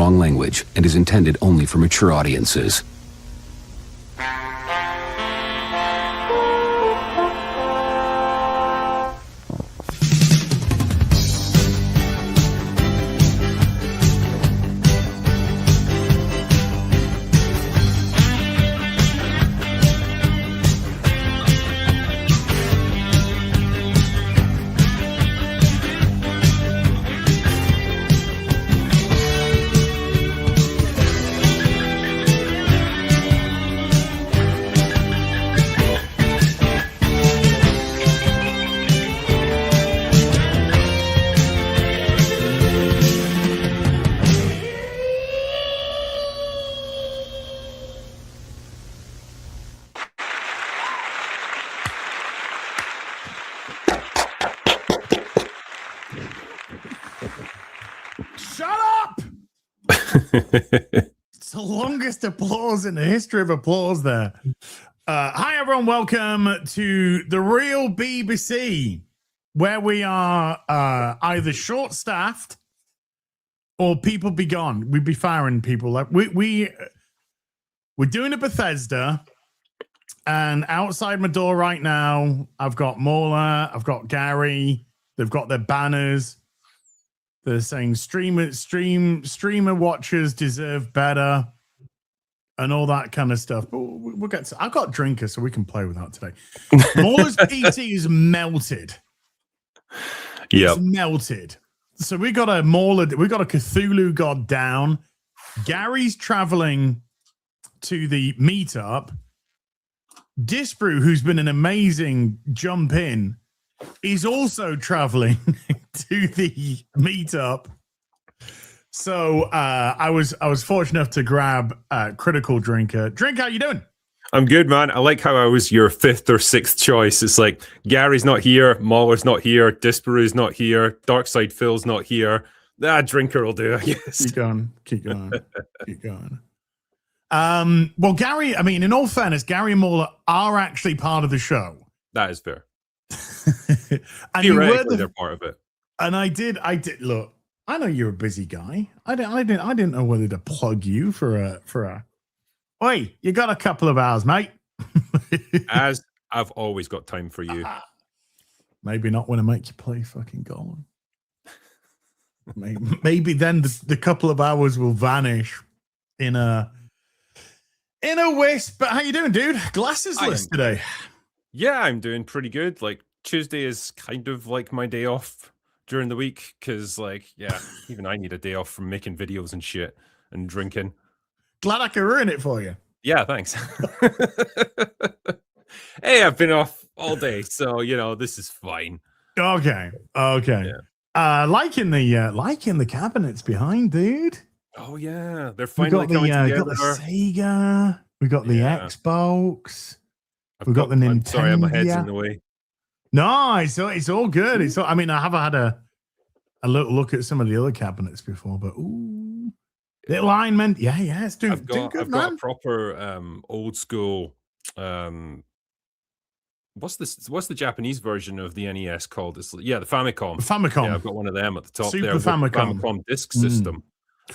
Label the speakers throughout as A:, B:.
A: strong language and is intended only for mature audiences.
B: It's the longest applause in the history of applause there. Hi, everyone. Welcome to the real BBC, where we are either short-staffed or people be gone. We'd be firing people. Like we're doing a Bethesda, and outside my door right now, I've got Mauler, I've got Gary. They've got their banners. They're saying streamer watchers deserve better and all that kind of stuff. But we'll get to, I've got drinker, so we can play with that today. Mauler's PT is melted.
C: Yeah,
B: melted. So we got a Mauler, we got a Cthulhu god down. Gary's traveling to the meetup. Disbrew, who's been an amazing jump in, is also traveling to the meetup. So I was fortunate enough to grab Critical Drinker. Drink, how you doing?
C: I'm good, man. I like how I was your fifth or sixth choice. It's like Gary's not here, Mauler's not here, Disparu's not here, Darkside Phil's not here. Drinker will do, I guess.
B: Keep going. Keep going. Well, Gary, I mean, in all fairness, Gary and Mauler are actually part of the show.
C: That is fair.
B: And
C: theoretically, they're part of it.
B: And I did look. I know you're a busy guy. I didn't know whether to plug you for a. Oi, you got a couple of hours, mate.
C: As I've always got time for you.
B: Maybe not when I make you play fucking Golem. Maybe then the couple of hours will vanish in a wisp. But how you doing, dude? Glasses list today.
C: Yeah, I'm doing pretty good. Like Tuesday is kind of like my day off during the week because, like, yeah, even I need a day off from making videos and shit and drinking.
B: Glad I can ruin it for you.
C: Yeah, thanks. Hey, I've been off all day, so this is fine.
B: Okay. Yeah. Liking the cabinets behind, dude.
C: Oh yeah, they're finally coming together.
B: We got the Sega. We got the Xbox. We got the Nintendo.
C: I'm sorry, my head's in the way.
B: No, it's all good. I mean, I have had a little look at some of the other cabinets before, but the alignment, yeah, it's doing good,
C: I've got a proper old school. What's the Japanese version of the NES called? The Famicom. Yeah, I've got one of them at the top.
B: Super
C: there.
B: Famicom
C: disc system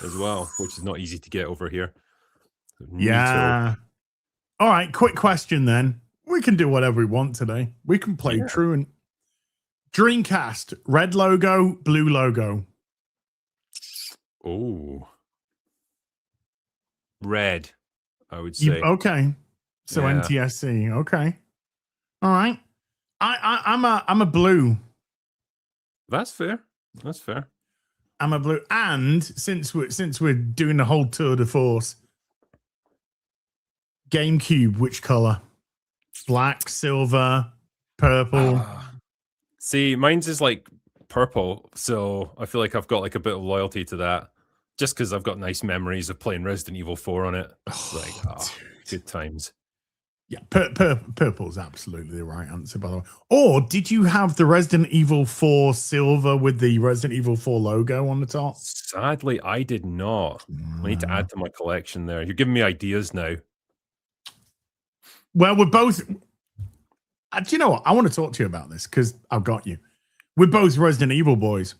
C: as well, which is not easy to get over here.
B: Yeah. All right, quick question then. We can do whatever we want today. We can play truant. Dreamcast, red logo, blue logo.
C: Oh. Red, I would say.
B: Okay. So NTSC. Okay. All right. I'm a blue.
C: That's fair.
B: I'm a blue. And since we're doing the whole tour de force, GameCube, which color? Black, silver, purple.
C: See, mine's is like purple, so I feel like I've got like a bit of loyalty to that, just because I've got nice memories of playing Resident Evil 4 on it. Good times.
B: Yeah, purple is absolutely the right answer, by the way. Or did you have the Resident Evil 4 silver with the Resident Evil 4 logo on the top?
C: Sadly, I did not. I need to add to my collection there. You're giving me ideas now.
B: Well, we're both. Do you know what? I want to talk to you about this because I've got you. We're both Resident Evil boys.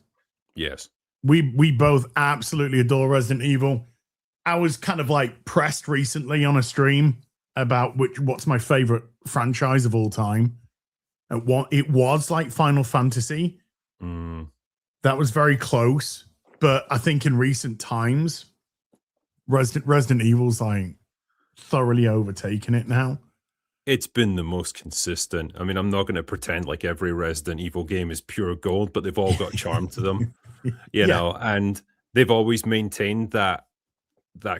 C: Yes.
B: We both absolutely adore Resident Evil. I was kind of like pressed recently on a stream about what's my favorite franchise of all time. And what it was like Final Fantasy. That was very close, but I think in recent times, Resident Evil's like thoroughly overtaken it now.
C: It's been the most consistent. I mean, I'm not going to pretend like every Resident Evil game is pure gold, but they've all got charm to them, you know, and they've always maintained that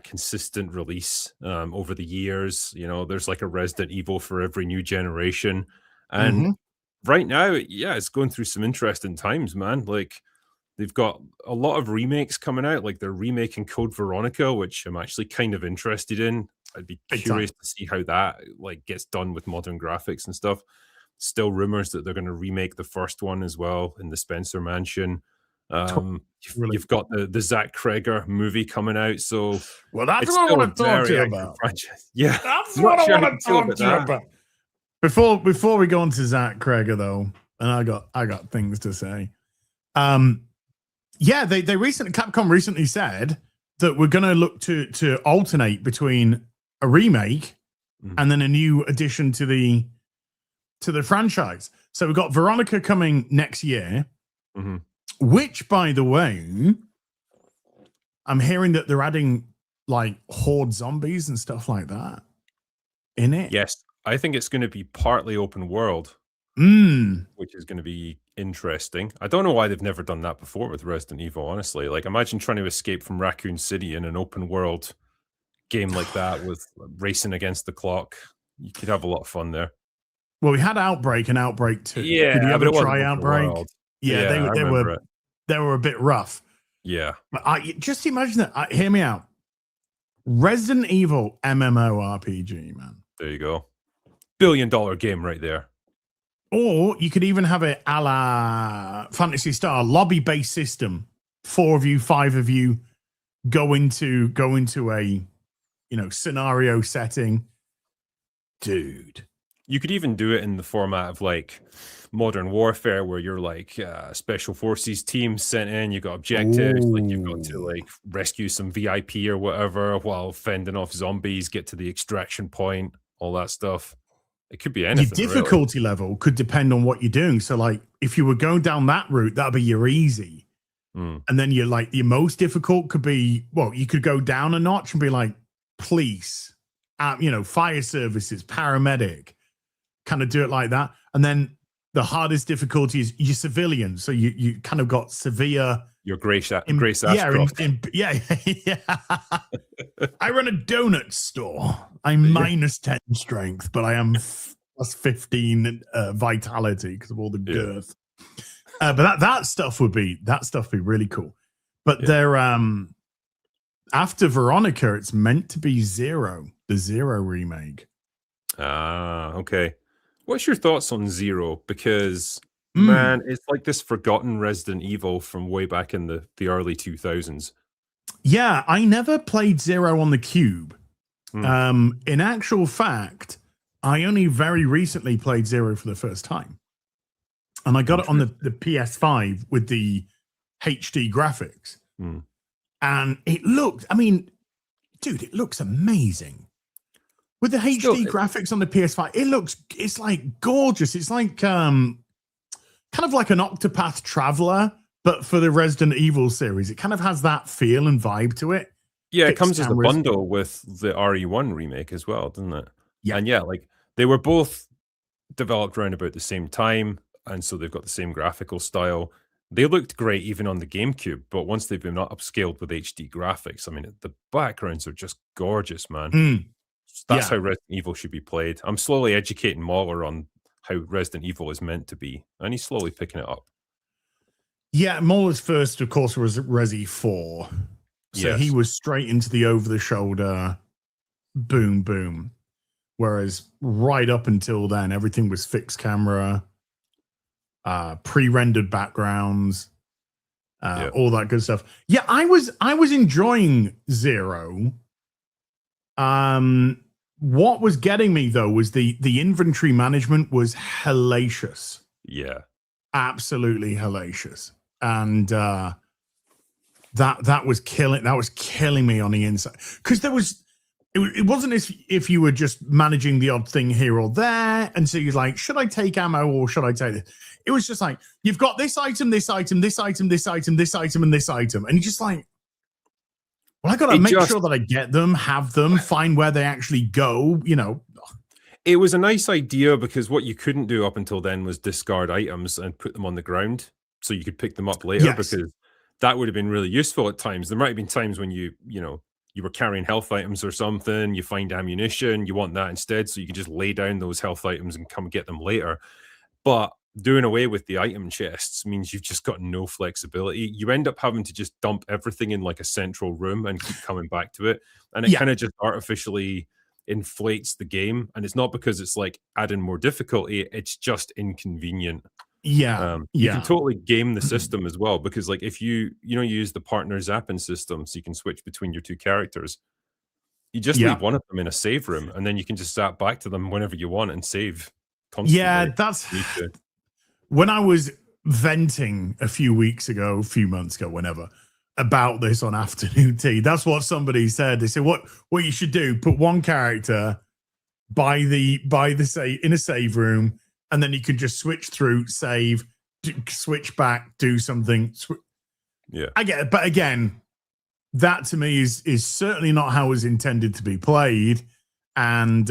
C: consistent release over the years. You know, there's like a Resident Evil for every new generation. And right now, yeah, it's going through some interesting times, man. Like, they've got a lot of remakes coming out. Like, they're remaking Code Veronica, which I'm actually kind of interested in. I'd be curious to see how that like gets done with modern graphics and stuff. Still rumors that they're going to remake the first one as well in the Spencer Mansion. You've got the Zach Kreger movie coming out. So
B: well, that's what I want to talk to you about.
C: Yeah,
B: that's what I want to talk to you about. Before we go on to Zach Kreger though, and I got things to say. Yeah, Capcom recently said that we're going to look to alternate between a remake and then a new addition to the franchise. So we've got Veronica coming next year, which, by the way, I'm hearing that they're adding like horde zombies and stuff like that in it.
C: Yes, I think it's going to be partly open world, which is going to be interesting. I don't know why they've never done that before with Resident Evil, honestly. Like, imagine trying to escape from Raccoon City in an open world game like that with racing against the clock. You could have a lot of fun there.
B: Well, we had Outbreak and Outbreak 2.
C: Yeah,
B: did you ever try Outbreak?
C: Yeah,
B: they were a bit rough.
C: Yeah,
B: but just imagine that. Hear me out. Resident Evil MMORPG, man.
C: There you go. $1 billion game right there.
B: Or you could even have it a la Phantasy Star, lobby-based system. 4 of you, 5 of you go into a scenario setting. Dude.
C: You could even do it in the format of like Modern Warfare, where you're like special forces team sent in, you got objectives, like you've got to like rescue some VIP or whatever while fending off zombies, get to the extraction point, all that stuff. It could be anything.
B: Your difficulty level could depend on what you're doing. So like if you were going down that route, that'd be your easy. And then you're like your most difficult could be, well, you could go down a notch and be like police, fire services, paramedic, kind of do it like that. And then the hardest difficulty is your civilians. So you kind of got severe.
C: Your Grace
B: yeah. I run a donut store. I'm minus 10 strength, but I am plus 15 vitality because of all the girth. But that stuff would be really cool. But they're after Veronica, it's meant to be Zero, the Zero remake.
C: Ah, okay. What's your thoughts on Zero? Because man, it's like this forgotten Resident Evil from way back in the early 2000s.
B: Yeah, I never played Zero on the Cube. In actual fact, I only very recently played Zero for the first time. And I got it on the PS5 with the HD graphics. And it looked, dude, it looks amazing. With the HD graphics on the PS5, it's like gorgeous. It's like kind of like an Octopath Traveler, but for the Resident Evil series. It kind of has that feel and vibe to it.
C: Yeah, it comes as a bundle with the RE1 remake as well, doesn't it? Yeah. And yeah, like they were both developed around about the same time, and so they've got the same graphical style. They looked great even on the GameCube, but once they've been upscaled with HD graphics, the backgrounds are just gorgeous, man. That's how Resident Evil should be played. I'm slowly educating Mahler on how Resident Evil is meant to be, and he's slowly picking it up.
B: Yeah, Mahler's first, of course, was Resi 4. So he was straight into the over-the-shoulder boom, boom. Whereas right up until then, everything was fixed camera, pre-rendered backgrounds, all that good stuff. Yeah, I was enjoying Zero. What was getting me though was the inventory management was hellacious.
C: Yeah,
B: absolutely hellacious. And that was killing me on the inside, because it wasn't as if you were just managing the odd thing here or there, and so you're like, should I take ammo or should I take this? It was just like, you've got this item, this item, this item, this item, this item, and this item, and you're just like, well, I gotta make sure that I get them, have them, find where they actually go, you know.
C: It was a nice idea, because what you couldn't do up until then was discard items and put them on the ground so you could pick them up later, because that would have been really useful at times. There might have been times when you were carrying health items or something, you find ammunition, you want that instead, so you can just lay down those health items and come get them later. But doing away with the item chests means you've just got no flexibility. You end up having to just dump everything in like a central room and keep coming back to it. And it kind of just artificially inflates the game. And it's not because it's like adding more difficulty, it's just inconvenient. You can totally game the system as well, because like if you use the partner zapping system, so you can switch between your two characters, you just leave one of them in a save room, and then you can just zap back to them whenever you want and save constantly.
B: Yeah, that's when I was venting a few months ago, whenever, about this on Afternoon Tea. That's what somebody said. They said, what you should do, put one character by the in a save room, and then you can just switch through, save, switch back, do something. I get it. But again, that to me is certainly not how it was intended to be played. And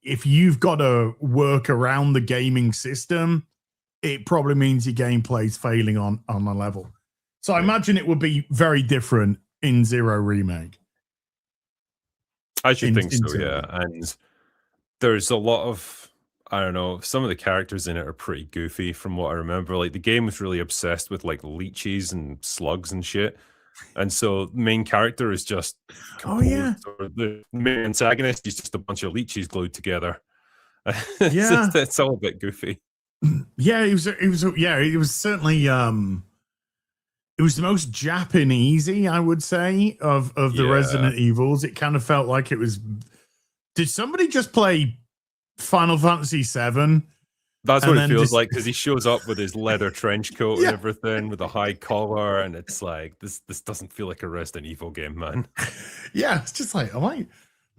B: if you've got to work around the gaming system, it probably means your gameplay's failing on a level. So I imagine it would be very different in Zero Remake.
C: I should think so, yeah. And there's a lot of, I don't know, some of the characters in it are pretty goofy from what I remember. Like the game was really obsessed with like leeches and slugs and shit. And so the main character is just or the main antagonist is just a bunch of leeches glued together. It's all a bit goofy.
B: Yeah, it was certainly it was the most Japanesey, I would say, of the Resident Evils. It kind of felt like it was, did somebody just play Final Fantasy VII?
C: That's what it feels like, because he shows up with his leather trench coat and everything, with a high collar, and it's like, this doesn't feel like a Resident Evil game, man.
B: Yeah, it's just like,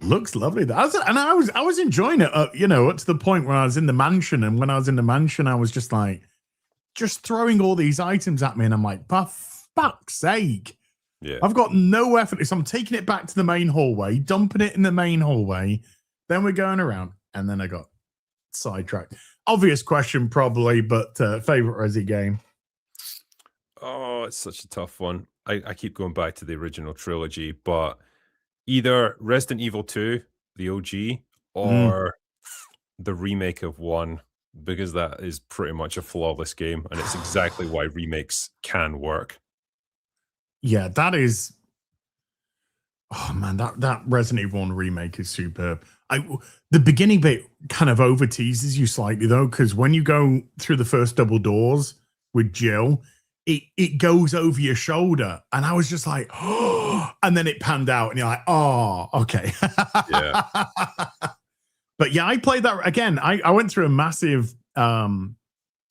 B: looks lovely. I was enjoying it, up to the point where I was in the mansion, and when I was in the mansion, I was just like, just throwing all these items at me, and I'm like, for fuck's sake.
C: Yeah.
B: I've got no effort. So I'm taking it back to the main hallway, dumping it in the main hallway, then we're going around, and then I got sidetracked. Obvious question, probably, but favorite Resi game?
C: Oh, it's such a tough one. I keep going back to the original trilogy, but either Resident Evil 2, the OG, or the remake of 1, because that is pretty much a flawless game, and it's exactly why remakes can work.
B: Yeah, that is. Oh man, that Resident Evil 1 remake is superb. The beginning bit kind of over teases you slightly though, because when you go through the first double doors with Jill, it goes over your shoulder, and I was just like, oh, and then it panned out, and you're like, oh, okay.
C: Yeah.
B: But yeah, I played that again. I went through a massive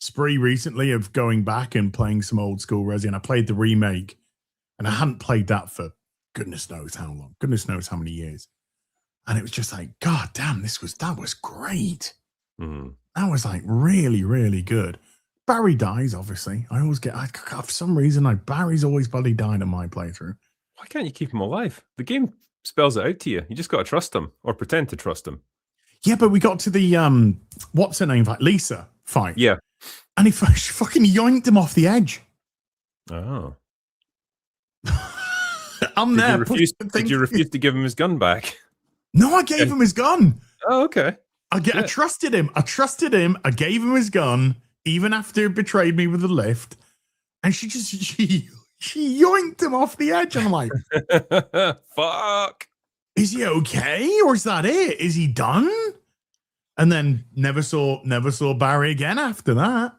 B: spree recently of going back and playing some old school Resi, and I played the remake, and I hadn't played that for goodness knows how long, goodness knows how many years. And it was just like, God damn, that was great. That was like really, really good. Barry dies, obviously. For some reason, Barry's always bloody died in my playthrough.
C: Why can't you keep him alive? The game spells it out to you. You just got to trust him, or pretend to trust him.
B: Yeah, but we got to the, what's her name fight? Lisa fight.
C: Yeah.
B: And he fucking yoinked him off the edge.
C: Oh.
B: Did
C: you refuse to give him his gun back?
B: No, I gave him his gun.
C: Oh, okay.
B: I trusted him. I gave him his gun, even after he betrayed me with the lift. And she yoinked him off the edge. And I'm like,
C: fuck.
B: Is he okay? Or is that it? Is he done? And then never saw Barry again after that.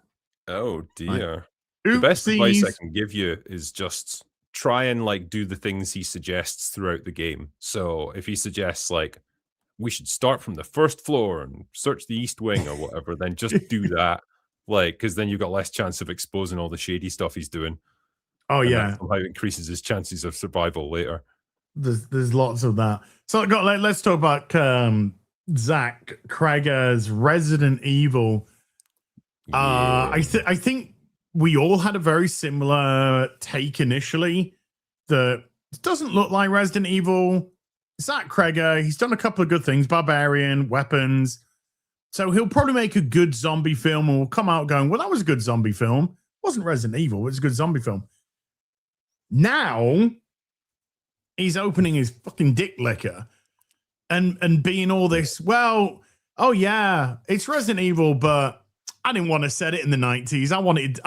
C: Oh dear. The best advice I can give you is just try and like do the things he suggests throughout the game. So if he suggests like we should start from the first floor and search the east wing or whatever, then just do that. Like, because then you've got less chance of exposing all the shady stuff he's doing.
B: Oh
C: and
B: yeah,
C: that somehow increases his chances of survival later.
B: there's lots of that. So let's talk about Zach Cregger's Resident Evil.
C: Yeah.
B: I think we all had a very similar take initially. That it doesn't look like Resident Evil. Zach Cregger, he's done a couple of good things, Barbarian, Weapons. So he'll probably make a good zombie film and will come out going, well, that was a good zombie film. It wasn't Resident Evil, it was a good zombie film. Now he's opening his fucking dick liquor and being all this, well, oh yeah, it's Resident Evil, but I didn't want to set it in the 90s. I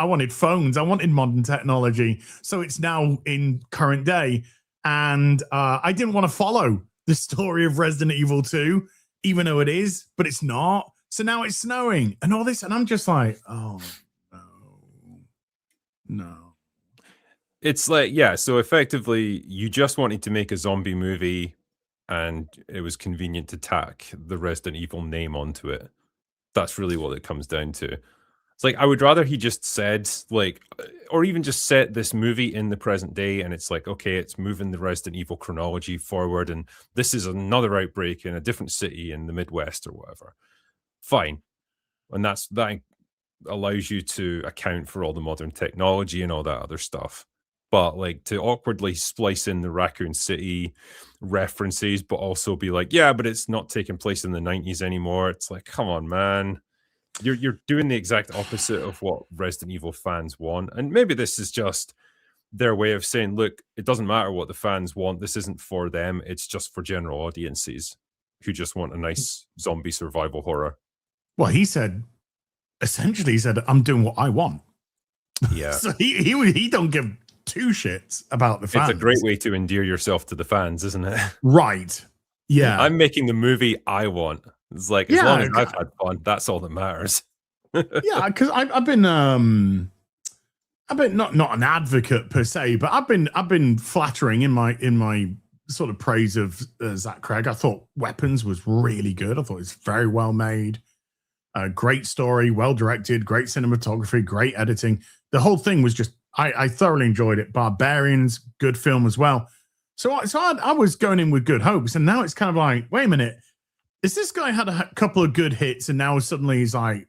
B: wanted phones. I wanted modern technology. So it's now in current day. And I didn't want to follow the story of Resident Evil 2, even though it is, but it's not. So now it's snowing and all this. And I'm just like, oh, no.
C: It's like, yeah, so effectively you just wanted to make a zombie movie and it was convenient to tack the Resident Evil name onto it. That's really what it comes down to. It's like, I would rather he just said, like, or even just set this movie in the present day and it's like, okay, it's moving the Resident Evil chronology forward and this is another outbreak in a different city in the Midwest or whatever. Fine. And that allows you to account for all the modern technology and all that other stuff. But like to awkwardly splice in the Raccoon City references, but also be like, yeah, but it's not taking place in the 90s anymore. It's like, come on, man. You're doing the exact opposite of what Resident Evil fans want. And maybe this is just their way of saying, look, it doesn't matter what the fans want. This isn't for them. It's just for general audiences who just want a nice zombie survival horror.
B: Well, he said, I'm doing what I want.
C: Yeah.
B: So he don't give two shits about the fans.
C: It's a great way to endear yourself to the fans, isn't it?
B: Right. Yeah.
C: I'm making the movie I want. It's like, as long as I've had fun, that's all that matters.
B: Yeah, because I've been not an advocate per se, but I've been flattering in my sort of praise of Zach Cregg. I thought Weapons was really good. I thought it was very well made, great story, well directed, great cinematography, great editing. The whole thing was just I thoroughly enjoyed it. Barbarians, good film as well. So I was going in with good hopes, and now it's kind of like, wait a minute, is this guy had a couple of good hits, and now suddenly he's like,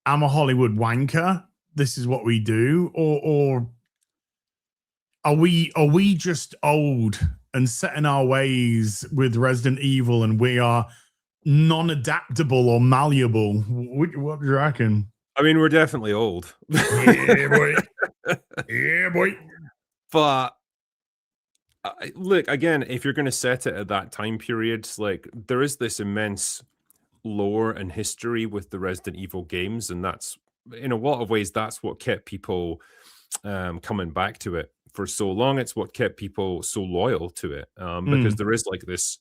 B: I'm a Hollywood wanker. This is what we do, or are we just old and set in our ways with Resident Evil, and we are non-adaptable or malleable? What do you reckon?
C: I mean, we're definitely old.
B: Yeah, boy. Yeah, boy.
C: But look, again, if you're going to set it at that time period, like there is this immense lore and history with the Resident Evil games, and that's in a lot of ways that's what kept people coming back to it for so long. It's what kept people so loyal to it, because there is like this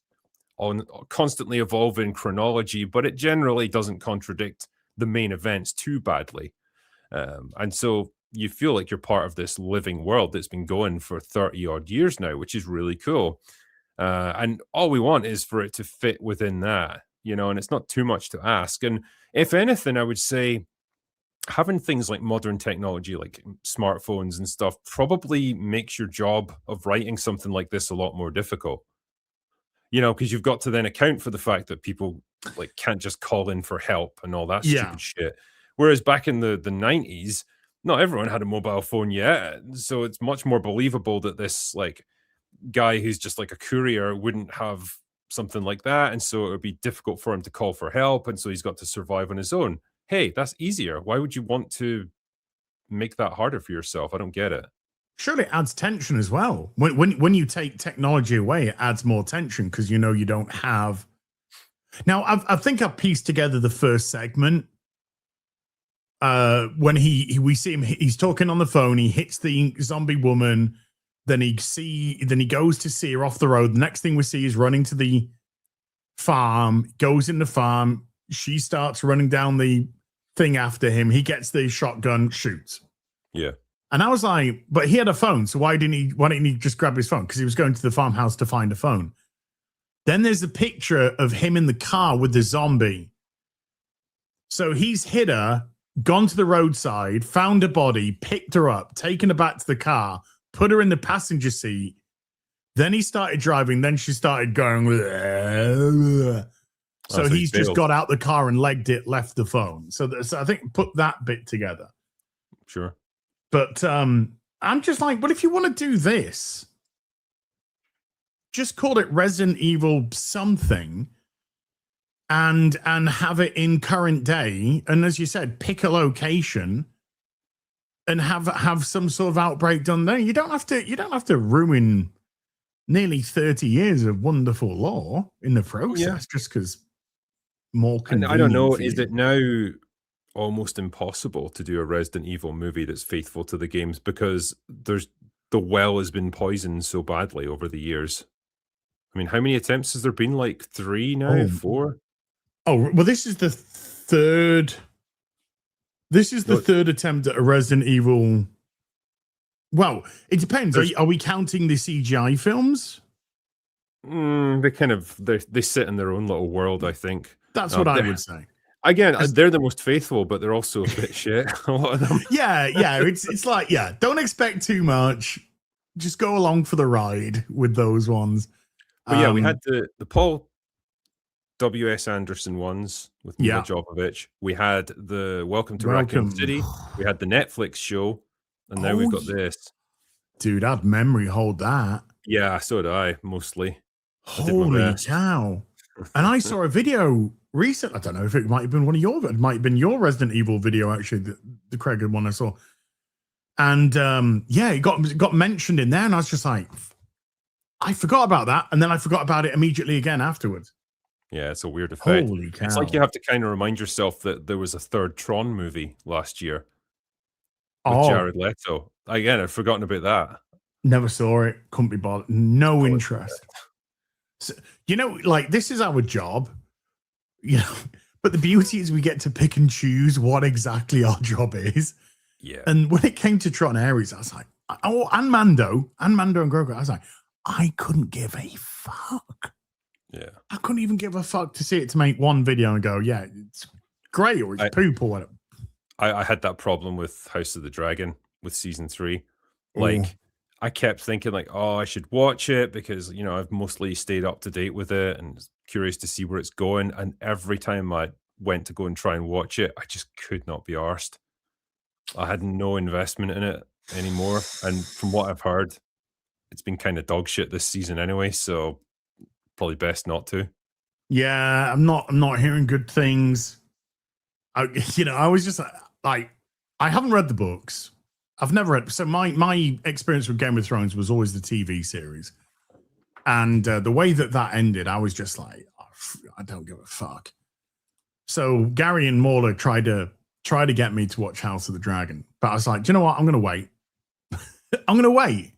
C: constantly evolving chronology, but it generally doesn't contradict the main events too badly, and so you feel like you're part of this living world that's been going for 30 odd years now, which is really cool. And all we want is for it to fit within that, you know, and it's not too much to ask. And if anything, I would say having things like modern technology, like smartphones and stuff, probably makes your job of writing something like this a lot more difficult, you know, because you've got to then account for the fact that people like can't just call in for help and all that stupid shit. Whereas back in the 90s, not everyone had a mobile phone yet. So it's much more believable that this like guy who's just like a courier wouldn't have something like that. And so it would be difficult for him to call for help. And so he's got to survive on his own. Hey, that's easier. Why would you want to make that harder for yourself? I don't get it.
B: Surely it adds tension as well. When you take technology away, it adds more tension because you know you don't have. Now, I think I pieced together the first segment. When we see him, he's talking on the phone. He hits the zombie woman. Then he goes to see her off the road. The next thing we see is running to the farm. Goes in the farm. She starts running down the thing after him. He gets the shotgun, shoots.
C: Yeah.
B: And I was like, but he had a phone, so why didn't he just grab his phone? Because he was going to the farmhouse to find a phone. Then there's a picture of him in the car with the zombie. So he's hit her. gone to the roadside, found a body, picked her up, taken her back to the car, put her in the passenger seat. Then he started driving. Then she started going. So he's just got out the car and legged it, left the phone. So I think put that bit together.
C: Sure.
B: But I'm just like, but if you want to do this, just call it Resident Evil something and have it in current day. And as you said, pick a location and have some sort of outbreak done there. You don't have to ruin nearly 30 years of wonderful lore in the process just because more convenient.
C: And I don't know, is it now almost impossible to do a Resident Evil movie that's faithful to the games because the well has been poisoned so badly over the years? I mean, how many attempts has there been? Like 3 now? 4?
B: Oh, well, this is the third. This is the third attempt at a Resident Evil. Well, it depends. Are we counting the CGI films?
C: They sit in their own little world, I think.
B: That's what I would say.
C: Again, they're the most faithful, but they're also a bit shit. A lot of them.
B: Yeah. It's like, don't expect too much. Just go along for the ride with those ones.
C: But we had the Paul W.S. Anderson ones with Mila Jovovich. We had the Welcome to Raccoon City. We had the Netflix show. And now we've got this.
B: Dude, I'd memory hold that.
C: Yeah, so did I, mostly.
B: Holy cow. And I saw a video recently. I don't know if it might have been it might have been your Resident Evil video, actually, the Craig one I saw. And it got mentioned in there, and I was just like, I forgot about that, and then I forgot about it immediately again afterwards.
C: Yeah, it's a weird effect.
B: Holy cow.
C: It's like you have to kind of remind yourself that there was a third Tron movie last year with Jared Leto. Again, I'd forgotten about that.
B: Never saw it. Couldn't be bothered. No interest. So, like, this is our job. But the beauty is we get to pick and choose what exactly our job is.
C: Yeah.
B: And when it came to Tron Ares, I was like, and Mando and Grogu, I was like, I couldn't give a fuck.
C: Yeah.
B: I couldn't even give a fuck to see it to make one video and go, yeah, it's great or it's poop or whatever.
C: I had that problem with House of the Dragon with season 3. Like, I kept thinking like, oh, I should watch it because, I've mostly stayed up to date with it and curious to see where it's going. And every time I went to go and try and watch it, I just could not be arsed. I had no investment in it anymore. And from what I've heard, it's been kind of dog shit this season anyway. So probably best not to.
B: Yeah, I'm not hearing good things. I was just like, I haven't read the books. I've never read. So my experience with Game of Thrones was always the TV series. And the way that ended, I was just like, I don't give a fuck. So Gary and Mauler tried to get me to watch House of the Dragon. But I was like, do you know what? I'm going to wait. I'm going to wait.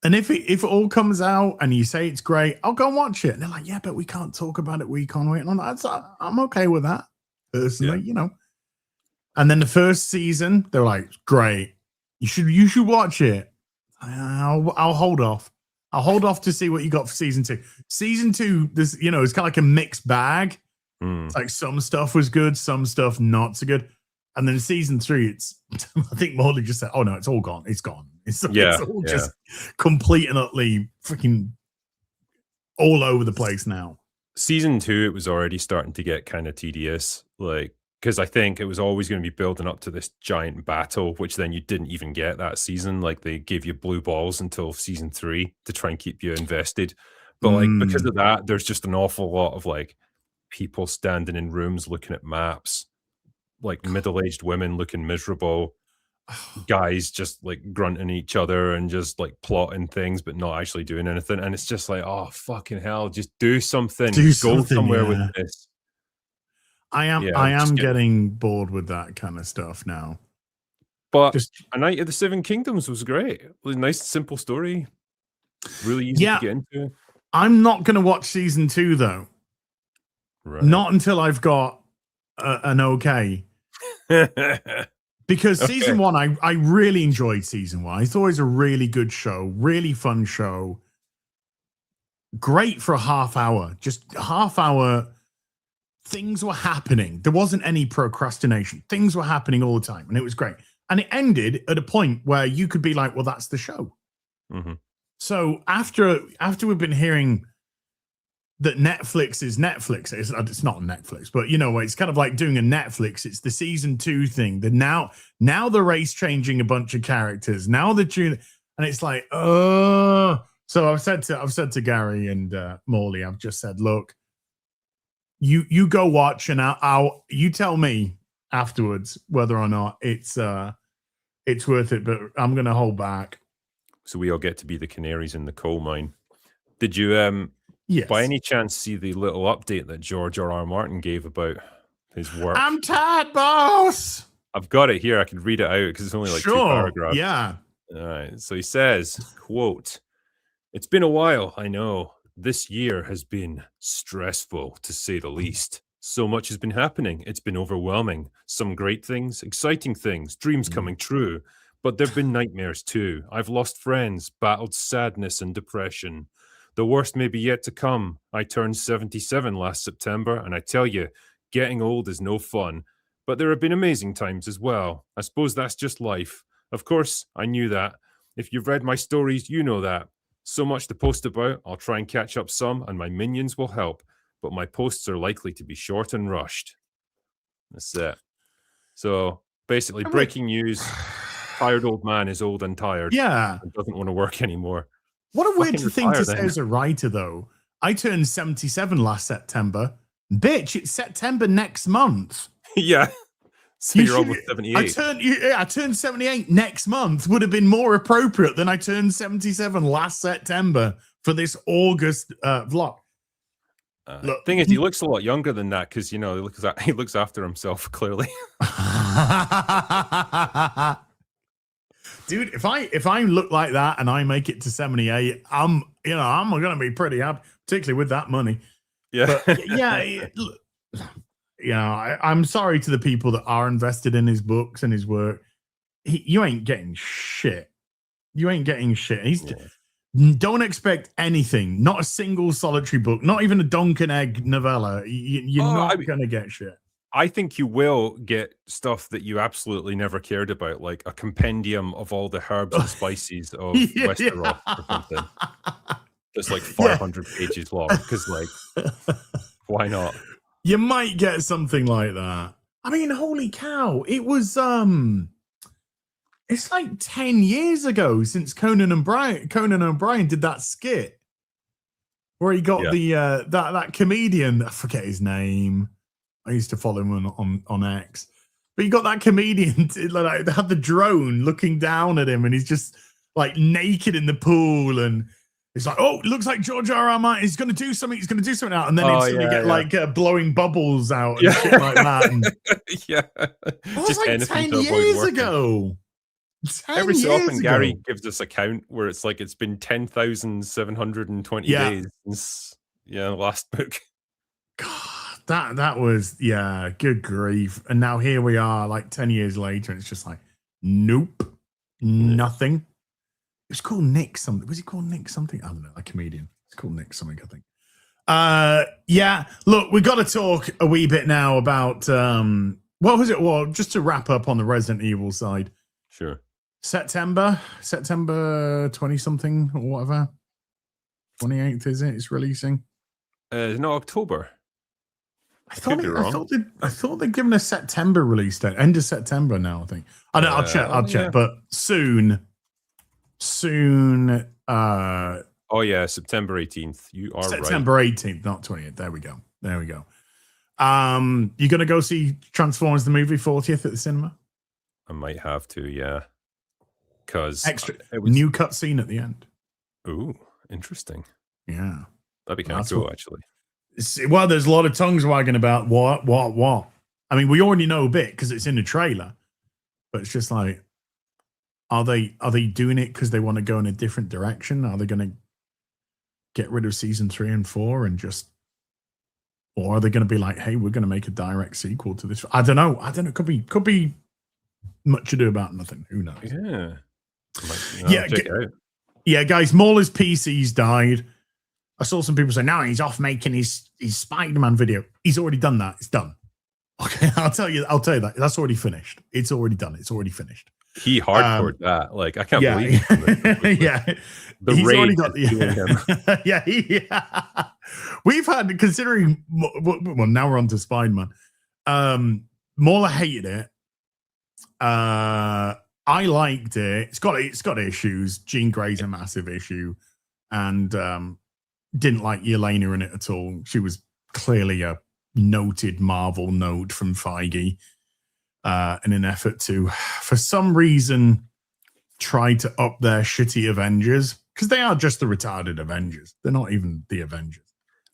B: And if it all comes out and you say it's great, I'll go and watch it. And they're like, yeah, but we can't talk about it week on week. And I'm okay with that, personally, And then the first season, they're like, great. You should watch it. I'll hold off. I'll hold off to see what you got for season 2. Season 2, this it's kind of like a mixed bag. It's like some stuff was good, some stuff not so good. And then season 3, it's I think Morley just said, "Oh no, it's all gone. It's gone. It's all just complete and utterly freaking all over the place now."
C: Season 2, it was already starting to get kind of tedious, like because I think it was always going to be building up to this giant battle, which then you didn't even get that season. Like they gave you blue balls until season 3 to try and keep you invested. But like because of that, there's just an awful lot of like people standing in rooms looking at maps, like middle-aged women looking miserable, guys just like grunting each other and just like plotting things but not actually doing anything. And it's just like, oh fucking hell, just do something. Go somewhere with this.
B: I am getting bored with that kind of stuff now.
C: But A Night of the Seven Kingdoms was great. It was a nice, simple story. Really easy to get into.
B: I'm not going to watch season 2 though.
C: Right.
B: Not until I've got an okay. Because season 1, I really enjoyed season 1. I thought it was a really good show, really fun show. Great for a half hour. Just a half hour things were happening. There wasn't any procrastination. Things were happening all the time, and it was great. And it ended at a point where you could be like, well, that's the show.
C: Mm-hmm.
B: So after we've been hearing that Netflix is Netflix, it's not Netflix, but you know, it's kind of like doing a Netflix. It's the season 2 thing. That now the race changing a bunch of characters. Now the tune, and it's like, oh. So I've said to Gary and Morley, I've just said, look, you go watch, and I'll you tell me afterwards whether or not it's worth it. But I'm gonna hold back.
C: So we all get to be the canaries in the coal mine. Did you
B: yes,
C: by any chance see the little update that George R.R. Martin gave about his work?
B: I'm tired, boss.
C: I've got it here. I can read it out because it's only like 2 paragraphs.
B: Yeah.
C: All right. So he says, quote, "It's been a while, I know. This year has been stressful, to say the least. So much has been happening. It's been overwhelming. Some great things, exciting things, dreams coming true. But there have been nightmares too. I've lost friends, battled sadness and depression. The worst may be yet to come. I turned 77 last September, and I tell you, getting old is no fun. But there have been amazing times as well. I suppose that's just life. Of course, I knew that. If you've read my stories, you know that. So much to post about. I'll try and catch up some, and my minions will help. But my posts are likely to be short and rushed." That's it. So basically, breaking news. Tired old man is old and tired.
B: Yeah.
C: And doesn't want to work anymore.
B: What a weird
C: Fucking
B: thing to
C: retire
B: say as a writer, though. I turned 77 last September. Bitch, it's September next month.
C: Yeah. So you're almost 78.
B: I turned 78 next month. Would have been more appropriate than I turned 77 last September for this August vlog.
C: Look, thing is, he looks a lot younger than that because, you know, he looks after himself, clearly.
B: Dude, if I look like that and I make it to 78, I'm gonna be pretty happy, particularly with that money.
C: Yeah.
B: But, yeah. I'm sorry to the people that are invested in his books and his work. You ain't getting shit. You ain't getting shit. Don't expect anything. Not a single solitary book. Not even a Donkin Egg novella. You're not gonna get shit.
C: I think you will get stuff that you absolutely never cared about, like a compendium of all the herbs and spices of Westeros or something. Just like 500 pages long. Because, like, why not?
B: You might get something like that. I mean, holy cow. It was it's like 10 years ago since Conan O'Brien did that skit where he got the that comedian, I forget his name. I used to follow him on X. But you got that comedian, like, they had the drone looking down at him, and he's just like naked in the pool, and it's like, oh, it looks like George R.R. Martin is going to do something. He's going to do something out, and then instantly get like blowing bubbles out and shit like that. And that was like 10 years ago.
C: Every so often, Gary gives us a count where it's like it's been 10,720 days since the last book.
B: God. That was, good grief. And now here we are, like 10 years later, and it's just like, nope, nothing. It was called Nick something. Was he called Nick something? I don't know, a comedian. It's called Nick something, I think. Look, we got to talk a wee bit now about, what was it? Well, just to wrap up on the Resident Evil side.
C: Sure.
B: September 20-something or whatever. 28th, is it? It's releasing.
C: No, October.
B: I thought they'd given a September release date. End of September now, I think. I'll check. But soon.
C: September 18th. You are
B: September 18th, not 20th. There we go. You gonna go see Transformers the movie 40th at the cinema?
C: I might have to, yeah. Because
B: new cutscene at the end.
C: Ooh, interesting.
B: Yeah,
C: that'd be kind of cool, actually.
B: Well, there's a lot of tongues wagging about what. I mean, we already know a bit because it's in the trailer, but it's just like, are they doing it because they want to go in a different direction? Are they going to get rid of season 3 and 4 and just, or are they going to be like, hey, we're going to make a direct sequel to this? I don't know. Could be much ado about nothing. Who knows?
C: Yeah.
B: Yeah, guys, Mauler's PC's died. I saw some people say, now he's off making his Spider-Man video. He's already done that. It's done. Okay, I'll tell you that. That's already finished. It's already done. It's already finished.
C: He hardcored that. Like, I can't believe
B: it. Yeah.
C: The
B: he's
C: rage
B: already got, yeah. We've had, considering, well, now we're on to Spider-Man. Mauler hated it. I liked it. It's got issues. Jean Grey's a massive issue. And didn't like Yelena in it at all. She was clearly a noted Marvel node from Feige in an effort to, for some reason, try to up their shitty Avengers, because they are just the retarded Avengers. They're not even the Avengers.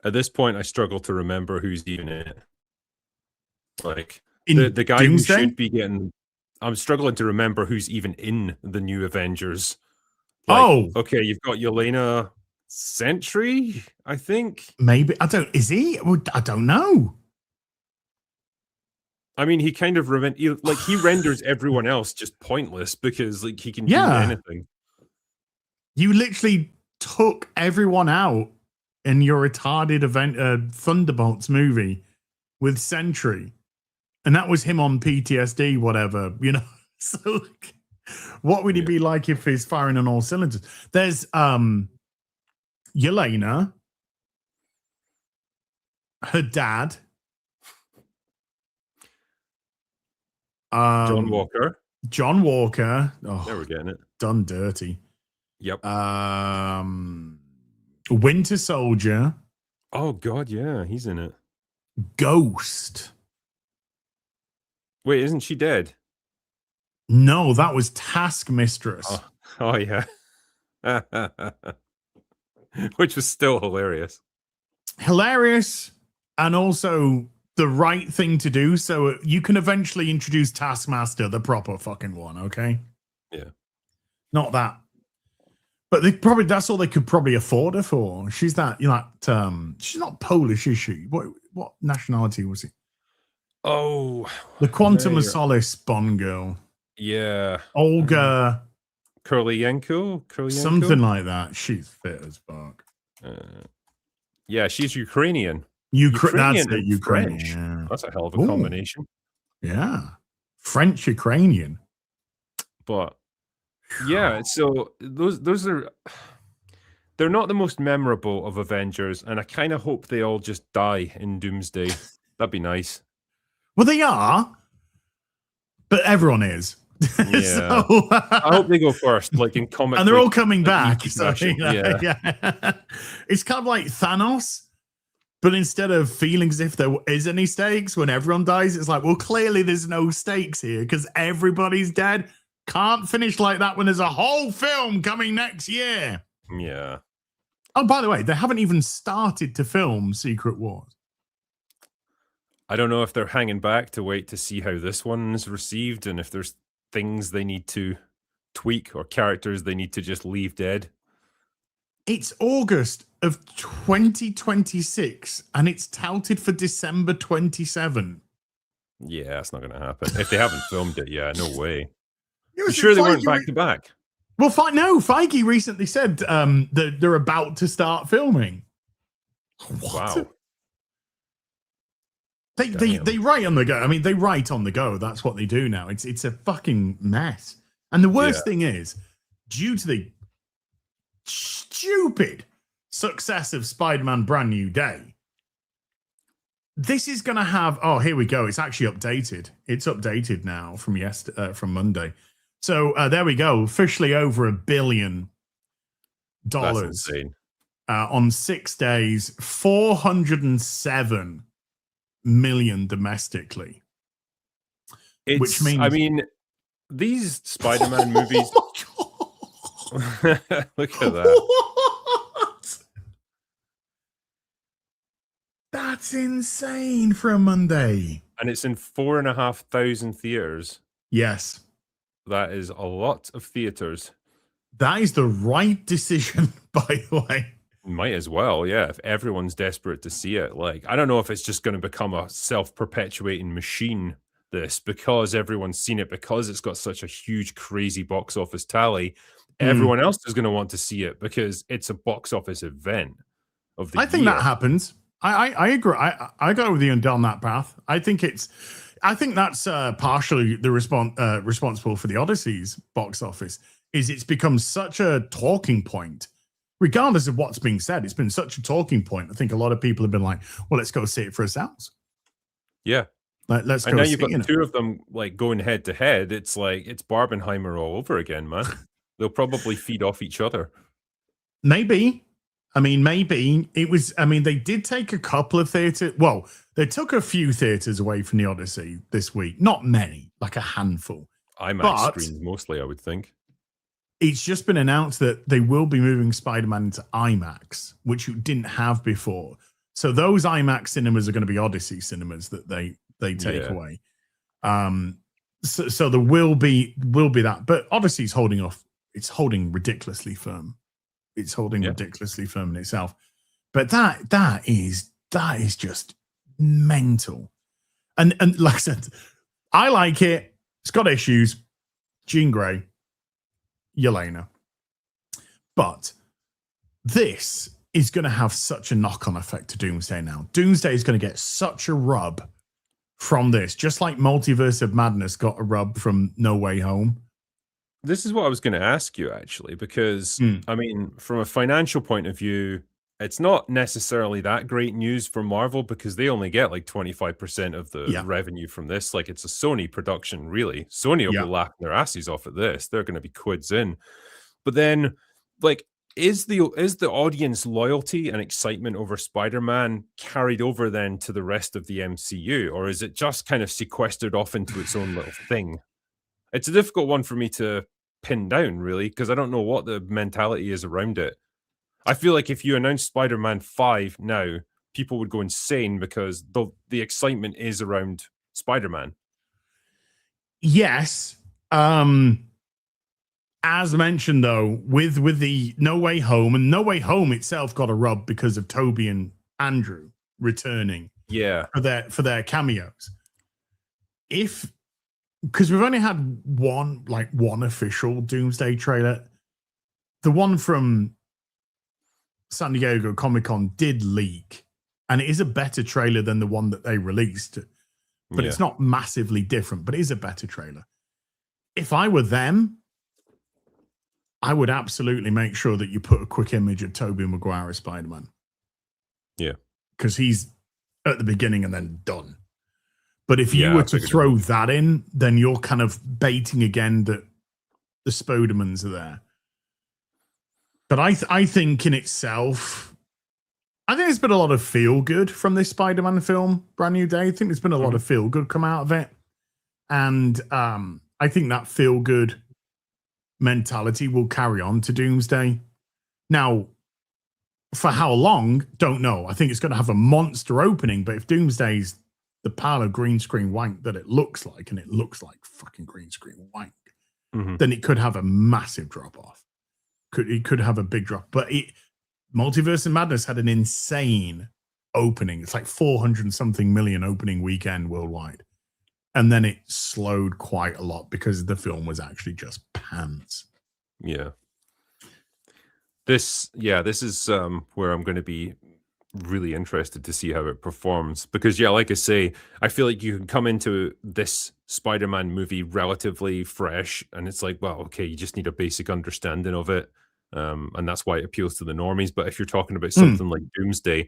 B: At
C: this point, I struggle to remember who's even in it. Like, the guy Doomsday? Who should be getting... I'm struggling to remember who's even in the new Avengers. Like, okay, you've got Yelena Sentry, I think.
B: Maybe. Is he? I don't know.
C: I mean, he kind of he renders everyone else just pointless because like he can do anything.
B: You literally took everyone out in your retarded Thunderbolts movie with Sentry, and that was him on PTSD, whatever, you know. So, what would he be like if he's firing on all cylinders? There's Yelena, her dad.
C: John Walker.
B: Oh,
C: there we're getting it.
B: Done dirty.
C: Yep.
B: Winter Soldier.
C: Oh God, yeah, he's in it.
B: Ghost.
C: Wait, isn't she dead?
B: No, that was Taskmistress.
C: Oh yeah. Which was still hilarious. And also the right thing to do, so you can eventually introduce Taskmaster, the proper fucking one, okay? Yeah.
B: Not that. But that's all they could probably afford her for. She's that, she's not Polish, is she? What nationality was it?
C: Oh.
B: The Quantum of Solace Bond girl.
C: Yeah.
B: Olga.
C: Kurylenko?
B: Something like that. She's fit as fuck.
C: Yeah, she's Ukrainian.
B: That's it, Ukrainian.
C: French.
B: Yeah.
C: That's a hell of a combination.
B: Yeah. French Ukrainian.
C: But yeah, so those are, they're not the most memorable of Avengers, and I kind of hope they all just die in Doomsday. That'd be nice.
B: Well, they are, but everyone is.
C: Yeah. So, I hope they go first, like in comic.
B: And they're all coming back. So,
C: yeah.
B: It's kind of like Thanos, but instead of feeling as if there is any stakes when everyone dies, it's like, well, clearly there's no stakes here because everybody's dead. Can't finish like that when there's a whole film coming next year.
C: Yeah.
B: Oh, by the way, they haven't even started to film Secret Wars.
C: I don't know if they're hanging back to wait to see how this one is received and if there's things they need to tweak or characters they need to just leave dead.
B: It's August of 2026 and it's touted for December 27.
C: Yeah, that's not going to happen. If they haven't filmed it, yeah, no way.
B: I'm
C: sure they weren't back to back.
B: Well, Feige recently said that they're about to start filming. What?
C: Wow.
B: They write on the go. I mean, they write on the go. That's what they do now. It's a fucking mess. And the worst thing is, due to the stupid success of Spider-Man Brand New Day, this is going to have... Oh, here we go. It's actually updated. It's updated now from Monday. So there we go. Officially over $1 billion.
C: That's insane.
B: On 6 days, 407 million domestically. Which means,
C: I mean, these Spider-Man movies. Look at that.
B: What? That's insane for a Monday.
C: And it's in 4,500 theaters.
B: Yes.
C: That is a lot of theaters.
B: That is the right decision, by the way.
C: Might as well, yeah. If everyone's desperate to see it, like, I don't know if it's just going to become a self-perpetuating machine, this, because everyone's seen it, because it's got such a huge, crazy box office tally. Everyone else is going to want to see it because it's a box office event. of the
B: I think
C: year.
B: that happens. I agree. I go with you down that path. I think that's partially the responsible for the Odyssey's box office. Is it's become such a talking point, regardless of what's being said. It's been such a talking point. I think a lot of people have been like, "Well, let's go see it for ourselves."
C: Yeah.
B: Let's
C: and
B: go.
C: now you've
B: see,
C: got the two of them like going head to head. It's like it's Barbenheimer all over again, man. They'll probably feed off each other.
B: Maybe. I mean, maybe it was. I mean, they did take a couple of theaters. Well, they took a few theaters away from the Odyssey this week. Not many, like a handful.
C: IMAX screens mostly, I would think.
B: It's just been announced that they will be moving Spider-Man into IMAX, which you didn't have before. So those IMAX cinemas are going to be Odyssey cinemas that they take away. So there will be that, but Odyssey's holding off. It's holding ridiculously firm. It's holding ridiculously firm in itself. But that is just mental. And like I said, I like it. It's got issues. Jean Grey, Yelena. But this is going to have such a knock-on effect to Doomsday now. Doomsday is going to get such a rub from this, just like Multiverse of Madness got a rub from No Way Home.
C: This is what I was going to ask you, actually, because, I mean, from a financial point of view, it's not necessarily that great news for Marvel because they only get like 25% of the revenue from this. Like, it's a Sony production, really. Sony will be laughing their asses off at this. They're going to be quids in. But then, like, is the audience loyalty and excitement over Spider-Man carried over then to the rest of the MCU, or is it just kind of sequestered off into its own little thing? It's a difficult one for me to pin down, really, because I don't know what the mentality is around it. I feel like if you announce Spider-Man 5 now, people would go insane because the excitement is around Spider-Man.
B: Yes. As mentioned, though, with the No Way Home, and No Way Home itself got a rub because of Toby and Andrew returning for their cameos. Because we've only had one official Doomsday trailer. The one from San Diego Comic-Con did leak, and it is a better trailer than the one that they released. But it's not massively different, but it is a better trailer. If I were them, I would absolutely make sure that you put a quick image of Tobey Maguire as Spider-Man.
C: Yeah.
B: Because he's at the beginning and then done. But if you were to throw that in, then you're kind of baiting again that the Spodermans are there. But I think in itself, I think there's been a lot of feel-good from this Spider-Man film, Brand New Day. I think there's been a lot of feel-good come out of it. And I think that feel-good mentality will carry on to Doomsday. Now, for how long, don't know. I think it's going to have a monster opening, but if Doomsday's the pile of green screen wank that it looks like, and it looks like fucking green screen wank, then it could have a massive drop-off. It could have a big drop. But Multiverse of Madness had an insane opening. It's like 400-something million opening weekend worldwide. And then it slowed quite a lot because the film was actually just pants.
C: Yeah. This is where I'm going to be really interested to see how it performs. Because, like I say, I feel like you can come into this Spider-Man movie relatively fresh, and it's like, well, okay, you just need a basic understanding of it. And that's why it appeals to the normies. But if you're talking about something like Doomsday,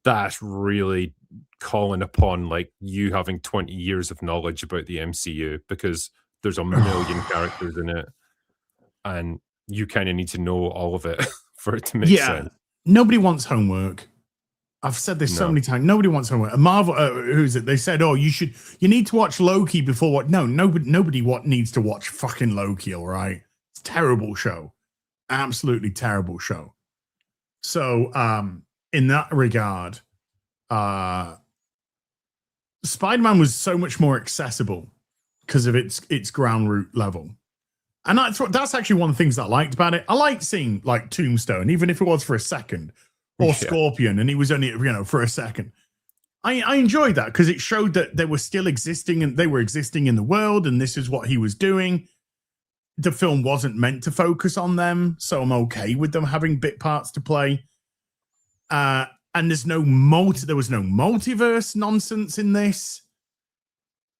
C: that's really calling upon like you having 20 years of knowledge about the MCU, because there's a million characters in it and you kind of need to know all of it for it to make sense.
B: Nobody wants homework. I've said this so many times. Nobody wants homework. Marvel, who's it? They said, you need to watch Loki before what? No, nobody needs to watch fucking Loki. All right. It's a terrible show. Absolutely terrible show. So, in that regard, Spider-Man was so much more accessible because of its ground root level. And that's actually one of the things that I liked about it. I liked seeing like Tombstone, even if it was for a second, or Scorpion, and he was only, for a second. I enjoyed that because it showed that they were still existing and they were existing in the world, and this is what he was doing. The film wasn't meant to focus on them, so I'm okay with them having bit parts to play. And there was no multiverse nonsense in this,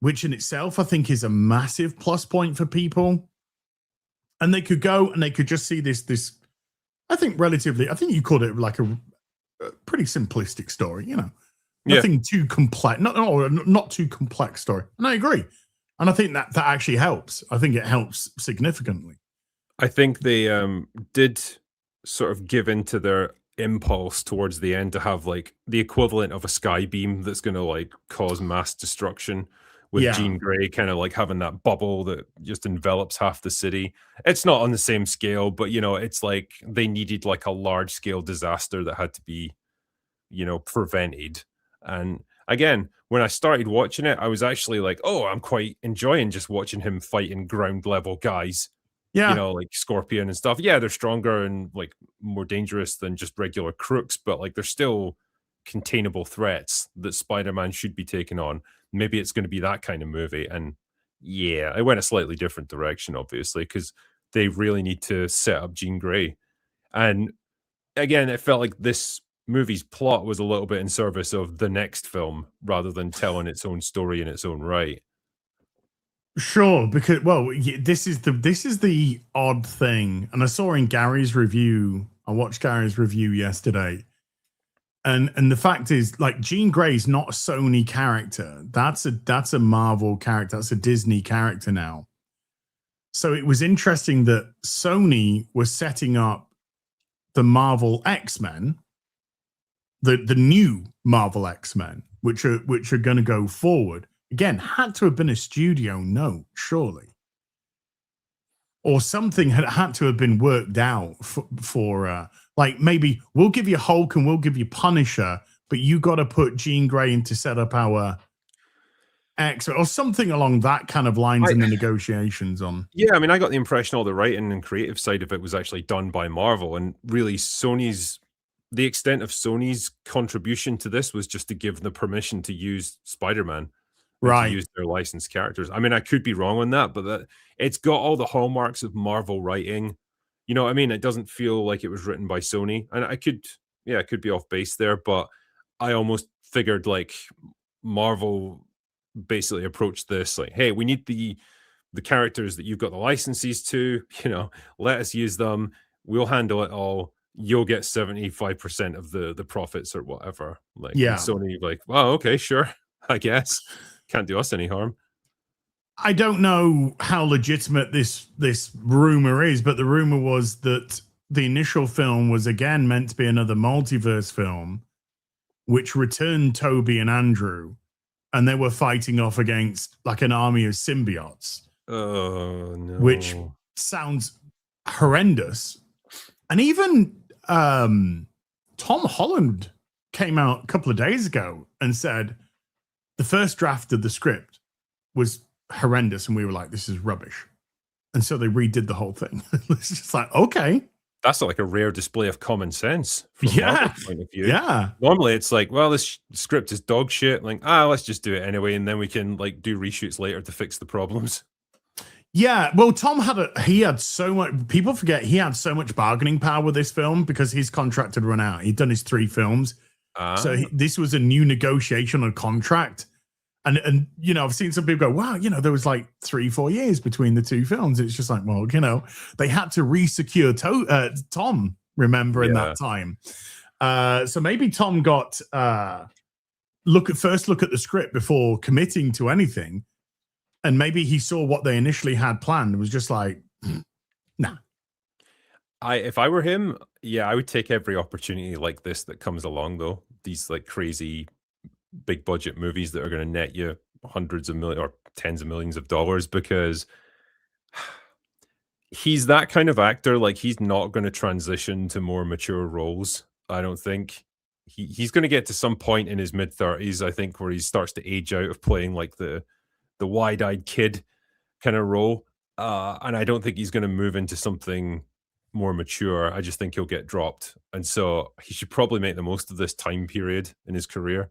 B: which in itself I think is a massive plus point for people. And they could go and they could just see this. I think you called it like a pretty simplistic story, nothing too complex, not too complex story. And I agree. And I think that actually helps. I think it helps significantly.
C: I think they did sort of give into their impulse towards the end to have like the equivalent of a sky beam that's going to like cause mass destruction, with Jean Grey kind of like having that bubble that just envelops half the city. It's not on the same scale, but it's like they needed like a large scale disaster that had to be prevented. And again, when I started watching it, I was actually like, oh, I'm quite enjoying just watching him fighting ground level guys. Like Scorpion and stuff. Yeah, they're stronger and like more dangerous than just regular crooks, but like they're still containable threats that Spider-Man should be taking on. Maybe it's going to be that kind of movie. And yeah, it went a slightly different direction, obviously, because they really need to set up Jean Grey. And again, it felt like this movie's plot was a little bit in service of the next film rather than telling its own story in its own right.
B: Sure, because this is the odd thing, and I saw in Gary's review. I watched Gary's review yesterday, and the fact is, like, Jean Grey's not a Sony character. That's a Marvel character. That's a Disney character now. So it was interesting that Sony was setting up the Marvel X-Men, the new Marvel X-Men, which are going to go forward. Again, had to have been a studio note, surely. Or something had to have been worked out for like, maybe we'll give you Hulk and we'll give you Punisher, but you got to put Jean Grey in to set up our X, or something along that kind of lines in the negotiations on.
C: Yeah, I mean, I got the impression all the writing and creative side of it was actually done by Marvel, and really the extent of Sony's contribution to this was just to give them permission to use Spider-Man.
B: Right.
C: To use their licensed characters. I mean, I could be wrong on that, but it's got all the hallmarks of Marvel writing. You know what I mean? It doesn't feel like it was written by Sony. And I could be off base there, but I almost figured like Marvel basically approached this like, hey, we need the characters that you've got the licenses to, let us use them. We'll handle it all. You'll get 75% of the profits or whatever. Like, and Sony like, well, okay, sure, I guess. Can't do us any harm.
B: I don't know how legitimate this rumor is, but the rumor was that the initial film was again meant to be another multiverse film, which returned Toby and Andrew, and they were fighting off against like an army of symbiotes.
C: Oh no!
B: Which sounds horrendous. And even Tom Holland came out a couple of days ago and said the first draft of the script was horrendous, and we were like, this is rubbish. And so they redid the whole thing. It's just like, okay.
C: That's like a rare display of common sense from Marvel's point of view.
B: Yeah.
C: Normally it's like, well, this script is dog shit. Like, let's just do it anyway, and then we can like do reshoots later to fix the problems.
B: Yeah, well, Tom had so much, people forget he had so much bargaining power with this film because his contract had run out. He'd done his 3 films. So this was a new negotiation on contract. And I've seen some people go, wow, there was like 3-4 years between the 2 films. It's just like, well, they had to re-secure Tom, remember, in that time. So maybe Tom got look at the script before committing to anything. And maybe he saw what they initially had planned and was just like, nah.
C: If I were him, I would take every opportunity like this that comes along, though. These like crazy big budget movies that are going to net you hundreds of millions or tens of millions of dollars, because he's that kind of actor. Like, he's not going to transition to more mature roles. I don't think he's going to get to some point in his mid-30s, I think, where he starts to age out of playing like the wide-eyed kid kind of role. And I don't think he's going to move into something more mature. I just think he'll get dropped. And so he should probably make the most of this time period in his career.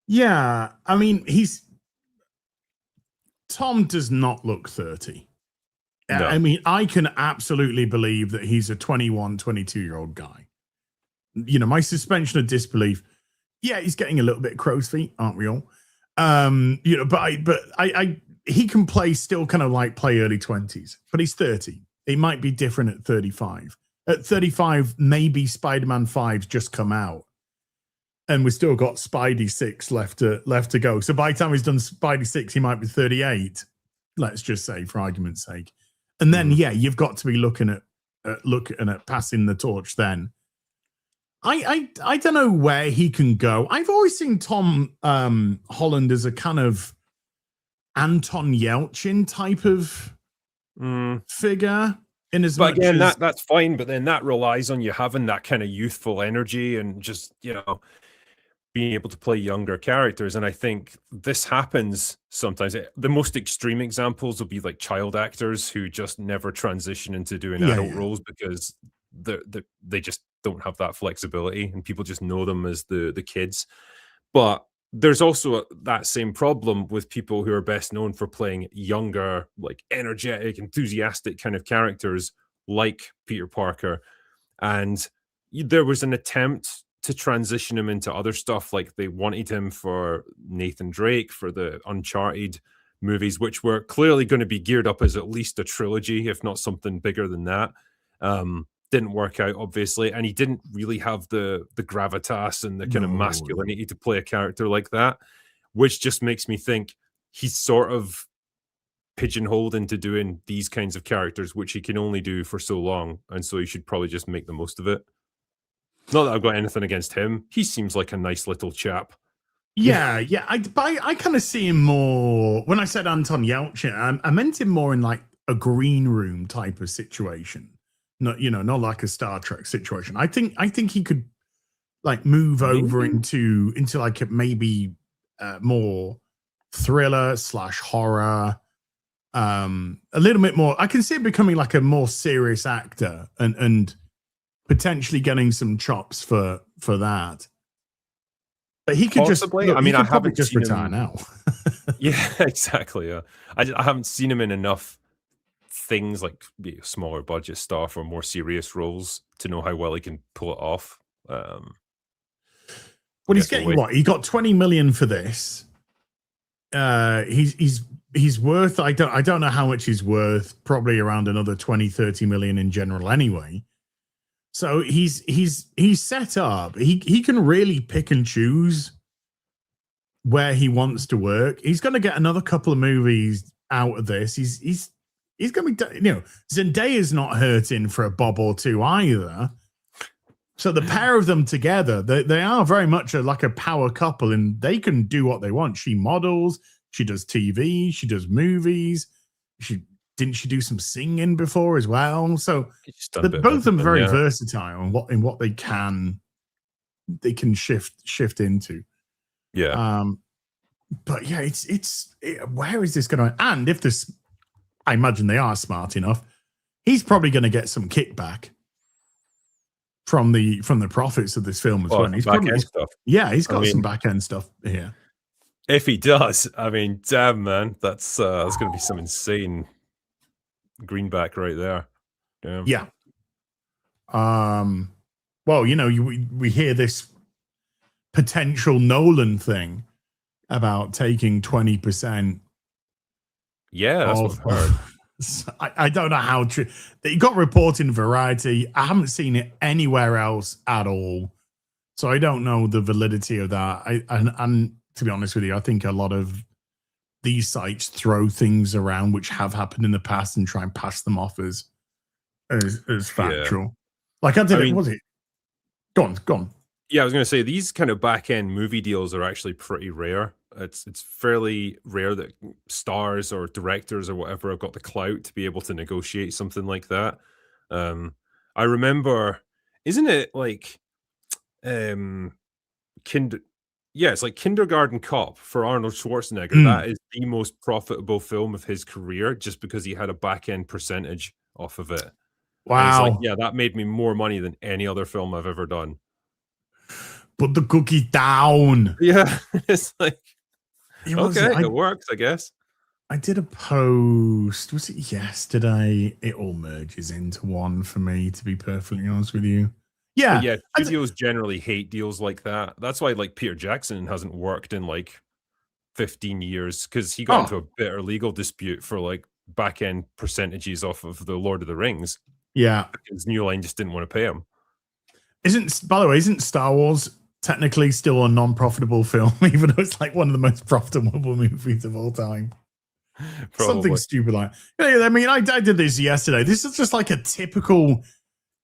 B: Yeah. I mean, Tom does not look 30. No. I mean, I can absolutely believe that he's a 21, 22-year-old guy. my suspension of disbelief. Yeah, he's getting a little bit crow's feet, aren't we all? But he can play still kind of like play early 20s, but he's 30. It might be different at 35. At 35, maybe Spider-Man 5's just come out, and we've still got Spidey 6 left to go. So by the time he's done Spidey 6, he might be 38. Let's just say, for argument's sake. And then, you've got to be looking at passing the torch then. I don't know where he can go. I've always seen Tom Holland as a kind of Anton Yelchin type of figure.
C: But again, that's fine. But then that relies on you having that kind of youthful energy and just, being able to play younger characters. And I think this happens sometimes. The most extreme examples will be like child actors who just never transition into doing adult roles because they just don't have that flexibility and people just know them as the kids. But there's also that same problem with people who are best known for playing younger, like energetic, enthusiastic kind of characters like Peter Parker. And there was an attempt to transition him into other stuff. Like they wanted him for Nathan Drake for the Uncharted movies, which were clearly going to be geared up as at least a trilogy, if not something bigger than that. Didn't work out, obviously, and he didn't really have the gravitas and the kind of masculinity to play a character like that, which just makes me think he's sort of pigeonholed into doing these kinds of characters, which he can only do for so long, and so he should probably just make the most of it. Not that I've got anything against him. He seems like a nice little chap.
B: Yeah. I kind of see him more. When I said Anton Yelchin, I meant him more in like a green room type of situation. Not like a Star Trek situation. I think he could like move over into like a maybe more thriller / horror. A little bit more. I can see him becoming like a more serious actor and potentially getting some chops for that. But he could
C: possibly.
B: I
C: haven't
B: just
C: seen
B: retire
C: him
B: now.
C: Yeah, exactly. Yeah, I haven't seen him in enough things like smaller budget stuff or more serious roles to know how well he can pull it off.
B: Well, he's getting what? He got 20 million for this. He's worth, I don't know how much he's worth, probably around another 20-30 million in general anyway. So he's set up. He can really pick and choose where he wants to work. He's going to get another couple of movies out of this. He's going to be, Zendaya's not hurting for a bob or two either. So the pair of them together, they are very much like a power couple, and they can do what they want. She models, she does TV, she does movies. Didn't she do some singing before as well? So both of them very versatile in what they can shift into.
C: Yeah.
B: But yeah, it's where is this going to? And if this, I imagine they are smart enough, he's probably going to get some kickback from the profits of this film as well. He's probably
C: stuff.
B: Yeah, he's got some back end stuff here.
C: If he does, damn man, that's going to be some insane greenback right there.
B: Yeah. Well, we hear this potential Nolan thing about taking 20%.
C: Yeah, that's what I've heard.
B: I don't know how true. It got reported in Variety. I haven't seen it anywhere else at all, so I don't know the validity of that. And to be honest with you, I think a lot of these sites throw things around which have happened in the past and try and pass them off as factual. Yeah. Like was it? Go on.
C: Yeah, I was going to say these kind of back end movie deals are actually pretty rare. It's fairly rare that stars or directors or whatever have got the clout to be able to negotiate something like that. I remember, isn't it like it's like Kindergarten Cop for Arnold Schwarzenegger. That is the most profitable film of his career just because he had a back end percentage off of it.
B: Wow.
C: Like, that made me more money than any other film I've ever done.
B: Put the cookie down.
C: Yeah, it's like, it works, I guess.
B: I did a post. Was it yesterday? It all merges into one for me, to be perfectly honest with you. Yeah.
C: But yeah, studios generally hate deals like that. That's why like Peter Jackson hasn't worked in like 15 years because he got into a bitter legal dispute for like back end percentages off of the Lord of the Rings.
B: Yeah.
C: Because New Line just didn't want to pay him.
B: By the way, isn't Star Wars technically still a non-profitable film, even though it's like one of the most profitable movies of all time?
C: Probably.
B: Something stupid like, I mean, I did this yesterday. This is just like a typical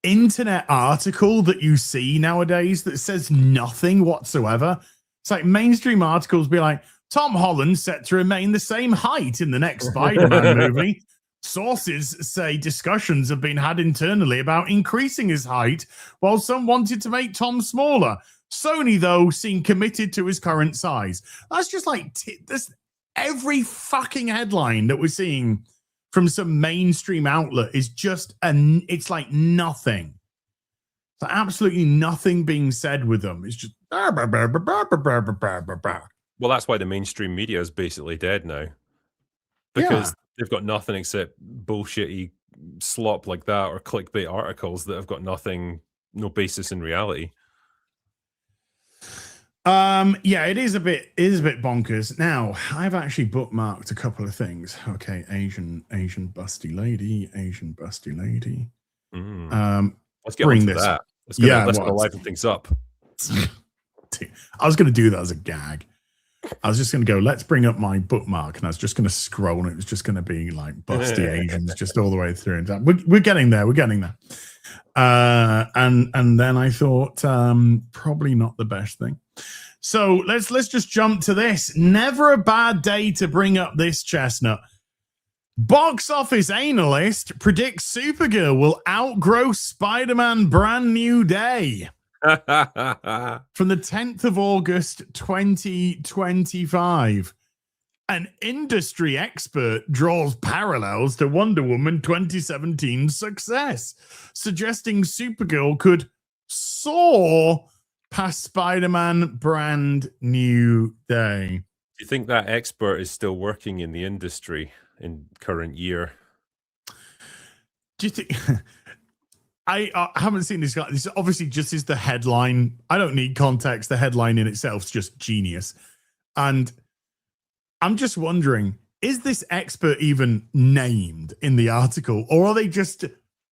B: internet article that you see nowadays that says nothing whatsoever. It's like mainstream articles be like, Tom Holland set to remain the same height in the next Spider-Man movie. Sources say discussions have been had internally about increasing his height, while some wanted to make Tom smaller. Sony, though, seemed committed to his current size. That's just like every fucking headline that we're seeing from some mainstream outlet is just it's like nothing. So absolutely nothing being said with them. It's just
C: well, that's why the mainstream media is basically dead now. Because they've got nothing except bullshitty slop like that or clickbait articles that have got no basis in reality.
B: Yeah, it is a bit bonkers. Now, I've actually bookmarked a couple of things. Okay, Asian busty lady.
C: Let's get into that. Let's go liven things up.
B: I was going to do that as a gag. I was just going to go, let's bring up my bookmark, and I was just going to scroll, and it was just going to be like busty Asians just all the way through. And we're getting there. And then I thought probably not the best thing. So let's just jump to this. Never a bad day to bring up this chestnut. Box office analyst predicts Supergirl will outgrow Spider-Man Brand New Day. From the 10th of August, 2025. An industry expert draws parallels to Wonder Woman 2017's success, suggesting Supergirl could soar past Spider-Man Brand New Day.
C: Do you think that expert is still working in the industry in current year?
B: Do you think... I haven't seen this guy. This obviously just is the headline. I don't need context. The headline in itself is just genius. And I'm just wondering, is this expert even named in the article, or are they just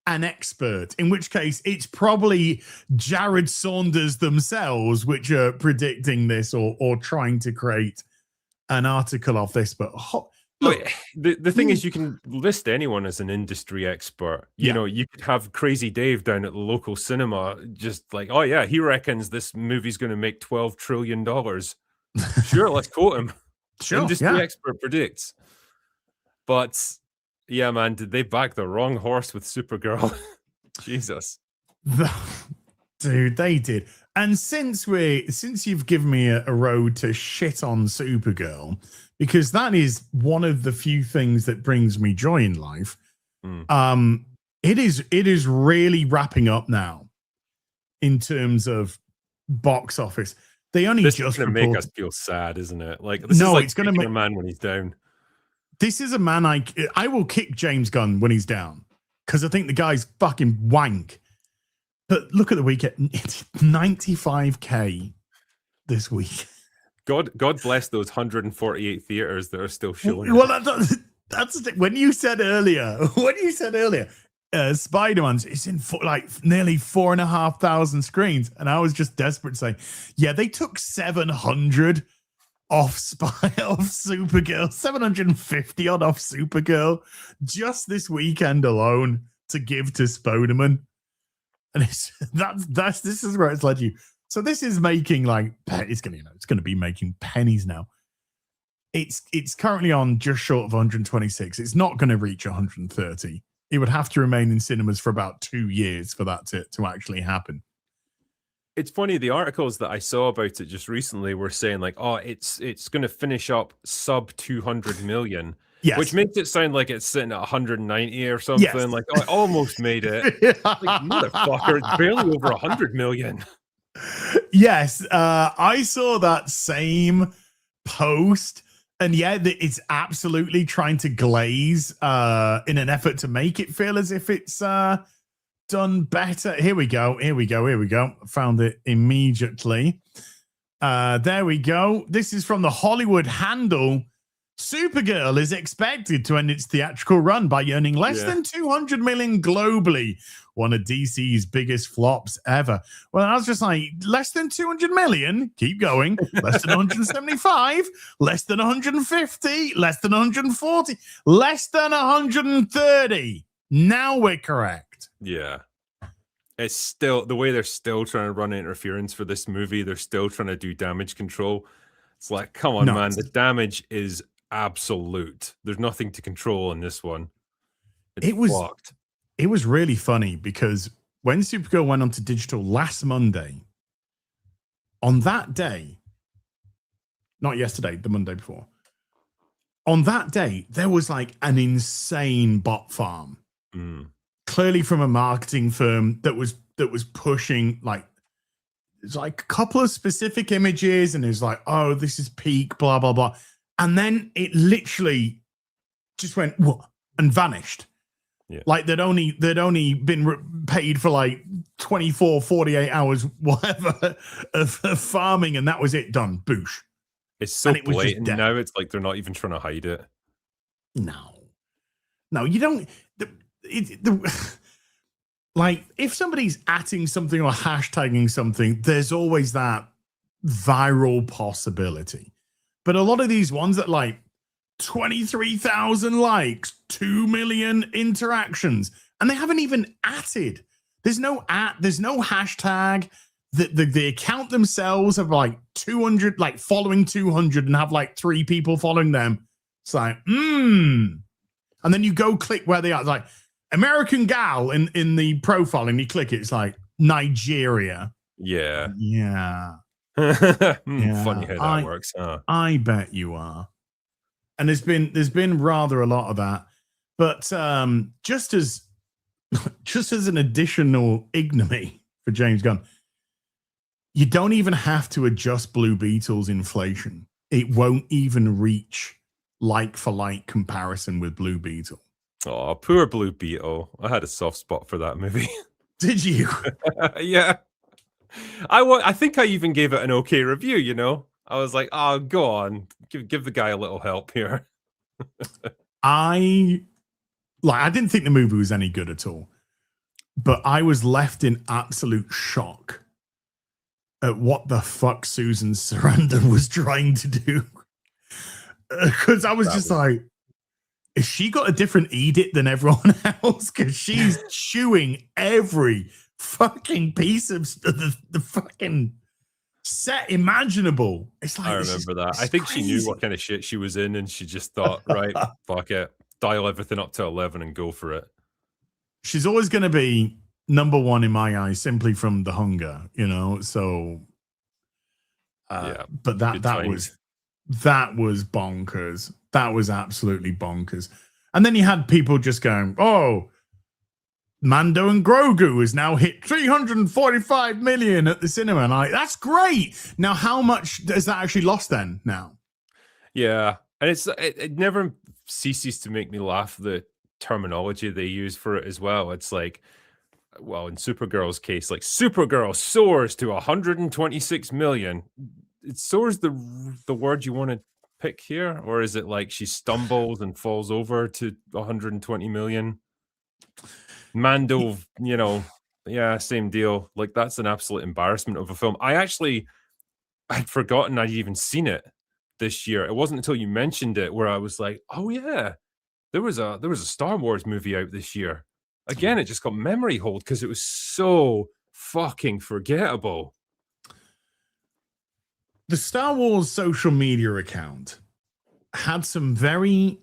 B: an expert? In which case, it's probably Jared Saunders themselves which are predicting this or trying to create an article of this. But
C: look, the thing is, you can list anyone as an industry expert. You know, you could have Crazy Dave down at the local cinema, just like, oh yeah, he reckons this movie's going to make $12 trillion. Sure, let's quote him. Sure, industry expert predicts. But yeah, man, did they back the wrong horse with Supergirl? Jesus,
B: dude, they did. And since you've given me a road to shit on Supergirl, because that is one of the few things that brings me joy in life. It is really wrapping up now in terms of box office. They only
C: this
B: just
C: is going to make us feel sad, isn't it? Like this is like it's going to make a man when he's down.
B: This is a man I will kick James Gunn when he's down because I think the guy's fucking wank. But look at the weekend; it's 95K this week. God
C: bless those 148 theaters that are still showing.
B: Well, that's when you said earlier. Spider-Man's it's in nearly 4,500 screens, and I was just desperate to say, yeah, they took 700 off Supergirl, 750 off Supergirl just this weekend alone to give to Spoderman, and this is where it's led you. So this is making it's going to be making pennies now. It's currently on just short of 126. It's not going to reach 130. It would have to remain in cinemas for about 2 years for that to actually happen.
C: It's funny, the articles that I saw about it just recently were saying like, oh, it's going to finish up sub 200 million. Yes. Which makes it sound like it's sitting at 190 or something. Yes. Like, oh, I almost made it. Like, motherfucker, it's barely over 100 million.
B: Yes, I saw that same post. And yeah, it's absolutely trying to glaze in an effort to make it feel as if it's done better. Here we go. Found it immediately. There we go. This is from the Hollywood Handle. Supergirl is expected to end its theatrical run by earning less than 200 million globally, one of DC's biggest flops ever. Well, I was just like, less than 200 million? Keep going. Less than 175, less than 150, less than 140, less than 130. Now we're correct.
C: Yeah. It's still the way they're still trying to run interference for this movie. They're still trying to do damage control. It's like, come on, man. The damage is absolute. There's nothing to control in this one. It was really funny because when Supergirl went onto digital last Monday, on that day, not yesterday, the Monday before, on that day, there was like an insane bot farm. Clearly from a marketing firm that was pushing like, it's like a couple of specific images and it's like, oh, this is peak, blah, blah, blah. And then it literally just went what and vanished. Yeah. Like they'd only been paid for like 24, 48 hours, whatever, of farming, and that was it, done. Boosh. It's so blatant now. It's like they're not even trying to hide it.
B: No, you don't. Like if somebody's atting something or hashtagging something, there's always that viral possibility. But a lot of these ones that like 23,000 likes, 2 million interactions, and they haven't even atted. There's no hashtag. The account themselves have like 200, like following 200 and have like 3 people following them. It's like, And then you go click where they are. It's like American gal in the profile and you click it. It's like Nigeria.
C: Yeah.
B: Funny
C: how that works.
B: I bet you are. And there's been rather a lot of that. But just as an additional ignominy for James Gunn, you don't even have to adjust Blue Beetle's inflation. It won't even reach like for like comparison with Blue Beetle.
C: Oh, poor Blue Beetle. I had a soft spot for that movie.
B: Did you?
C: Yeah. I think I even gave it an okay review, you know? I was like, oh, go on. Give the guy a little help here.
B: I didn't think the movie was any good at all. But I was left in absolute shock at what the fuck Susan Sarandon was trying to do. Because I was like, has she got a different edict than everyone else? Because she's chewing every fucking piece of the fucking set imaginable. It's like,
C: I remember that. I think
B: crazy.
C: She knew what kind of shit she was in, and she just thought, right, fuck it, dial everything up to 11 and go for it.
B: She's always going to be number one in my eyes, simply from The Hunger, you know. So, but that was bonkers. That was absolutely bonkers. And then you had people just going, "Oh, Mando and Grogu has now hit 345 million at the cinema." And that's great. Now, how much has that actually lost then now?
C: Yeah. And it never ceases to make me laugh, the terminology they use for it as well. It's like, well, in Supergirl's case, like Supergirl soars to 126 million. It soars the word you want to pick here? Or is it like she stumbles and falls over to 120 million? Mando, you know, yeah, same deal. Like, that's an absolute embarrassment of a film. I'd forgotten I'd even seen it this year. It wasn't until you mentioned it where I was like, oh yeah, there was a Star Wars movie out this year. Again, it just got memory hold because it was so fucking forgettable.
B: The Star Wars social media account had some very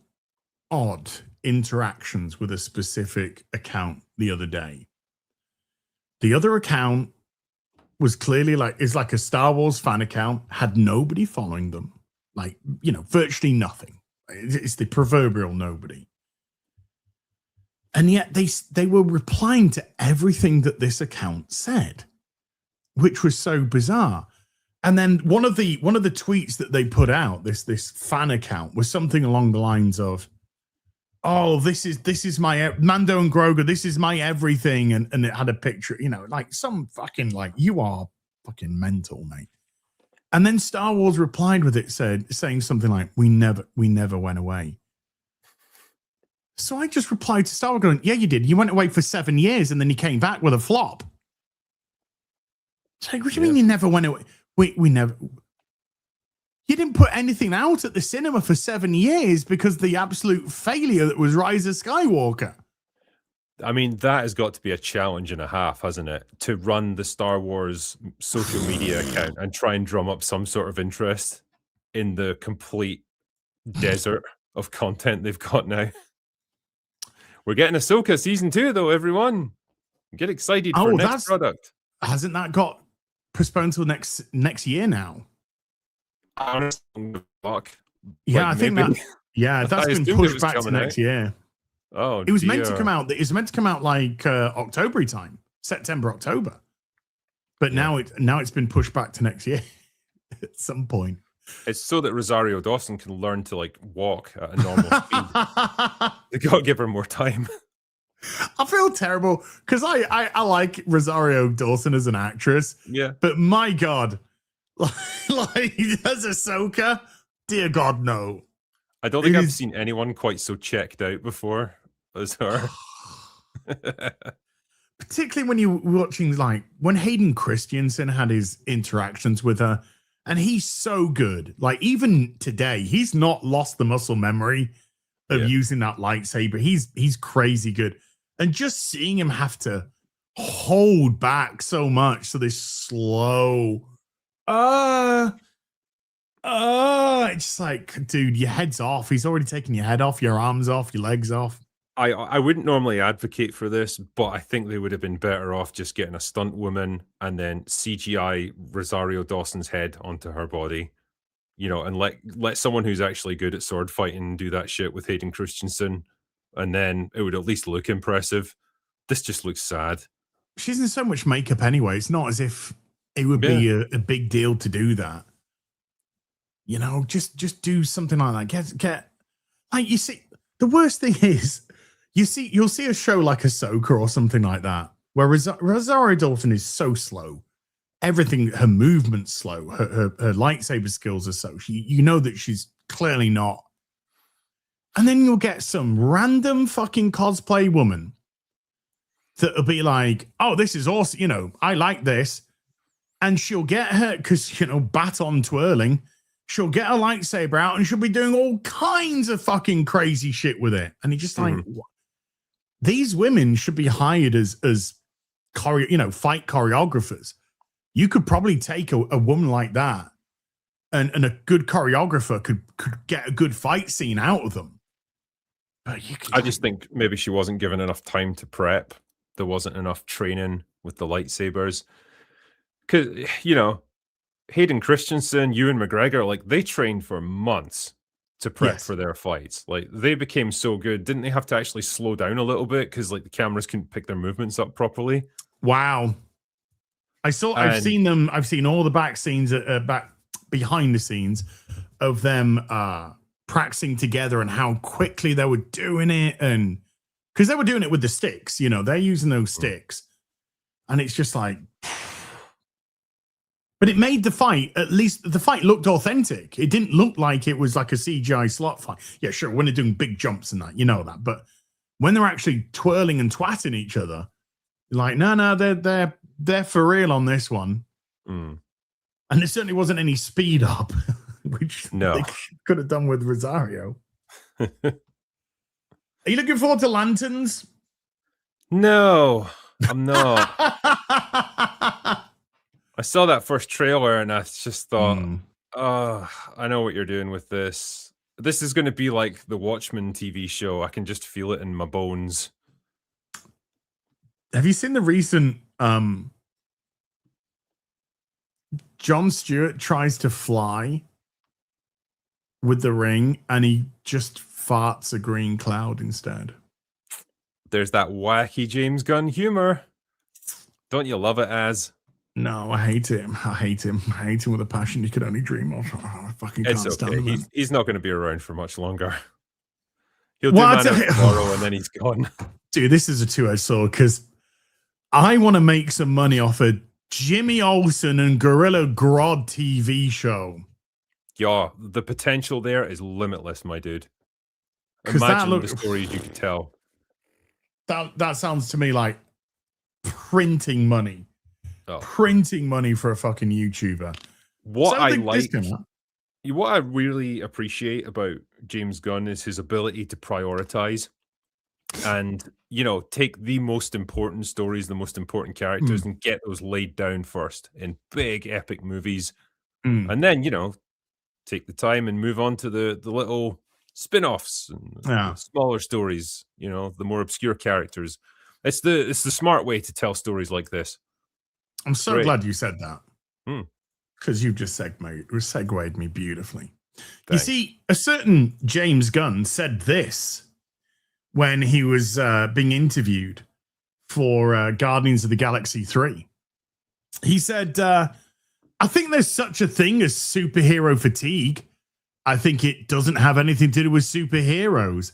B: odd interactions with a specific account the other day. The other account was clearly is like a Star Wars fan account, had nobody following them, like, you know, virtually nothing. It's the proverbial nobody. And yet they were replying to everything that this account said, which was so bizarre. And then one of the tweets that they put out, this fan account, was something along the lines of, oh, this is my Mando and Grogu, this is my everything, and it had a picture, like some fucking, like, you are fucking mental, mate. And then Star Wars replied with it, saying something like, we never went away. So I just replied to Star Wars going, yeah, you did. You went away for 7 years and then you came back with a flop. It's like, what do you mean you never went away? We never. You didn't put anything out at the cinema for 7 years because of the absolute failure that was Rise of Skywalker.
C: I mean, that has got to be a challenge and a half, hasn't it? To run the Star Wars social media account and try and drum up some sort of interest in the complete desert of content they've got now. We're getting Ahsoka season 2, though, everyone. Get excited for next product.
B: Hasn't that got postponed till next year now?
C: Honestly, fuck.
B: Yeah, I think that. Yeah, that's been pushed back to next year.
C: Oh,
B: it was meant to come out. It was meant to come out like October time, September, October. But now it's been pushed back to next year at some point.
C: It's so that Rosario Dawson can learn to like walk at a normal speed. They got to give her more time.
B: I feel terrible because I like Rosario Dawson as an actress.
C: Yeah,
B: but my God, like as Ahsoka, dear God, no.
C: I don't think I've seen anyone quite so checked out before as her.
B: Particularly when you're watching, like, when Hayden Christensen had his interactions with her, and he's so good. Like, even today, he's not lost the muscle memory of using that lightsaber. He's crazy good. And just seeing him have to hold back so much, so this slow, it's just like, dude, your head's off. He's already taken your head off, your arms off, your legs off.
C: I wouldn't normally advocate for this, but I think they would have been better off just getting a stunt woman and then CGI Rosario Dawson's head onto her body, and let someone who's actually good at sword fighting do that shit with Hayden Christensen, and then it would at least look impressive. This just looks sad.
B: She's in so much makeup anyway. It's not as if it would be a big deal to do that. Just do something like that. Get like, you see, the worst thing is, you'll see a show like Ahsoka or something like that, where Rosario Dawson is so slow. Everything, her movement's slow. Her lightsaber skills are so. You know that she's clearly not. And then you'll get some random fucking cosplay woman that'll be like, oh, this is awesome. I like this. And she'll get her, because, baton twirling, she'll get a lightsaber out and she'll be doing all kinds of fucking crazy shit with it. And you're just like, what? These women should be hired as fight choreographers. You could probably take a woman like that and a good choreographer could get a good fight scene out of them. But I
C: just think maybe she wasn't given enough time to prep. There wasn't enough training with the lightsabers. Because, Hayden Christensen, Ewan McGregor, like, they trained for months to prep for their fights. Like, they became so good. Didn't they have to actually slow down a little bit because, like, the cameras couldn't pick their movements up properly?
B: Wow. I've seen them. I've seen all the back scenes, back behind the scenes of them practicing together and how quickly they were doing it. And because they were doing it with the sticks, they're using those sticks. And it's just like, but it made the fight, at least the fight looked authentic. It didn't look like it was like a CGI slot fight. Yeah, sure, when they're doing big jumps and that, that. But when they're actually twirling and twatting each other, like, no, they're for real on this one. And there certainly wasn't any speed up, which they could have done with Rosario. Are you looking forward to Lanterns?
C: No, I'm not. I saw that first trailer and I just thought, I know what you're doing with this. This is going to be like the Watchmen TV show. I can just feel it in my bones.
B: Have you seen the recent Jon Stewart tries to fly with the ring and he just farts a green cloud instead?
C: There's that wacky James Gunn humor. Don't you love it, Az?
B: No, I hate him. I hate him with a passion you could only dream of. Oh, I fucking can't stand him.
C: He's not going to be around for much longer. He'll do Man of Tomorrow and then he's gone.
B: Dude, this is a two-edged sword because I want to make some money off a Jimmy Olsen and Gorilla Grodd TV show.
C: Yeah, the potential there is limitless, my dude. Imagine the stories you could tell.
B: That sounds to me like printing money.
C: Oh.
B: Printing money for a fucking YouTuber.
C: What I really appreciate about James Gunn is his ability to prioritize and, you know, take the most important stories, the most important characters, and get those laid down first in big epic movies. And then, you know, take the time and move on to the little spin-offs and the smaller stories, you know, the more obscure characters. It's the smart way to tell stories like this.
B: I'm so glad you said that. Because you've just segued me beautifully. Thanks. You see, a certain James Gunn said this when he was being interviewed for Guardians of the Galaxy 3. He said, I think there's such a thing as superhero fatigue. I think it doesn't have anything to do with superheroes.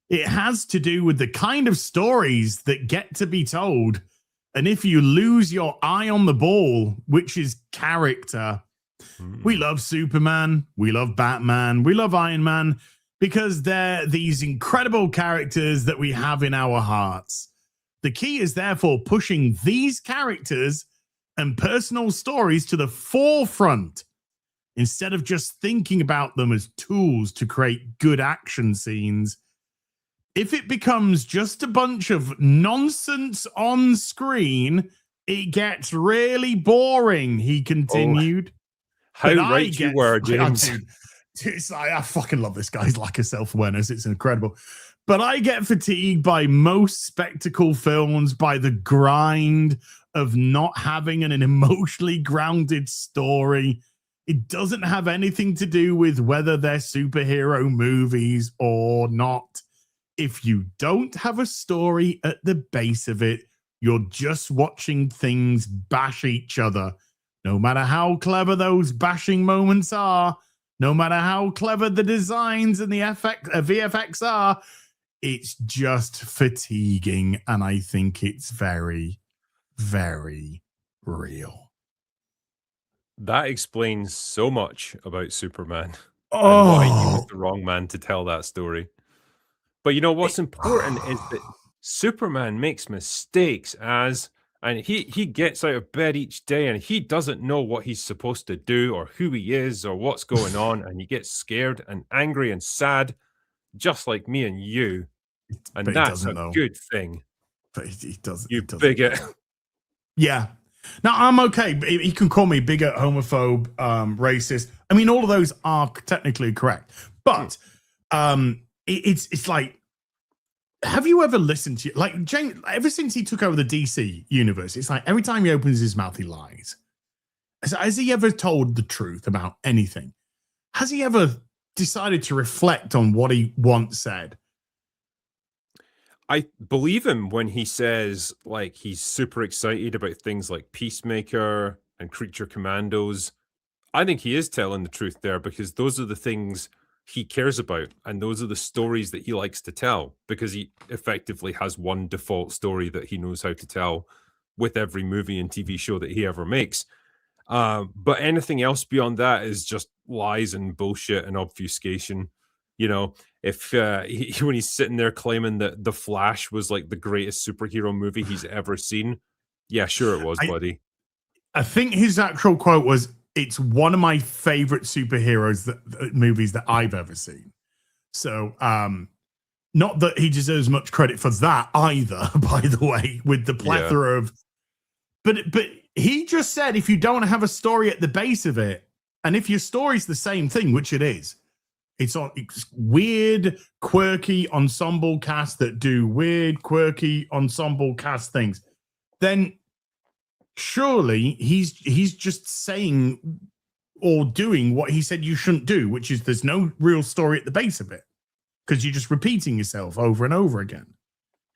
B: It has to do with the kind of stories that get to be told. And if you lose your eye on the ball, which is character, we love Superman, we love Batman, we love Iron Man, because they're these incredible characters that we have in our hearts. The key is therefore pushing these characters and personal stories to the forefront instead of just thinking about them as tools to create good action scenes. If it becomes just a bunch of nonsense on screen, it gets really boring, he continued.
C: How right you were, James.
B: I fucking love this guy's lack of self-awareness. It's incredible. But I get fatigued by most spectacle films, by the grind of not having an emotionally grounded story. It doesn't have anything to do with whether they're superhero movies or not. If you don't have a story at the base of it, you're just watching things bash each other. No matter how clever those bashing moments are, no matter how clever the designs and the VFX are, it's just fatiguing. And I think it's very, very real.
C: That explains so much about Superman and why he was the wrong man to tell that story. But you know what's important is that Superman makes mistakes and he gets out of bed each day and he doesn't know what he's supposed to do or who he is or what's going on, and he gets scared and angry and sad, just like me and you. And that's a good thing.
B: But he doesn't.
C: You bigot.
B: Yeah. Now I'm okay. He can call me bigot, homophobe, racist. I mean, all of those are technically correct. But it's like, have you ever listened to like James? Ever since he took over the DC universe, it's like every time he opens his mouth, he lies. Has he ever told the truth about anything? Has he ever decided to reflect on what he once said?
C: I believe him when he says like he's super excited about things like Peacemaker and Creature Commandos. I think he is telling the truth there because those are the things he cares about, and those are the stories that he likes to tell, because he effectively has one default story that he knows how to tell with every movie and TV show that he ever makes. But anything else beyond that is just lies and bullshit and obfuscation. You know, if when he's sitting there claiming that The Flash was like the greatest superhero movie he's ever seen, yeah, sure it was, buddy.
B: I think his actual quote was, "It's one of my favorite superheroes movies that I've ever seen." So, not that he deserves much credit for that either, by the way, with the plethora of. But he just said, if you don't have a story at the base of it, and if your story's the same thing, which it is, it's weird, quirky ensemble cast that do weird, quirky ensemble cast things, then surely he's just saying or doing what he said you shouldn't do, which is there's no real story at the base of it because you're just repeating yourself over and over again.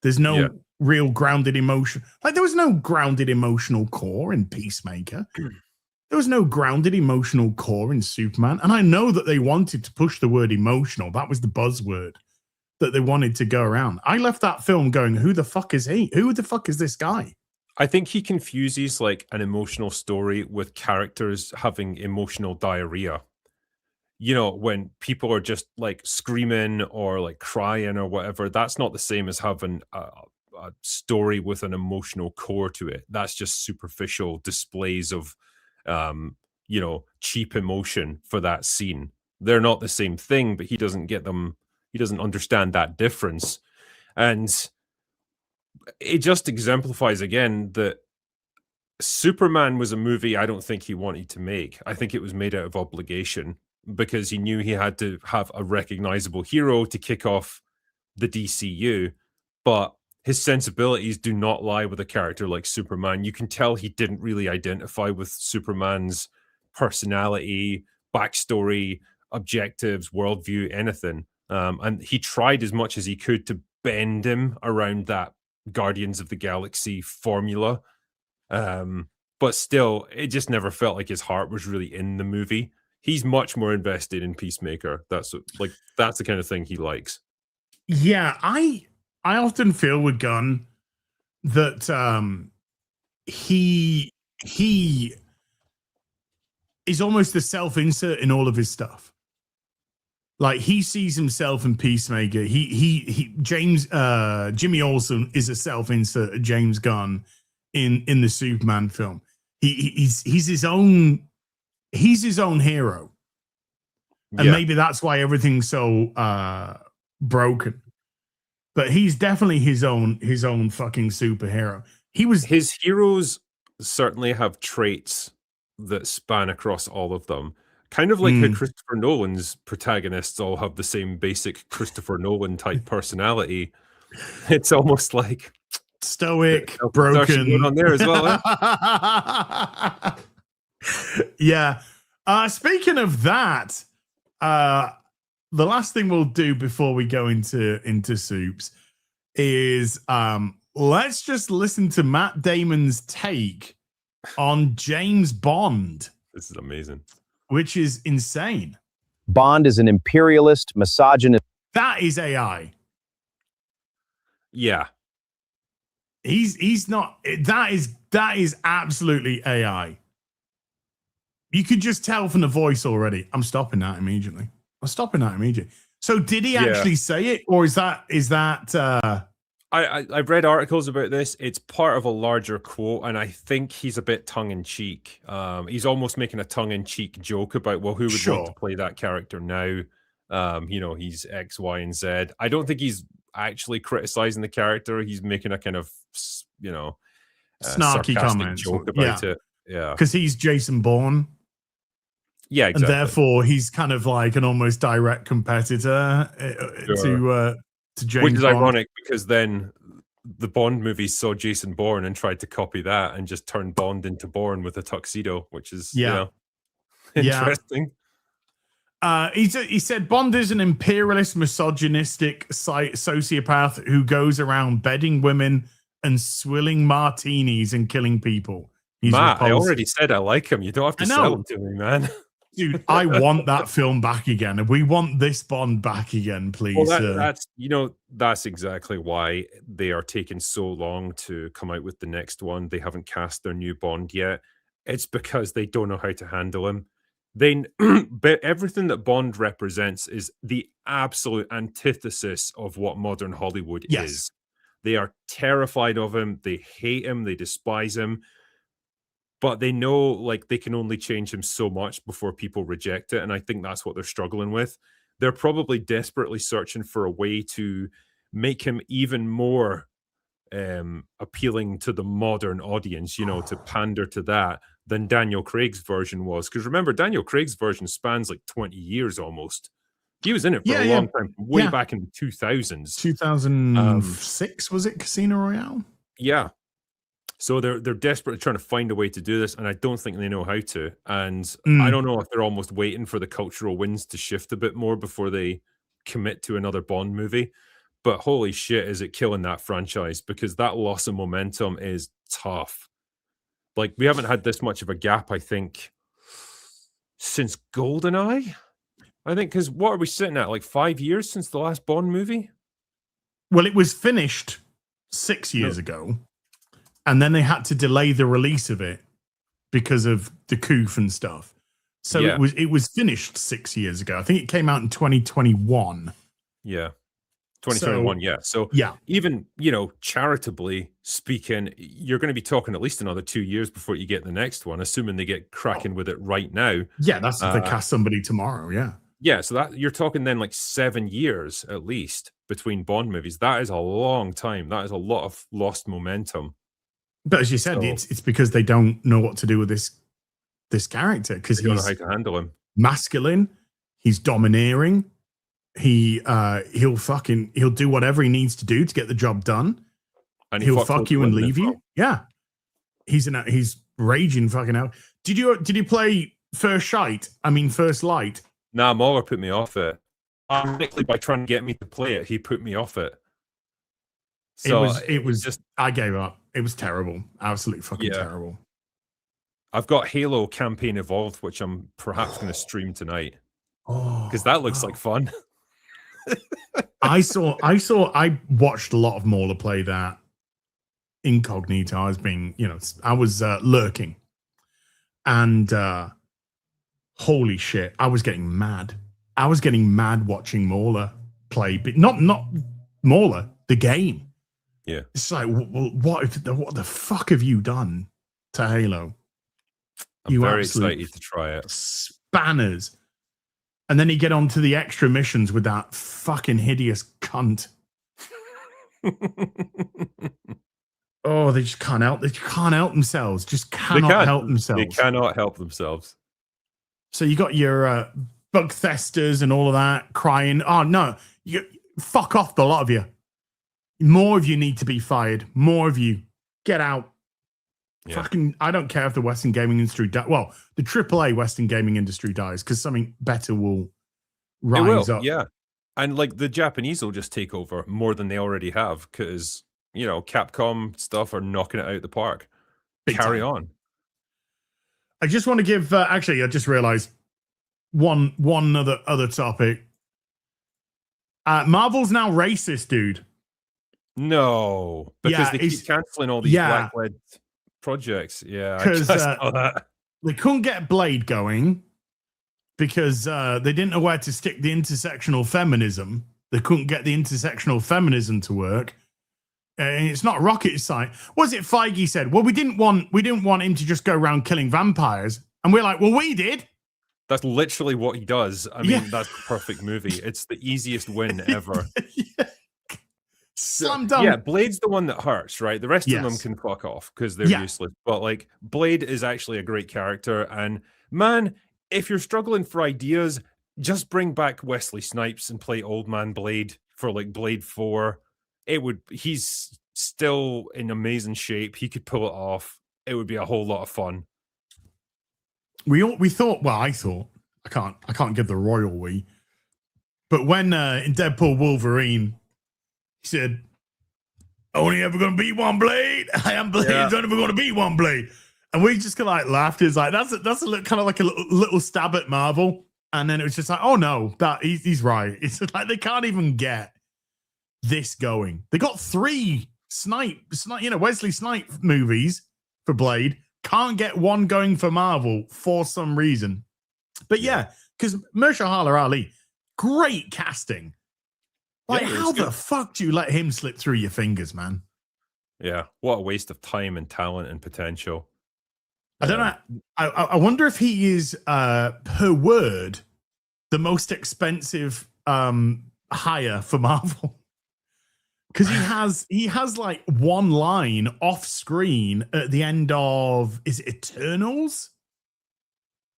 B: There's no real grounded emotion. Like there was no grounded emotional core in Peacemaker. There was no grounded emotional core in Superman. And I know that they wanted to push the word emotional. That was the buzzword. that they wanted to go around. I left that film going, who the fuck is he? Who the fuck is this guy?
C: I think he confuses like an emotional story with characters having emotional diarrhea. You know, when people are just like screaming or like crying or whatever, that's not the same as having a story with an emotional core to it. That's just superficial displays of, you know, cheap emotion for that scene. They're not the same thing, but he doesn't get them. He doesn't understand that difference. And it just exemplifies again that Superman was a movie I don't think he wanted to make. I think it was made out of obligation because he knew he had to have a recognizable hero to kick off the DCU. But his sensibilities do not lie with a character like Superman. You can tell he didn't really identify with Superman's personality, backstory, objectives, worldview, anything. And he tried as much as he could to bend him around that Guardians of the Galaxy formula. But still, it just never felt like his heart was really in the movie. He's much more invested in Peacemaker. That's the kind of thing he likes.
B: Yeah, I often feel with Gunn that he is almost a self-insert in all of his stuff. Like he sees himself in Peacemaker. He Jimmy Olsen is a self-insert James Gunn in the Superman film. He's his own hero. And maybe that's why everything's so broken. But he's definitely his own fucking superhero.
C: His heroes certainly have traits that span across all of them. Kind of like how Christopher Nolan's protagonists all have the same basic Christopher Nolan type personality. It's almost like
B: stoic, broken
C: on there as well.
B: Yeah. Speaking of that, the last thing we'll do before we go into soups is let's just listen to Matt Damon's take on James Bond.
C: This is amazing.
B: Which is insane.
D: Bond is an imperialist, misogynist.
B: That is AI.
C: Yeah.
B: He's not. That is absolutely AI. You could just tell from the voice already. I'm stopping that immediately. So did he actually say it, or is that?
C: I've read articles about this. It's part of a larger quote, and I think he's a bit tongue-in-cheek. He's almost making a tongue-in-cheek joke about, well, who would want to play that character now? You know, he's X, Y, and Z. I don't think he's actually criticizing the character. He's making a kind of, you know,
B: snarky comment
C: joke about it. Yeah,
B: because he's Jason Bourne.
C: Yeah, exactly.
B: And therefore, he's kind of like an almost direct competitor to James
C: Which is
B: Bond.
C: ironic because then the Bond movies saw Jason Bourne and tried to copy that and just turned Bond into Bourne with a tuxedo, which is interesting.
B: He said Bond is an imperialist, misogynistic sociopath who goes around bedding women and swilling martinis and killing people.
C: Matt, I already said I like him. You don't have to sell him to me, man.
B: Dude, I want that film back again. We want this Bond back again, please.
C: Well, that's exactly why they are taking so long to come out with the next one. They haven't cast their new Bond yet. It's because they don't know how to handle him. But everything that Bond represents is the absolute antithesis of what modern Hollywood is. They are terrified of him. They hate him. They despise him. But they know like they can only change him so much before people reject it. And I think that's what they're struggling with. They're probably desperately searching for a way to make him even more appealing to the modern audience, you know, to pander to that than Daniel Craig's version was. Because remember, Daniel Craig's version spans like 20 years almost. He was in it for a long time, way back in the 2000s.
B: 2006, was it Casino Royale?
C: Yeah. So they're desperately trying to find a way to do this, and I don't think they know how to. And I don't know if they're almost waiting for the cultural winds to shift a bit more before they commit to another Bond movie. But holy shit, is it killing that franchise? Because that loss of momentum is tough. Like, we haven't had this much of a gap, I think, since GoldenEye. I think, because what are we sitting at? Like 5 years since the last Bond movie?
B: Well, it was finished 6 years ago, and then they had to delay the release of it because of the coup and stuff. So it was finished 6 years ago. I think it came out in 2021.
C: Yeah. 2021, So even, charitably speaking, you're going to be talking at least another 2 years before you get the next one, assuming they get cracking with it right now.
B: Yeah, that's if they cast somebody tomorrow, yeah.
C: Yeah, so that you're talking then like 7 years at least between Bond movies. That is a long time. That is a lot of lost momentum.
B: But as you said, it's because they don't know what to do with this character, because
C: he's how to handle him.
B: Masculine, he's domineering. He'll do whatever he needs to do to get the job done. And he'll fuck you and leave you. Yeah. He's raging fucking out. Did you play First Light?
C: Nah, Mauler put me off it. Ironically, by trying to get me to play it, he put me off it. So
B: it was just, I gave up. It was terrible. Absolutely fucking terrible.
C: I've got Halo Campaign Evolved, which I'm perhaps going to stream tonight. Because that looks like fun.
B: I watched a lot of Mauler play that incognito. I was lurking, and holy shit, I was getting mad. I was getting mad watching Mauler play, but not Mauler, the game.
C: Yeah,
B: it's like, what the fuck have you done to Halo?
C: I'm very excited to try it.
B: Spanners. And then you get on to the extra missions with that fucking hideous cunt. Oh, they just can't help. They can't help themselves. Just cannot help themselves.
C: They cannot help themselves.
B: So you got your bug thesters and all of that crying. Oh no, you fuck off, the lot of you. More of you need to be fired. More of you get out. Yeah. Fucking, I don't care if the Western gaming industry well, the AAA Western gaming industry dies, because something better will rise up.
C: Yeah, and like the Japanese will just take over more than they already have, because Capcom stuff are knocking it out the park. Carry on.
B: I just want to give. Actually, I just realized one other topic. Marvel's now racist, dude.
C: No, because they keep canceling all these black-led projects. Yeah,
B: because they couldn't get Blade going because they didn't know where to stick the intersectional feminism. They couldn't get the intersectional feminism to work. And it's not rocket science. Was it Feige said? Well, we didn't want him to just go around killing vampires, and we're like, well, we did.
C: That's literally what he does. I mean, that's the perfect movie. It's the easiest win ever.
B: Slam dunk.
C: Yeah, Blade's the one that hurts, right? The rest of them can fuck off because they're useless. But like, Blade is actually a great character. And man, if you're struggling for ideas, just bring back Wesley Snipes and play Old Man Blade for like Blade 4. He's still in amazing shape. He could pull it off. It would be a whole lot of fun.
B: We thought, well, I thought, I can't give the royal we, but when in Deadpool Wolverine, he said, only ever going to be one Blade. I am Blade. It's only ever going to be one Blade. And we just kind of like laughed. It's like, that's a kind of like a little stab at Marvel. And then it was just like, oh no, that he's right. It's like, they can't even get this going. They got 3 Wesley Snipes movies for Blade. Can't get one going for Marvel for some reason. But yeah, because Mahershala Ali, great casting. Like, how the fuck do you let him slip through your fingers, man?
C: Yeah, what a waste of time and talent and potential.
B: I don't know. I wonder if he is, per word, the most expensive hire for Marvel. Because he has like one line off screen at the end of, is it Eternals?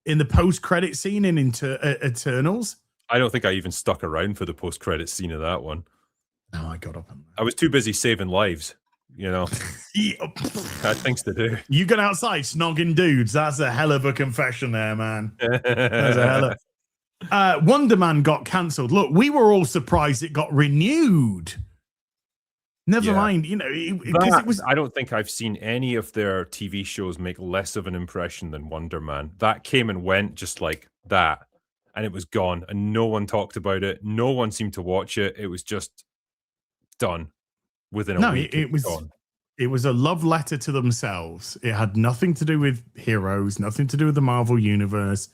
B: In the post-credit scene in Eternals?
C: I don't think I even stuck around for the post-credit scene of that one.
B: No, I got up.
C: I was too busy saving lives, Had things to do.
B: You got outside snogging dudes. That's a hell of a confession there, man. That's a hell of... Wonder Man got cancelled. Look, we were all surprised it got renewed. Never mind, because it was...
C: I don't think I've seen any of their TV shows make less of an impression than Wonder Man. That came and went just like that, and it was gone, and no one talked about it. No one seemed to watch it. It was just done within a
B: No,
C: week.
B: it was a love letter to themselves. It had nothing to do with heroes, nothing to do with the Marvel universe.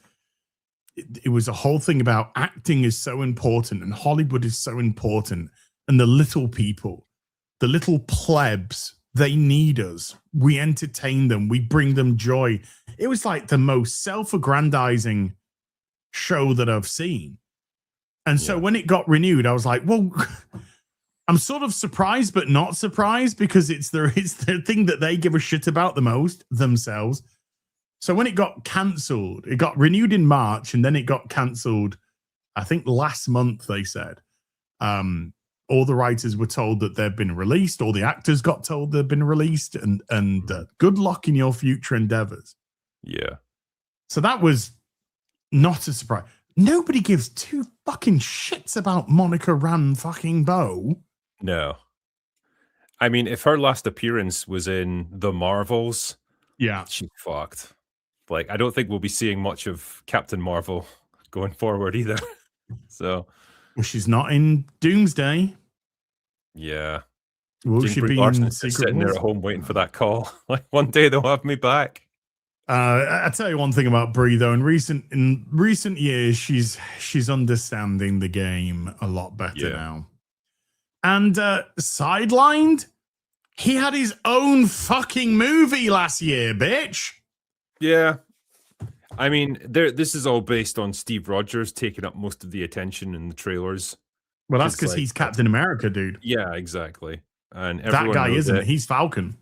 B: It was a whole thing about acting is so important and Hollywood is so important, and the little people, the little plebs, they need us. We entertain them. We bring them joy. It was like the most self-aggrandizing show that I've seen. And so when it got renewed, I was like, well, I'm sort of surprised, but not surprised, because it's the thing that they give a shit about the most, themselves. So when it got cancelled, it got renewed in March, and then it got cancelled, I think last month, they said. All the writers were told that they've been released. All the actors got told they've been released, and good luck in your future endeavors.
C: Yeah.
B: So that was not a surprise. Nobody gives two fucking shits about Monica Rambeau.
C: No. I mean, if her last appearance was in The Marvels, she's fucked. Like, I don't think we'll be seeing much of Captain Marvel going forward either. So,
B: well, she's not in Doomsday.
C: Yeah.
B: Will she be in Secret
C: sitting there
B: Wars?
C: at home waiting for that call? Like, one day they'll have me back.
B: I tell you one thing about Brie, though. In recent years, she's understanding the game a lot better now. And sidelined, he had his own fucking movie last year, bitch.
C: Yeah. I mean, this is all based on Steve Rogers taking up most of the attention in the trailers.
B: Well, that's because he's Captain America, dude.
C: Yeah, exactly. And
B: that guy isn't. He's Falcon.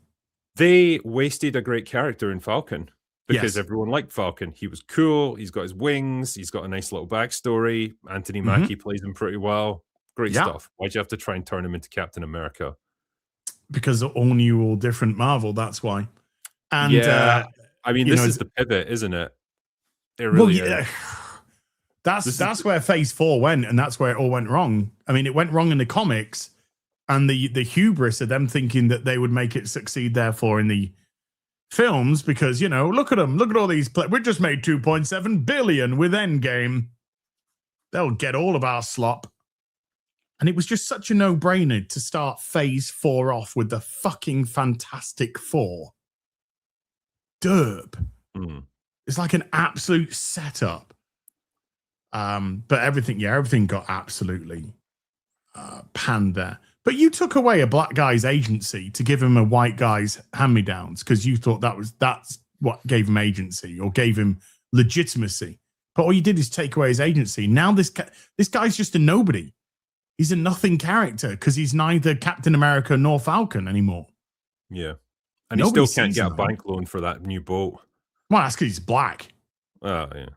C: They wasted a great character in Falcon because everyone liked Falcon. He was cool. He's got his wings. He's got a nice little backstory. Anthony Mackie plays him pretty well. Great stuff. Why'd you have to try and turn him into Captain America? Because
B: all new, all different Marvel. That's why. And
C: I mean, this is the pivot, isn't it? It really is.
B: That's where Phase 4 went, and that's where it all went wrong. I mean, it went wrong in the comics, and the hubris of them thinking that they would make it succeed, therefore, in the films, because, look at them. Look at all these. We just made 2.7 billion with Endgame. They'll get all of our slop. And it was just such a no-brainer to start Phase 4 off with the fucking Fantastic Four. Derp. It's like an absolute setup. But everything got absolutely panned there. But you took away a black guy's agency to give him a white guy's hand-me-downs because you thought that's what gave him agency or gave him legitimacy. But all you did is take away his agency. Now this guy's just a nobody. He's a nothing character because he's neither Captain America nor Falcon anymore.
C: Yeah. And he still can't get a bank loan for that new boat.
B: Well, that's because he's black.
C: Oh, yeah.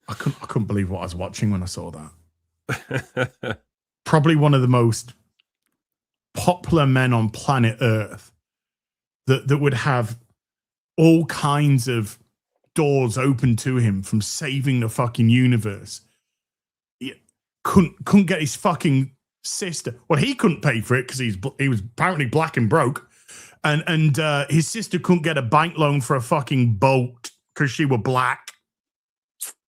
B: I couldn't believe what I was watching when I saw that. Probably one of the most popular men on planet Earth that would have all kinds of doors open to him, from saving the fucking universe. He couldn't get his fucking sister. Well, he couldn't pay for it because he was apparently black and broke. And his sister couldn't get a bank loan for a fucking boat because she were black.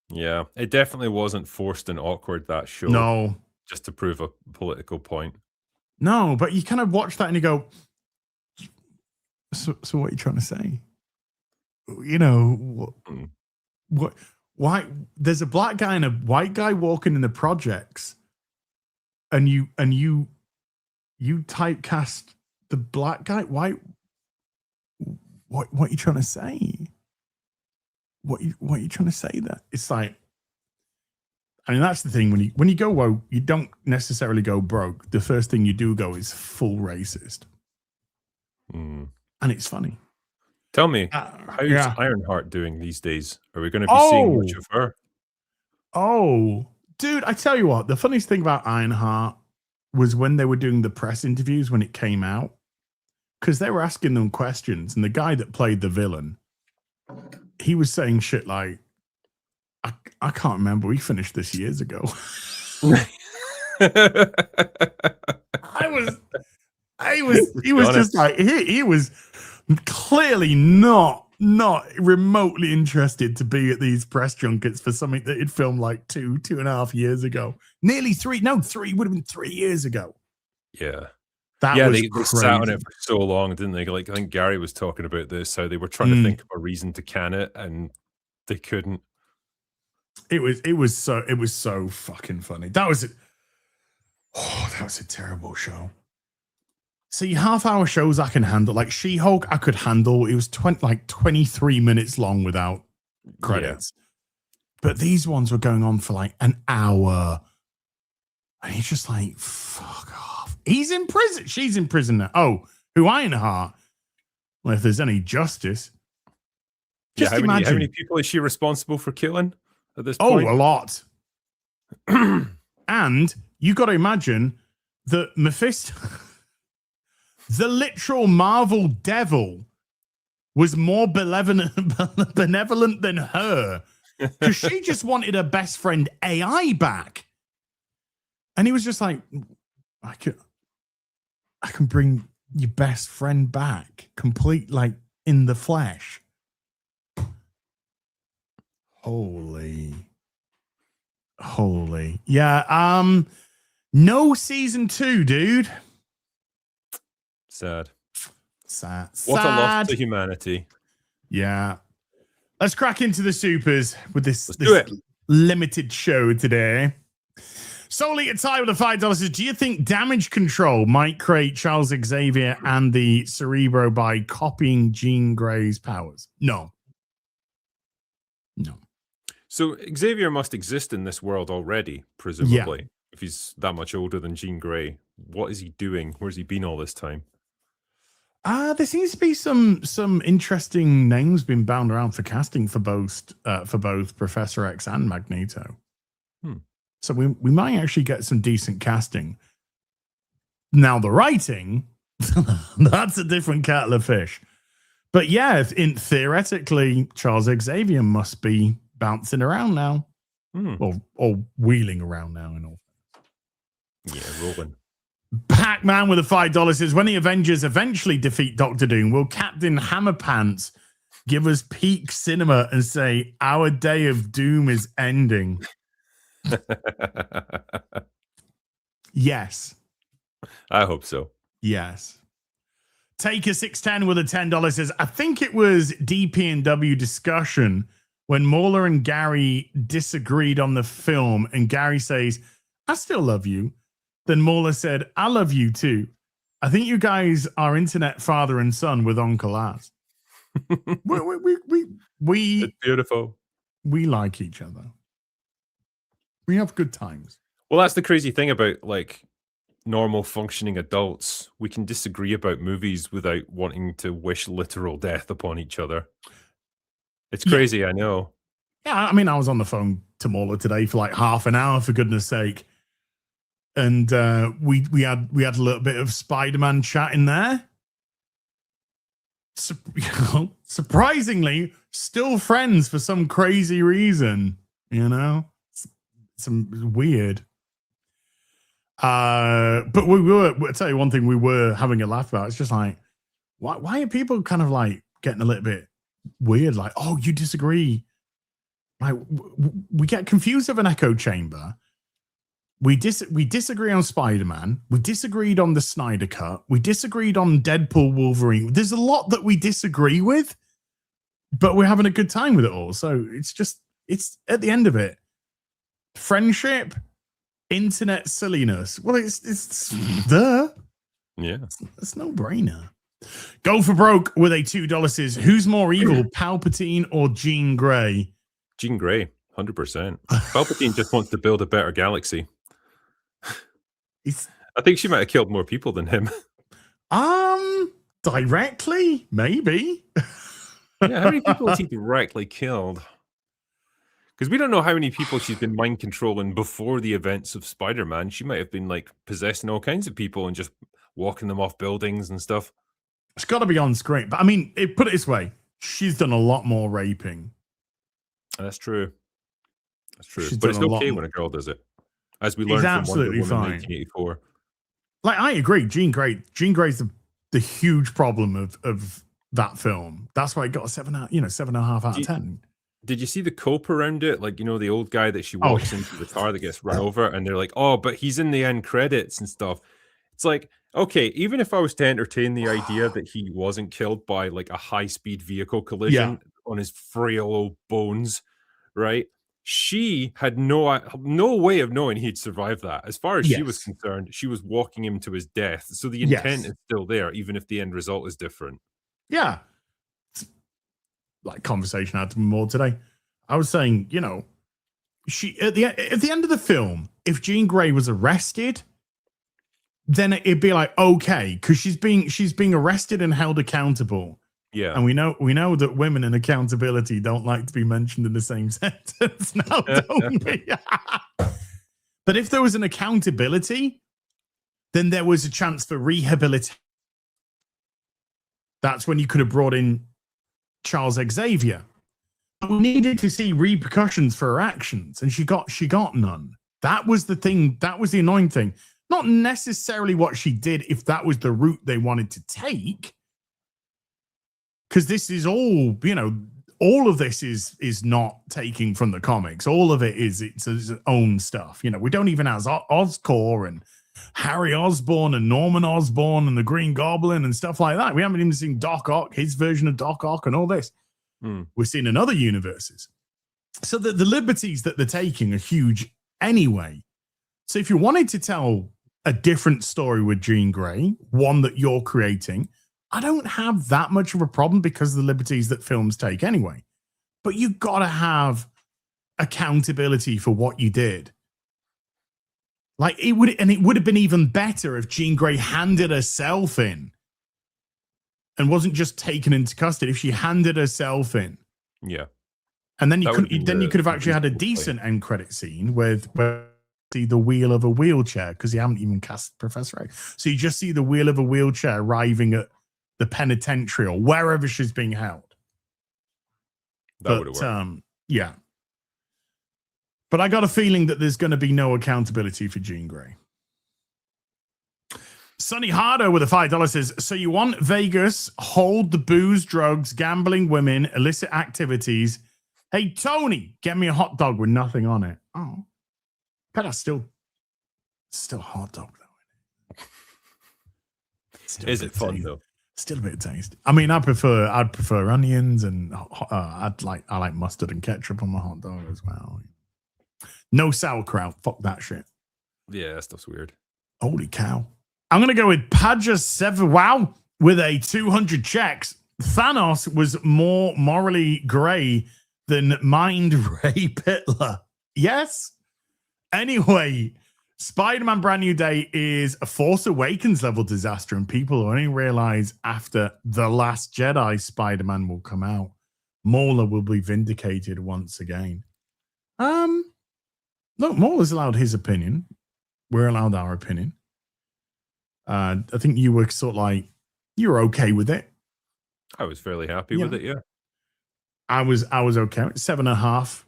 C: Yeah, it definitely wasn't forced and awkward, that show.
B: No.
C: Just to prove a political point.
B: No, but you kind of watch that and you go, so what are you trying to say? What? Why? There's a black guy and a white guy walking in the projects, and you typecast the black guy. Why? What are you trying to say? What are you trying to say? That it's like, I mean, that's the thing. When you go woke, you don't necessarily go broke. The first thing you do go is full racist, and it's funny.
C: Tell me, how's Ironheart doing these days? Are we going to be seeing much of her?
B: Oh, dude, I tell you what, the funniest thing about Ironheart was when they were doing the press interviews when it came out, because they were asking them questions, and the guy that played the villain, he was saying shit like, I can't remember. We finished this years ago. He was just like, he was clearly not not remotely interested to be at these press junkets for something that he'd filmed like 2.5 years ago. Nearly 3. No, 3 would have been 3 years ago.
C: Yeah.
B: That
C: Yeah,
B: was
C: they
B: crazy.
C: sat on it for so long, didn't they? Like, I think Gary was talking about this, how they were trying to think of a reason to can it, and they couldn't.
B: It was so fucking funny. That was a terrible show. See, half-hour shows I can handle. Like She-Hulk, I could handle. It was 23 minutes long without credits. Yeah. But these ones were going on for like an hour. And he's just like, fuck off. He's in prison. She's in prison now. Oh, who Ironheart? Well, if there's any justice.
C: Just imagine. How many people is she responsible for killing at this point?
B: Oh, a lot. And you got to imagine that Mephisto, the literal Marvel devil, was more benevolent than her. Because she just wanted her best friend AI back. And he was just like, I can bring your best friend back, complete, like, in the flesh. Holy. Yeah, no season 2, dude.
C: Sad.
B: What
C: a loss to humanity.
B: Yeah. Let's crack into the supers with this
C: do it.
B: Limited show today. Solely at tie with the $5. Do you think damage control might create Charles Xavier and the Cerebro by copying Jean Grey's powers? No.
C: So Xavier must exist in this world already, presumably. Yeah. If he's that much older than Jean Grey, what is he doing? Where's he been all this time?
B: There seems to be some interesting names being bound around for casting for both Professor X and Magneto. So we might actually get some decent casting. Now the writing, that's a different kettle of fish. But yeah, theoretically, Charles Xavier must be bouncing around now, or wheeling around now. In all,
C: yeah, rolling.
B: Pac-Man with a $5 says, when the Avengers eventually defeat Doctor Doom, will Captain Hammerpants give us peak cinema and say our day of doom is ending? Yes.
C: I hope so.
B: Yes. Taker 610 with a $10 says, I think it was DP&W discussion when Mauler and Gary disagreed on the film, and Gary says, I still love you. Then Mauler said, I love you too. I think you guys are internet father and son with Uncle Az. we
C: It's beautiful.
B: We like each other. We have good times.
C: Well, that's the crazy thing about like normal functioning adults. We can disagree about movies without wanting to wish literal death upon each other. It's crazy, yeah. I know.
B: Yeah, I mean, I was on the phone to Mauler today for like half an hour, for goodness sake. And we had a little bit of Spider-Man chat in there. Surprisingly, still friends for some crazy reason, you know? Some weird. But I'll tell you one thing we were having a laugh about. It's just like, why are people kind of like getting a little bit weird? Like, oh, you disagree. Like, we get confused of an echo chamber. We disagree on Spider-Man. We disagreed on the Snyder Cut. We disagreed on Deadpool, Wolverine. There's a lot that we disagree with, but we're having a good time with it all. So it's at the end of it, friendship, internet silliness. Well, it's duh.
C: Yeah.
B: It's no brainer. Go for broke with a $2 says, who's more evil, Palpatine or Jean Grey?
C: Jean Grey, 100%. Palpatine just wants to build a better galaxy. I think she might have killed more people than him.
B: Directly, maybe.
C: Yeah, how many people has he directly killed? Because we don't know how many people she's been mind controlling before the events of Spider-Man. She might have been like possessing all kinds of people and just walking them off buildings and stuff.
B: It's got to be on screen. But I mean, put it this way, she's done a lot more raping.
C: That's true. That's true. But it's okay when a girl does it. As we learned from Wonder Woman 1984.
B: Like, I agree. Jean Grey's the huge problem of that film. That's why it got a 7.5 out of 10.
C: Did you see the cope around it? Like, the old guy that she
B: Oh.
C: walks into the car that gets run over, and they're like, oh, but he's in the end credits and stuff. It's like, okay, even if I was to entertain the idea that he wasn't killed by like a high-speed vehicle collision on his frail old bones, right? She had no way of knowing he'd survive that. As far as she was concerned, she was walking him to his death. So the intent is still there, even if the end result is different.
B: Yeah. Like conversation I had more today. I was saying, she at the end of the film, if Jean Grey was arrested, then it'd be like, okay, because she's being arrested and held accountable.
C: Yeah.
B: And we know that women and accountability don't like to be mentioned in the same sentence now, don't we? But if there was an accountability, then there was a chance for rehabilitation. That's when you could have brought in Charles Xavier. But we needed to see repercussions for her actions, and she got none. That was the thing. That was the annoying thing. Not necessarily what she did, if that was the route they wanted to take. Because this is all, all of this is not taking from the comics. All of it is its own stuff. We don't even have Oscorp and Harry Osborn and Norman Osborn and the Green Goblin and stuff like that. We haven't even seen Doc Ock, his version of Doc Ock and all this. We're seeing in other universes. So the liberties that they're taking are huge anyway. So if you wanted to tell a different story with Jean Grey, one that you're creating, I don't have that much of a problem because of the liberties that films take anyway. But you got to have accountability for what you did. Like it would have been even better if Jean Grey handed herself in and wasn't just taken into custody. If she handed herself in, and then you could have actually had a decent end credit scene with see the wheel of a wheelchair, because you haven't even cast Professor X. So you just see the wheel of a wheelchair arriving at the penitentiary or wherever she's being held.
C: That would have worked.
B: Yeah. But I got a feeling that there's going to be no accountability for Jean Grey. Sonny Harder with a $5 says, so you want Vegas, hold the booze, drugs, gambling, women, illicit activities. Hey, Tony, get me a hot dog with nothing on it. Oh, but that's still a hot dog, though.
C: Is it fun, though?
B: Still a bit of taste. I mean, I'd prefer onions, and I like mustard and ketchup on my hot dog as well. No sauerkraut. Fuck that shit.
C: Yeah, that stuff's weird.
B: Holy cow. I'm going to go with Padja 7. Wow. With a 200 checks. Thanos was more morally grey than Mind Ray Hitler. Yes. Anyway, Spider-Man Brand New Day is a Force Awakens level disaster, and people only realize after The Last Jedi Spider-Man will come out. Mauler will be vindicated once again. Look, Mauler's allowed his opinion. We're allowed our opinion. I think you were sort of like, you were okay with it.
C: I was fairly happy with it, yeah.
B: I was okay. 7.5.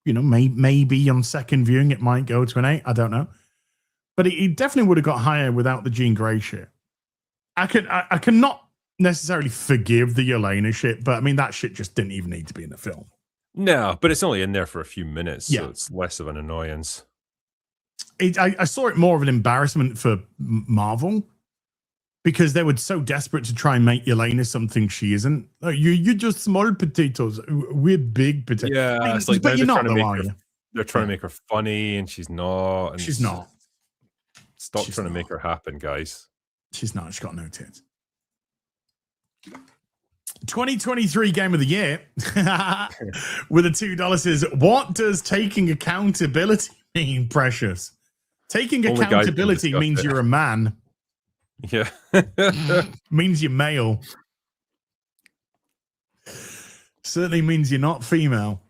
B: Maybe on second viewing it might go to an 8. I don't know, but it definitely would have got higher without the Jean Grey shit. I can not necessarily forgive the Yelena shit, but I mean that shit just didn't even need to be in the film.
C: No, but it's only in there for a few minutes, so it's less of an annoyance.
B: I saw it more of an embarrassment for Marvel, because they were so desperate to try and make Yelena something she isn't. Oh, you're just small potatoes. We're big potatoes.
C: Yeah, it's like
B: but you're not, though, are you?
C: They're trying to make her funny, and she's not. And
B: she's not.
C: Stop trying to make her happen, guys.
B: She's not. She's got no tits. 2023 Game of the Year with a $2 says, what does taking accountability mean, Precious? Taking accountability means you're a man.
C: Yeah.
B: Means you're male. Certainly means you're not female.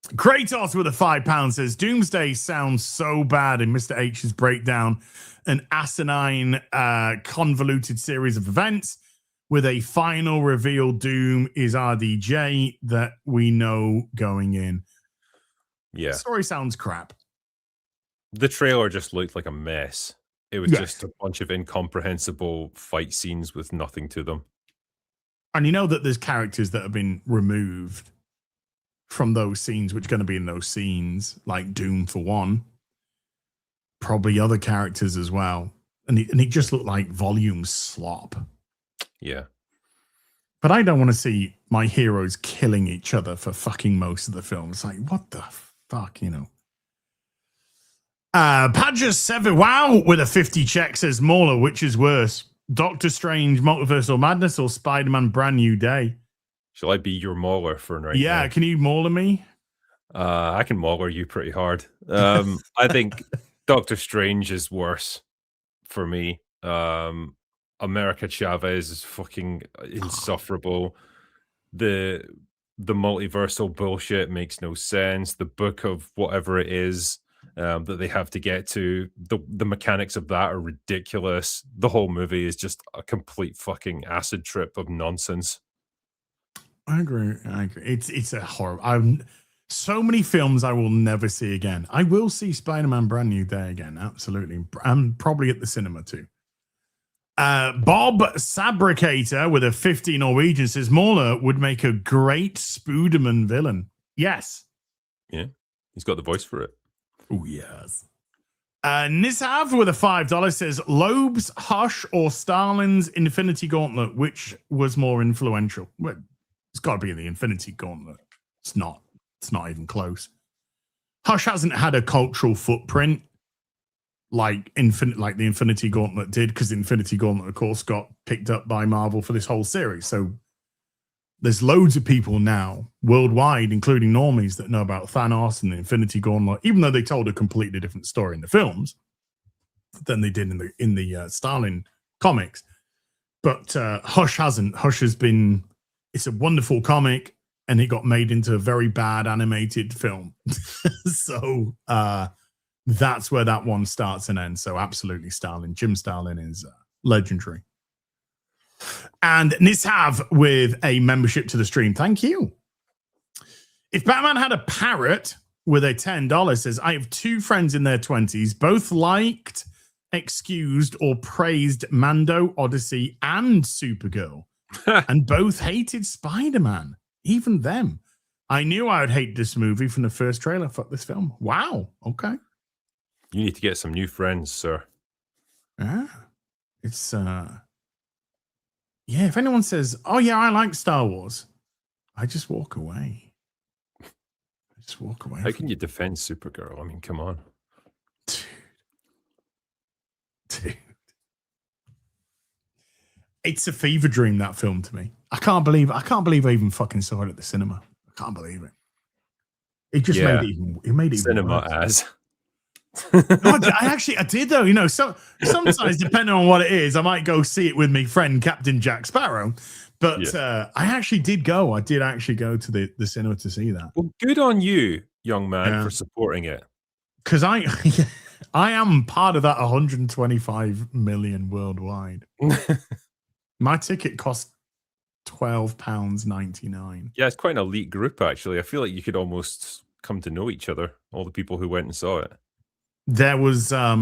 B: Kratos with a £5 says, Doomsday sounds so bad in Mr. H's breakdown. An asinine, convoluted series of events with a final reveal. Doom is RDJ that we know going in.
C: Yeah.
B: The story sounds crap.
C: The trailer just looked like a mess. It was just a bunch of incomprehensible fight scenes with nothing to them.
B: And you know that there's characters that have been removed from those scenes, which are going to be in those scenes, like Doom for one. Probably other characters as well. And it just looked like volume slop.
C: Yeah.
B: But I don't want to see my heroes killing each other for fucking most of the film. It's like, what the fuck, you know? Padger7, wow, with a 50 check says Mauler, which is worse? Doctor Strange, Multiversal Madness, or Spider-Man Brand New Day?
C: Shall I be your mauler for right now?
B: Yeah, can you mauler me?
C: I can mauler you pretty hard. I think Doctor Strange is worse for me. America Chavez is fucking insufferable. The multiversal bullshit makes no sense. The book of whatever it is that they have to get to, the mechanics of that are ridiculous. The whole movie is just a complete fucking acid trip of nonsense.
B: I agree. It's a horror. So many films I will never see again. I will see Spider-Man Brand New Day again, absolutely. And probably at the cinema too. Bob Sabricator with a 50 Norwegian says Mauler would make a great Spooderman villain. Yes.
C: Yeah, he's got the voice for it.
B: Oh, yes. Nisav with a $5 says Loeb's Hush or Stalin's Infinity Gauntlet, which was more influential? Well, it's got to be the Infinity Gauntlet. It's not even close. Hush hasn't had a cultural footprint like the Infinity Gauntlet did, because the Infinity Gauntlet, of course, got picked up by Marvel for this whole series. So there's loads of people now worldwide, including normies, that know about Thanos and the Infinity Gauntlet, even though they told a completely different story in the films than they did in the Stalin comics. But Hush hasn't. Hush has been. It's a wonderful comic, and it got made into a very bad animated film. So that's where that one starts and ends. So absolutely, Stalin. Jim Stalin is legendary. And Nishav with a membership to the stream. Thank you. If Batman had a parrot with a $10, says, I have two friends in their 20s, both liked, excused, or praised Mando, Odyssey, and Supergirl. And both hated Spider-Man. Even them. I knew I would hate this movie from the first trailer. Fuck this film. Wow. Okay.
C: You need to get some new friends, sir.
B: Yeah. It's yeah, if anyone says, oh yeah, I like Star Wars, I just walk away.
C: How can you defend Supergirl? I mean, come on.
B: Dude. It's a fever dream, that film, to me. I can't believe I even fucking saw it at the cinema. I can't believe it. It just made it even
C: cinema
B: worse.
C: as.
B: No, I did though. You know, sometimes depending on what it is, I might go see it with my friend Captain Jack Sparrow. But I actually did go. I did actually go to the cinema to see that.
C: Well, good on you, young man, for supporting it.
B: Because I am part of that 125 million worldwide. My ticket cost £12.99.
C: Yeah, it's quite an elite group, actually. I feel like you could almost come to know each other, all the people who went and saw it.
B: There was, I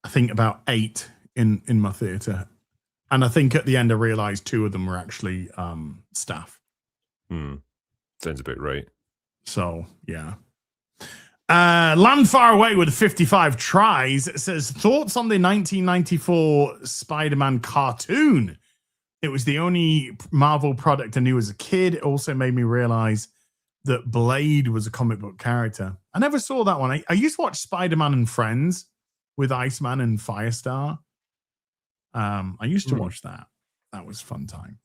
B: think, about 8 in my theatre. And I think at the end I realised 2 of them were actually staff.
C: Sounds about right.
B: So, yeah. Land Far Away with 55 tries says, thoughts on the 1994 Spider-Man cartoon? It was the only Marvel product I knew as a kid. It also made me realize that Blade was a comic book character. I never saw that one. I used to watch Spider-Man and Friends with Iceman and Firestar. I used to watch that. That was fun time.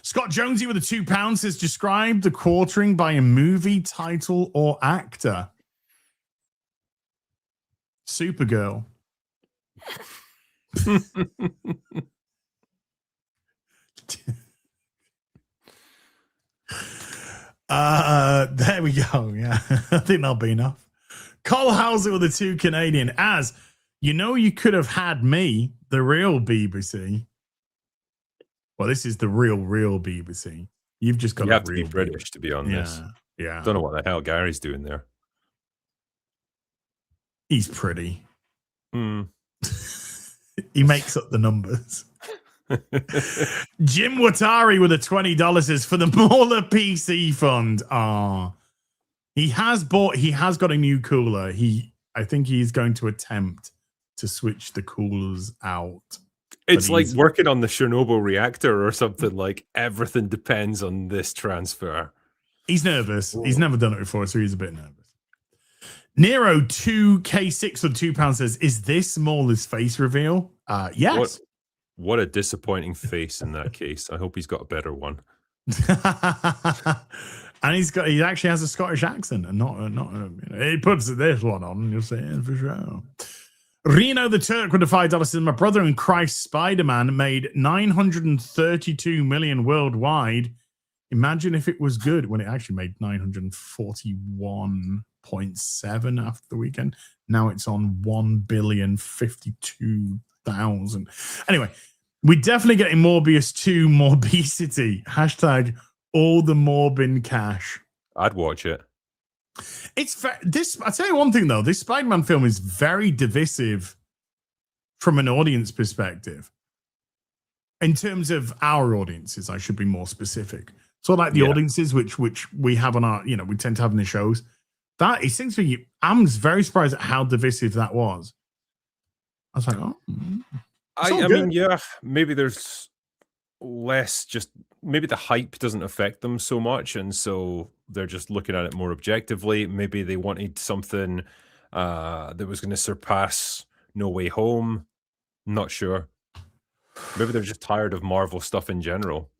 B: Scott Jonesy with a £2 says, describe the quartering by a movie title or actor. Supergirl. There we go. Yeah, I think that'll be enough. Cole Hauser with a 2 Canadian. As you know, you could have had me, the real BBC. Well, this is the real BBC. You've just got
C: you have to be
B: BBC.
C: British to be on this.
B: Yeah.
C: Don't know what the hell Gary's doing there.
B: He's pretty. He makes up the numbers. Jim Watari with a $20 says for the Mauler PC fund. He has got a new cooler. I think he's going to attempt to switch the coolers out.
C: It's like working on the Chernobyl reactor or something. Like everything depends on this transfer.
B: He's nervous. He's never done it before, so he's a bit nervous. Nero 2K6 for £2 says, "Is this Mauler's face reveal?" Yes.
C: What a disappointing face in that case. I hope he's got a better one.
B: And he actually has a Scottish accent, and not he puts this one on. You're saying for sure. Reno the Turk with the $5 says, "My brother in Christ Spider-Man made 932 million worldwide. Imagine if it was good when it actually made 941.7 after the weekend. Now it's on 1,052,000. Anyway, we're definitely getting Morbius 2 Morbicity. Hashtag all the Morbin cash.
C: I'd watch it.
B: It's this. I'll tell you one thing though. This Spider-Man film is very divisive from an audience perspective. In terms of our audiences, I should be more specific. So like the audiences which we have on our, we tend to have in the shows. That it seems to be. I'm very surprised at how divisive that was. I was like,
C: I mean, yeah, maybe there's less. Just maybe the hype doesn't affect them so much, and so they're just looking at it more objectively. Maybe they wanted something that was going to surpass No Way Home. Not sure. Maybe they're just tired of Marvel stuff in general.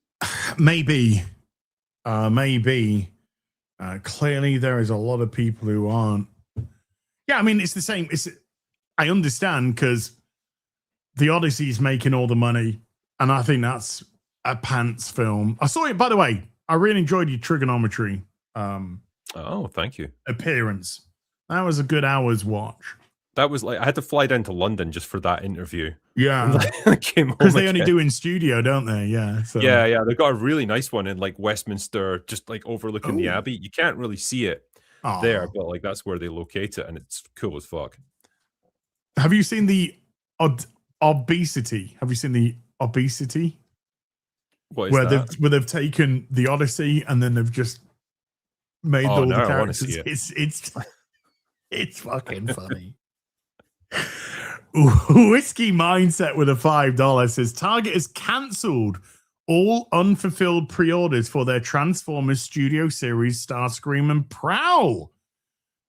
B: Maybe. Clearly, there is a lot of people who aren't. Yeah, I mean, it's the same. I understand because the Odyssey is making all the money, and I think that's a pants film. I saw it, by the way. I really enjoyed your trigonometry.
C: Thank you.
B: Appearance. That was a good hour's watch.
C: That was like I had to fly down to London just for that interview.
B: Yeah,
C: because
B: they only do in studio, don't they? Yeah, so.
C: Yeah. They've got a really nice one in like Westminster, just like overlooking the Abbey. You can't really see it there, but like that's where they locate it, and it's cool as fuck.
B: Have you seen the obesity? Have you seen the obesity?
C: What is that?
B: Where they've taken the Odyssey and then they've just made all the characters. It's fucking funny. Whiskey Mindset with a $5 says Target has cancelled all unfulfilled pre-orders for their Transformers Studio Series Starscream and Prowl.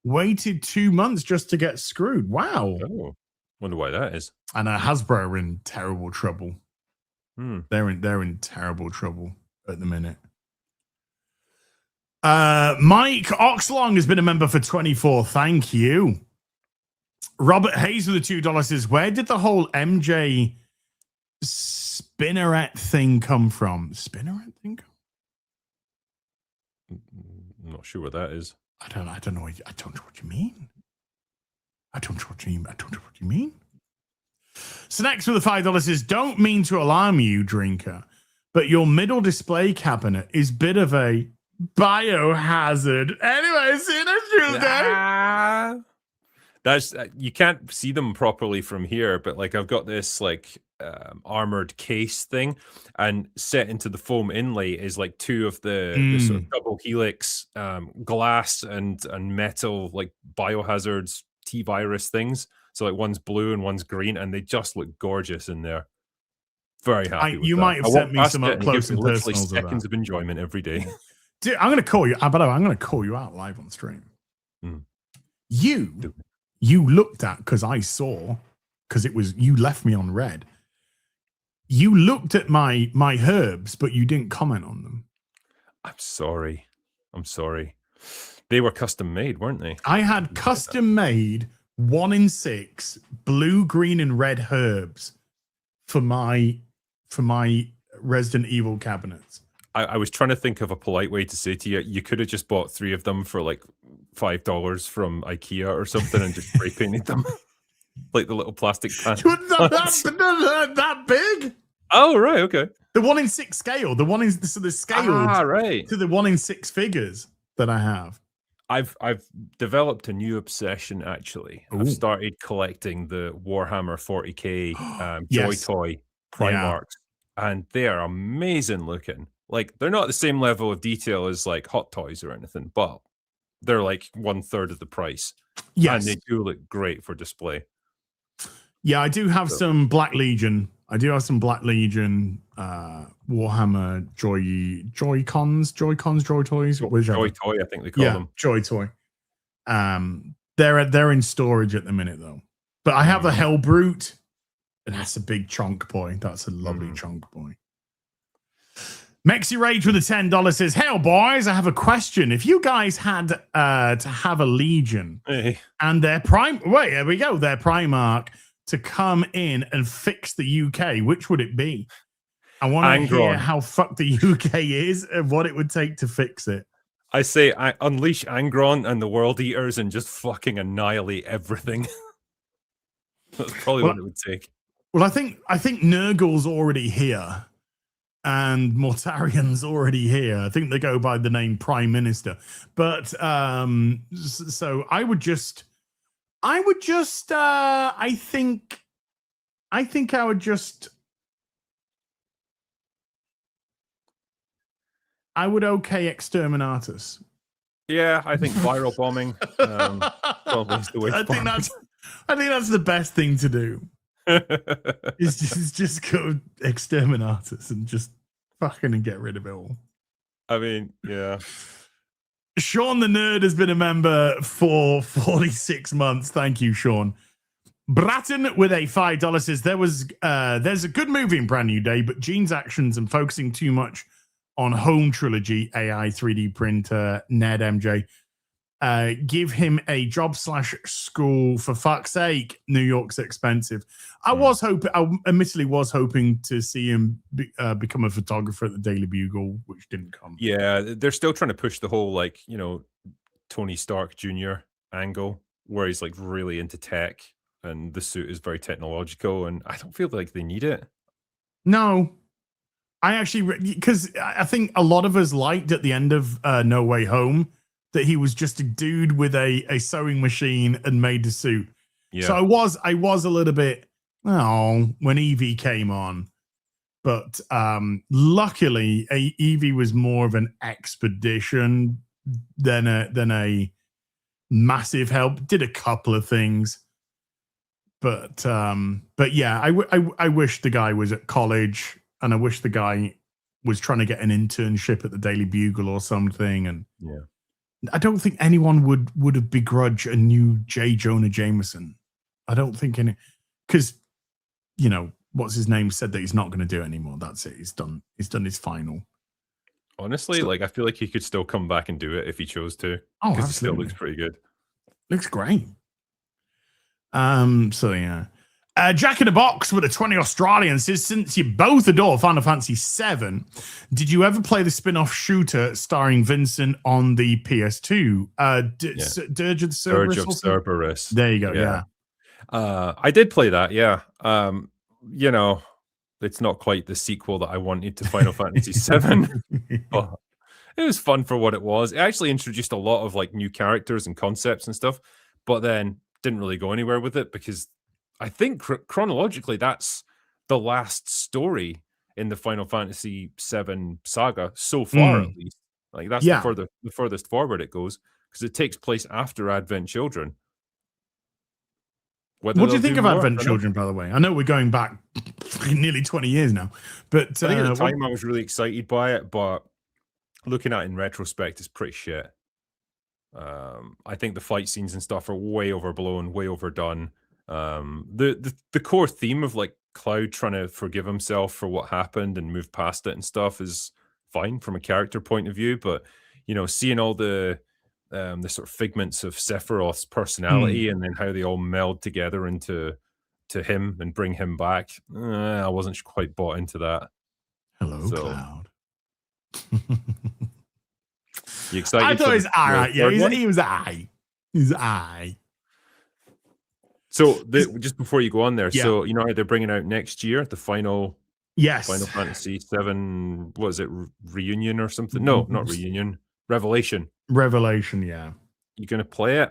B: Waited 2 months just to get screwed. Wow.
C: Oh, wonder why that is.
B: And Hasbro are in terrible trouble. They're in terrible trouble at the minute. Mike Oxlong has been a member for 24. Thank you. Robert Hayes with the $2 says, "Where did the whole MJ spinneret thing come from?" Spinneret thing?
C: I'm not sure what that is.
B: I don't know. I don't know what you mean. I don't know what you mean. So next with the $5 says, "Don't mean to alarm you, drinker, but your middle display cabinet is a bit of a biohazard." Anyway, see you next Tuesday.
C: That's you can't see them properly from here, but like I've got this like armored case thing, and set into the foam inlay is like two of the sort of double helix glass and metal like biohazards T-virus things. So like one's blue and one's green, and they just look gorgeous in there. Very happy.
B: You might have sent me some up close and personal.
C: Seconds of enjoyment every day.
B: Dude, I'm going to call you. By the way, I'm going to call you out live on stream. You looked at, because I saw, because it was, you left me on red. You looked at my herbs, but you didn't comment on them.
C: I'm sorry. They were custom made, weren't they?
B: I had custom made 1 in 6 blue, green, and red herbs for my Resident Evil cabinets.
C: I was trying to think of a polite way to say to you, you could have just bought 3 of them for like $5 from IKEA or something and just spray painted them. Like the little plastic pants.
B: That big?
C: Oh, right, okay.
B: The 1 in 6 scale. The one is so the scale
C: right.
B: to the 1 in 6 figures that I have.
C: I've developed a new obsession, actually. I've started collecting the Warhammer 40k Joy Toy Primarchs. and they are amazing looking. Like, they're not the same level of detail as like Hot Toys or anything, but they're like 1/3 of the price.
B: Yes.
C: And they do look great for display.
B: Yeah, I do have some Black Legion. I do have some Black Legion Warhammer Joy Toys.
C: Joy Toy, I think they call them.
B: Joy Toy. They're in storage at the minute though. But I have a Hell Brute, and that's a big chunk boy. That's a lovely chunk boy. Mexi Rage with a $10 says, "Hell boys, I have a question. If you guys had to have a Legion and their here we go, their Primarch to come in and fix the UK, which would it be? I want to hear how fucked the UK is and what it would take to fix it."
C: I say I unleash Angron and the World Eaters and just fucking annihilate everything. That's probably what it would take.
B: Well, I think Nurgle's already here. And Mortarian's already here. I think they go by the name Prime Minister. But so I would just I think I would just okay Exterminatus.
C: Yeah, I think viral bombing probably is the way
B: I think that's the best thing to do. Is just go Exterminatus and just fucking get rid of it all.
C: I mean, yeah.
B: Sean the Nerd has been a member for 46 months. Thank you, Sean. Bratton with a $5 says there's a good movie in Brand New Day, but Gene's actions and focusing too much on home trilogy, AI, 3D printer, Ned MJ. Give him a job / school, for fuck's sake. New York's expensive. I admittedly was hoping to see him become a photographer at the Daily Bugle, which didn't come.
C: Yeah, they're still trying to push the whole Tony Stark Jr. angle, where he's like really into tech and the suit is very technological, and I don't feel like they need it.
B: No, I actually, because I think a lot of us liked at the end of No Way Home that he was just a dude with a sewing machine and made the suit. Yeah. So I was a little bit when Evie came on, but luckily Evie was more of an expedition than a massive help. Did a couple of things, but yeah, I wish the guy was at college, and I wish the guy was trying to get an internship at the Daily Bugle or something. And
C: yeah.
B: I don't think anyone would have begrudged a new J. Jonah Jameson. I don't think any, because what's his name said that he's not going to do it anymore. That's it. He's done. He's done his final.
C: Honestly, I feel like he could still come back and do it if he chose to.
B: Oh,
C: absolutely.
B: absolutely.
C: It still looks pretty good.
B: Looks great. So yeah. Jack in a Box with a 20 Australian says, since you both adore Final Fantasy VII, did you ever play the spin-off shooter starring Vincent on the PS2? Dirge of Cerberus? There you go, yeah.
C: I did play that, yeah. It's not quite the sequel that I wanted to Final Fantasy VII, but it was fun for what it was. It actually introduced a lot of new characters and concepts and stuff, but then didn't really go anywhere with it because I think chronologically that's the last story in the Final Fantasy VII saga so far, at least. That's the furthest forward it goes, because it takes place after Advent Children.
B: What do you think of Advent Children, by the way? I know we're going back nearly 20 years now, but
C: I think at the time I was really excited by it, but looking at it in retrospect, it's pretty shit. I think the fight scenes and stuff are way overblown, way overdone. The core theme of Cloud trying to forgive himself for what happened and move past it and stuff is fine from a character point of view, but seeing all the sort of figments of Sephiroth's personality and then how they all meld together into him and bring him back, I wasn't quite bought into that.
B: Hello, Cloud.
C: You excited?
B: I thought he was all right. Yeah, he was all right. He's all right.
C: So just before you go on there, so how they're bringing out next year the final Final Fantasy VII, what is it, reunion or something? No, not reunion, Revelation, yeah. You gonna play it?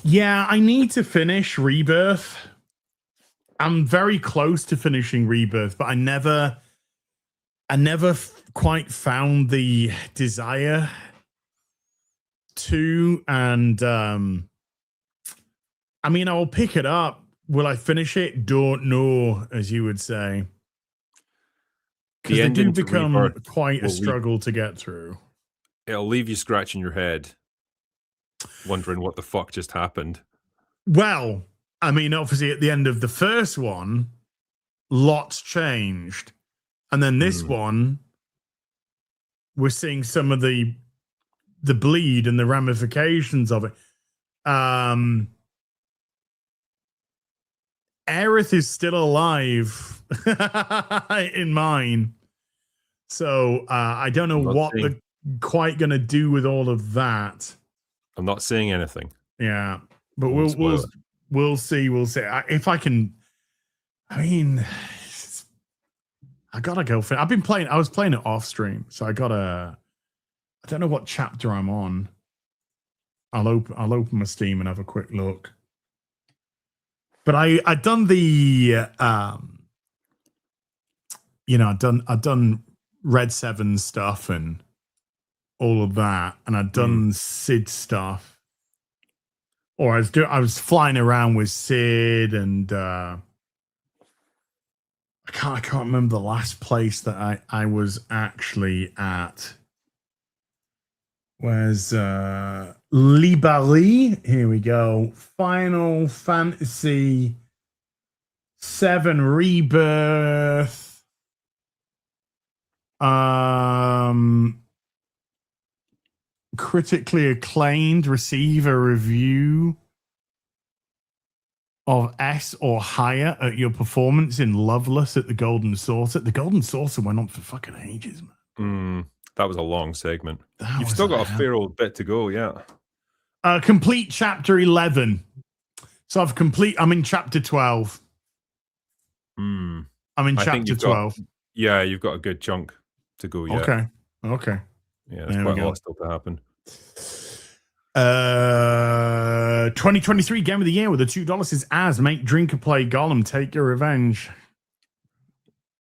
B: Yeah, I need to finish Rebirth. I'm very close to finishing Rebirth, but I never quite found the desire to. And I mean, I'll pick it up. Will I finish it? Don't know, as you would say. Because they do become quite a struggle to get through.
C: It'll leave you scratching your head, wondering what the fuck just happened.
B: Well, I mean, obviously at the end of the first one, lots changed. And then this one, we're seeing some of the bleed and the ramifications of it. Aerith is still alive in mine. So I don't know what they're quite going to do with all of that.
C: I'm not saying anything.
B: Yeah, but we'll see. We'll see. If I can, I mean, I gotta go for it. I was playing it off stream, so I don't know what chapter I'm on. I'll open my Steam and have a quick look. But I'd done the I'd done Red 7 stuff and all of that, and I'd done Sid stuff. Or I was flying around with Sid, and I can't remember the last place that I was actually at. Where's Libali? Here we go. Final Fantasy 7 Rebirth. Critically acclaimed, receive a review of S or higher at your performance in Loveless at the Golden Saucer. The Golden Saucer went on for fucking ages, man.
C: That was a long segment. You've still got a fair old bit to go, yeah.
B: Complete chapter 11. So I'm in chapter 12. I'm in chapter 12.
C: You've got a good chunk to go, yeah.
B: Okay.
C: Yeah, there's quite a lot still to happen.
B: 2023 Game of the Year with the $2 is As Make Drinker Play Gollum Take Your Revenge.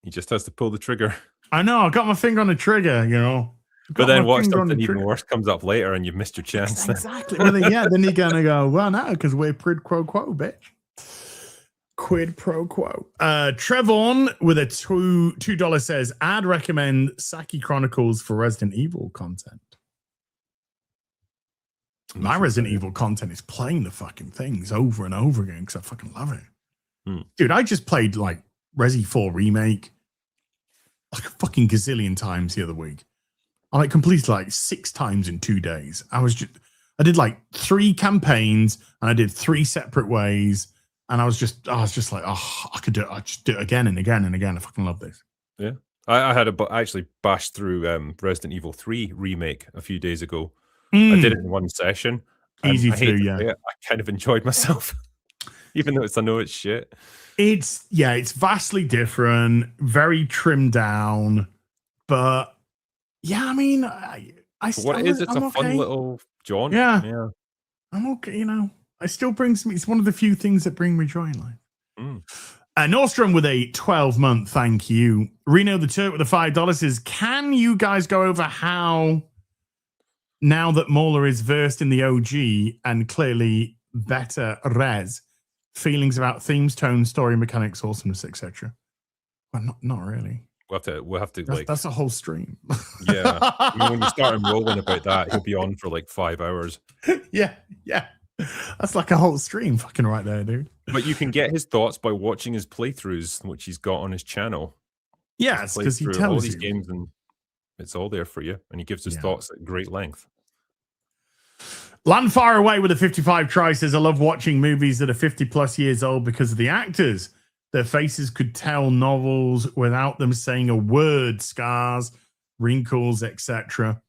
C: He just has to pull the trigger.
B: I know, I got my finger on the trigger, you know.
C: But then what, something even worse comes up later and you've missed your chance.
B: Exactly. Well, then you're going to go, well, no, because we're quid pro quo, bitch. Quid pro quo. Trevon with a $2 says, I'd recommend Saki Chronicles for Resident Evil content. My Resident Evil content is playing the fucking things over and over again because I fucking love it. Dude, I just played like Resi 4 Remake like a fucking gazillion times the other week. I like completed like 6 times in 2 days. I did like 3 campaigns and I did 3 separate ways. And I was just like, oh, I could do it. I just do it again and again and again. I fucking love this.
C: Yeah. I had actually bashed through Resident Evil 3 Remake a few days ago. I did it in one session.
B: Easy to do, yeah.
C: I kind of enjoyed myself, even though I know it's shit.
B: It's vastly different, very trimmed down, but yeah, I mean,
C: it's a fun little jaunt.
B: Yeah, I'm okay. You know, it still brings me. It's one of the few things that bring me joy in life. Nordstrom with a 12-month thank you. Reno the Turk with a $5 says, can you guys go over how, now that Mauler is versed in the OG and clearly better res, feelings about themes, tone, story, mechanics, awesomeness, etc.? Well, not really.
C: We'll have to
B: that's a whole stream.
C: Yeah. I mean, when you start rolling about that, he'll be on for like 5 hours.
B: Yeah. That's like a whole stream fucking right there, dude.
C: But you can get his thoughts by watching his playthroughs, which he's got on his channel.
B: Yes, because he tells
C: all these games and it's all there for you. And he gives his thoughts at great length.
B: Land Far Away with a 55 try says, I love watching movies that are 50 plus years old because of the actors. Their faces could tell novels without them saying a word, scars, wrinkles, etc.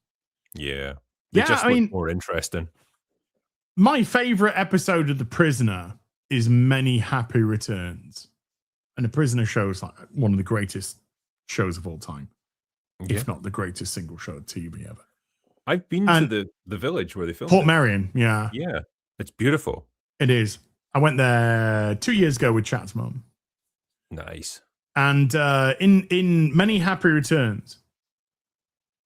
C: Yeah. They just look more interesting.
B: My favorite episode of The Prisoner is Many Happy Returns. And The Prisoner show is like one of the greatest shows of all time. If not the greatest single show of TV ever.
C: I've been to the village where they filmed
B: Port Marion, yeah.
C: Yeah, it's beautiful.
B: It is. I went there 2 years ago with Chat's mum.
C: Nice.
B: And in many happy returns,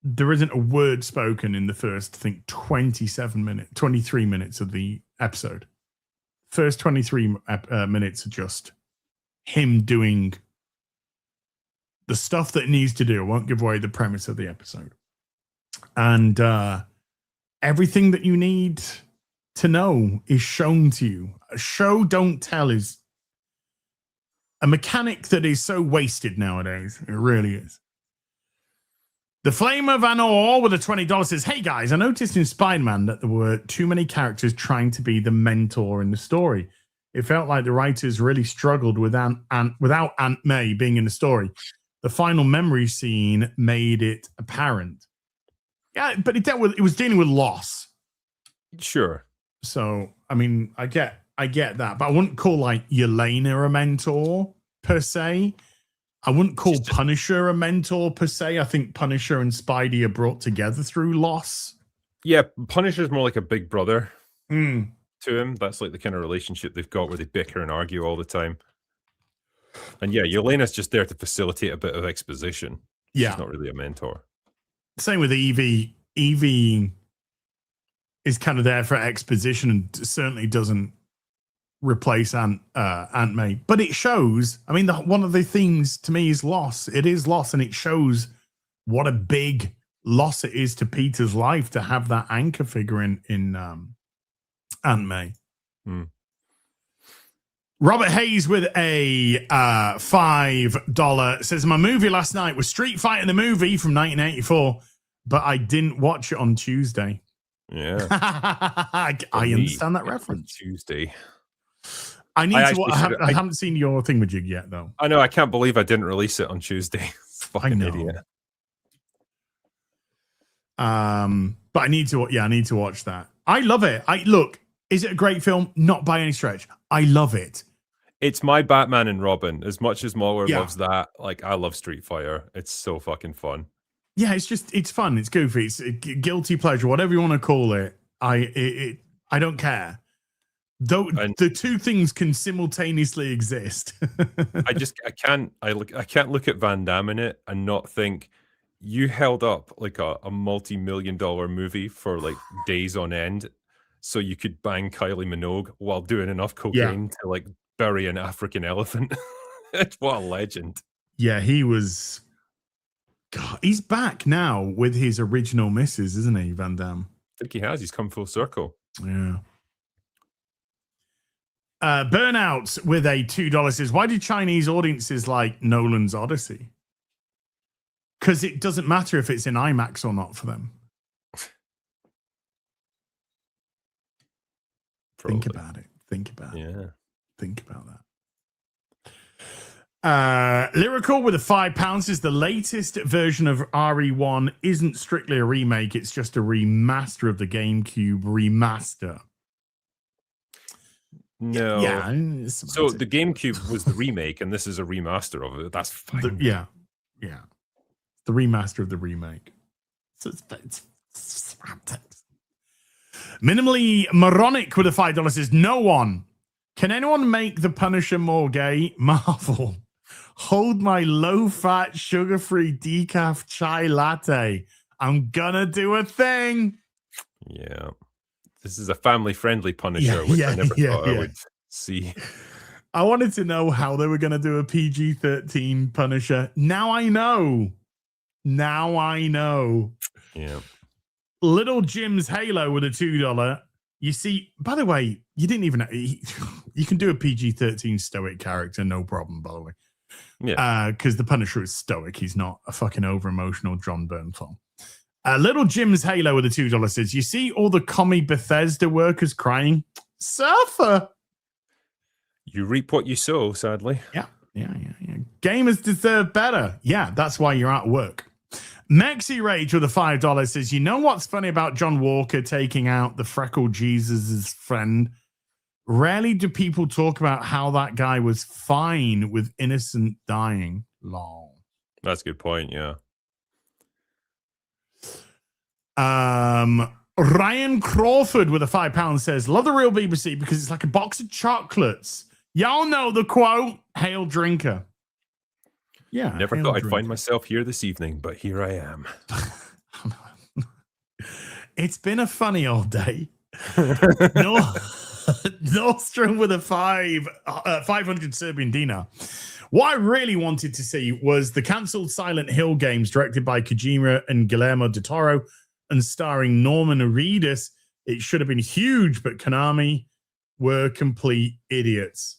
B: there isn't a word spoken in the first, I think, 23 minutes of the episode. First 23 minutes are just him doing the stuff that it needs to do. I won't give away the premise of the episode. And everything that you need to know is shown to you. A show don't tell is a mechanic that is so wasted nowadays. It really is. The Flame of Anor with a $20 says, hey guys, I noticed in Spider-Man that there were too many characters trying to be the mentor in the story. It felt like the writers really struggled without Aunt May being in the story. The final memory scene made it apparent. Yeah, but it was dealing with loss.
C: Sure.
B: So, I mean, I get that, but I wouldn't call like Yelena a mentor per se. I wouldn't call Punisher a mentor per se. I think Punisher and Spidey are brought together through loss.
C: Yeah, Punisher's more like a big brother to him. That's like the kind of relationship they've got where they bicker and argue all the time. And yeah, Yelena's just there to facilitate a bit of exposition.
B: Yeah.
C: She's not really a mentor.
B: Same with Evie. Evie is kind of there for exposition and certainly doesn't replace Aunt May. But it shows, I mean, one of the things to me is loss. It is loss, and it shows what a big loss it is to Peter's life to have that anchor figure in Aunt May. Robert Hayes with a $5 says, my movie last night was Street Fighter the movie from 1984, but I didn't watch it on Tuesday.
C: Yeah.
B: I understand that reference.
C: Tuesday.
B: I haven't seen your thingamajig yet, though.
C: I know. I can't believe I didn't release it on Tuesday. Fucking idiot.
B: But I need to watch that. I love it. Look, is it a great film? Not by any stretch. I love it.
C: It's my Batman and Robin. As much as Mauler loves that, like, I love Street Fighter. It's so fucking fun. Yeah,
B: it's fun. It's goofy. It's a guilty pleasure, whatever you want to call it. I don't care. Though the two things can simultaneously exist.
C: I can't look at Van Damme in it and not think you held up like a multi-million-dollar movie for like days on end so you could bang Kylie Minogue while doing enough cocaine to like bury an African elephant. What a legend.
B: Yeah, he was. God, he's back now with his original missus, isn't he, Van Damme?
C: I think he has. He's come full circle.
B: Yeah. Burnouts with a $2 says, why do Chinese audiences like Nolan's Odyssey? Because it doesn't matter if it's in IMAX or not for them.
C: Probably.
B: Think about it. Think about that. Lyrical with a £5 says the latest version of RE1 isn't strictly a remake, it's just a remaster of the GameCube remaster.
C: No.
B: Yeah.
C: So the GameCube was the remake, and this is a remaster of it. That's fine.
B: Yeah. The remaster of the remake. So it's minimally moronic with a $5 says no one. Can anyone make the Punisher more gay? Marvel. Hold my low-fat, sugar-free decaf chai latte. I'm gonna do a thing.
C: Yeah. This is a family-friendly Punisher, which I never thought I would see.
B: I wanted to know how they were going to do a PG-13 Punisher. Now I know.
C: Yeah.
B: Little Jim's Halo with a $2. You see, by the way, you didn't even... You can do a PG-13 stoic character, no problem, by the way.
C: Yeah.
B: Because the Punisher is stoic. He's not a fucking over-emotional John Bernthal. Little Jim's Halo with a $2 says, you see all the commie Bethesda workers crying? Suffer.
C: You reap what you sow, sadly.
B: Yeah. Gamers deserve better. Yeah, that's why you're at work. Mexi Rage with a $5 says, you know what's funny about John Walker taking out the freckled Jesus' friend? Rarely do people talk about how that guy was fine with innocent dying. Lol.
C: That's a good point, yeah.
B: Ryan Crawford with a £5 says, love the real BBC because it's like a box of chocolates. Y'all know the quote, hail drinker. Yeah.
C: Never
B: ale
C: thought I'd
B: drinker.
C: find myself here this evening, but here I am.
B: It's been a funny old day. Nordstrom with a 500 Serbian dinar. What I really wanted to see was the cancelled Silent Hill games directed by Kojima and Guillermo del Toro and starring Norman Reedus. It should have been huge, but Konami were complete idiots.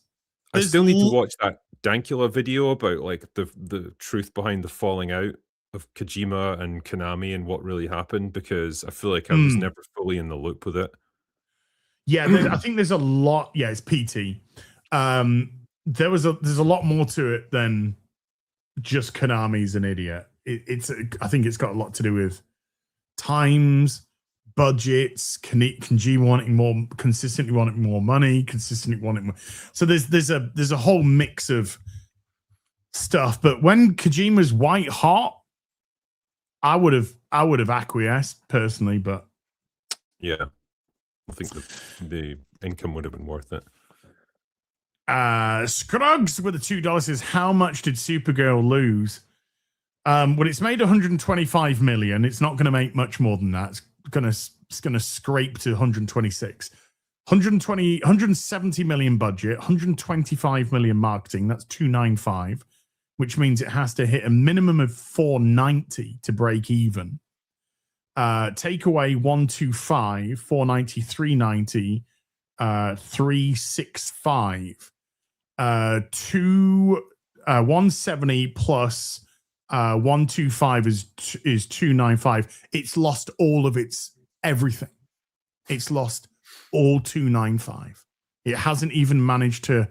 C: I still need to watch that Dankula video about like the truth behind the falling out of Kojima and Konami and what really happened, because I feel like I was never fully in the loop with it.
B: Yeah, I think there's a lot. Yeah, it's PT. There's a lot more to it than just Konami's an idiot. I think it's got a lot to do with times, budgets, Kojima consistently wanting more money, consistently wanting more. So there's a whole mix of stuff. But when Kojima's white hot, I would have acquiesced personally, but
C: yeah, I think the income would have been worth it.
B: Scruggs with the $2 says, how much did Supergirl lose? Well, it's made 125 million. It's not going to make much more than that. It's gonna scrape to 126. 170 million budget, 125 million marketing. That's 295, which means it has to hit a minimum of 490 to break even. Take away 125, 490, 390, 365. 170 plus 125 is 295. It's lost all of its everything. It's lost all 295. It hasn't even managed to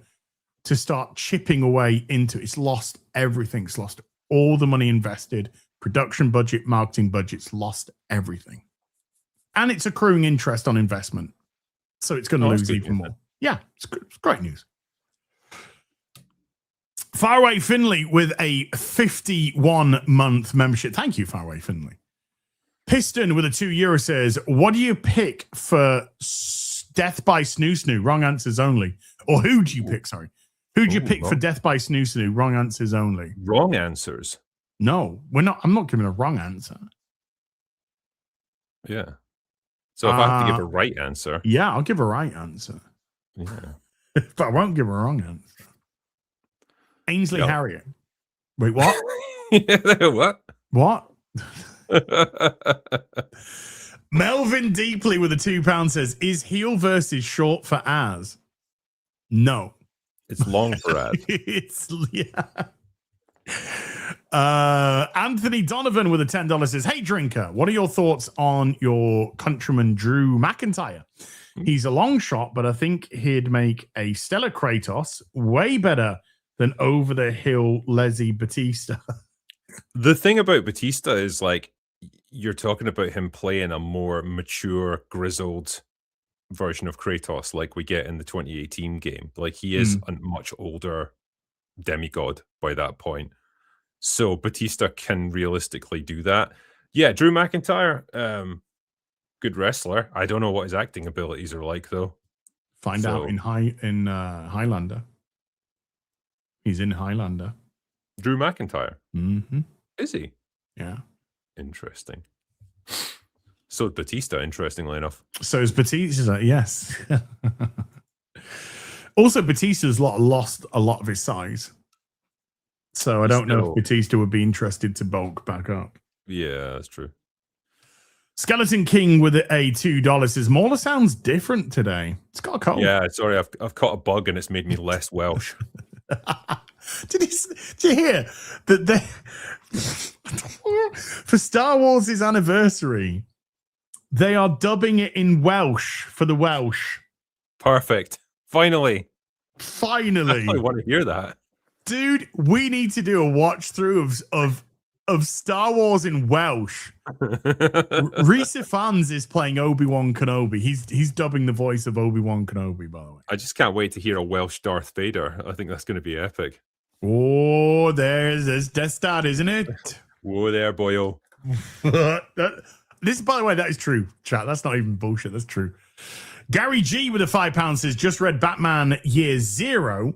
B: start chipping away into it. It's lost everything. It's lost all the money invested, production budget, marketing budgets, lost everything. And it's accruing interest on investment. So it's going to lose even more. Yeah, it's great news. Faraway Finley with a 51-month membership. Thank you, Faraway Finley. Piston with a €2 says, what do you pick for Death by Snoo Snoo? Wrong answers only. Or who do you pick? Sorry. Who do you pick for Death by Snoo Snoo? Wrong answers only.
C: Wrong answers?
B: No, we're not. I'm not giving a wrong answer.
C: Yeah. So if I have to give a right answer.
B: Yeah, I'll give a right answer.
C: Yeah.
B: But I won't give a wrong answer. Ainsley Harriet. Wait, what?
C: What?
B: What? Melvin Deeply with a £2 says, is heel versus short for as? No.
C: It's long for as.
B: Anthony Donovan with a $10 says, hey, Drinker, what are your thoughts on your countryman Drew McIntyre? He's a long shot, but I think he'd make a stellar Kratos way better than over-the-hill Leslie Batista.
C: The thing about Batista is, like, you're talking about him playing a more mature, grizzled version of Kratos like we get in the 2018 game. Like, he is a much older demigod by that point. So Batista can realistically do that. Yeah, Drew McIntyre, good wrestler. I don't know what his acting abilities are like, though.
B: Find out in Highlander. He's in Highlander.
C: Drew McIntyre?
B: Mm-hmm.
C: Is he?
B: Yeah.
C: Interesting. So Batista, interestingly enough.
B: So is Batista, yes. Also, Batista's lost a lot of his size. So I don't know if Batista would be interested to bulk back up.
C: Yeah, that's true.
B: Skeleton King with a $2 says, Mauler sounds different today. It's got a cold.
C: Yeah, sorry, I've caught a bug and it's made me less Welsh.
B: Did you hear that they for Star Wars' anniversary, they are dubbing it in Welsh for the Welsh.
C: Perfect. Finally.
B: I
C: want to hear that.
B: Dude, we need to do a watch through of Star Wars in Welsh. Risa Fans is playing Obi-Wan Kenobi. He's dubbing the voice of Obi-Wan Kenobi, by the way.
C: I just can't wait to hear a Welsh Darth Vader. I think that's going to be epic.
B: Oh, there's Death Star, isn't it?
C: Whoa there, boyo.
B: This, by the way, that is true, chat. That's not even bullshit. That's true. Gary G with a £5 says, just read Batman Year Zero.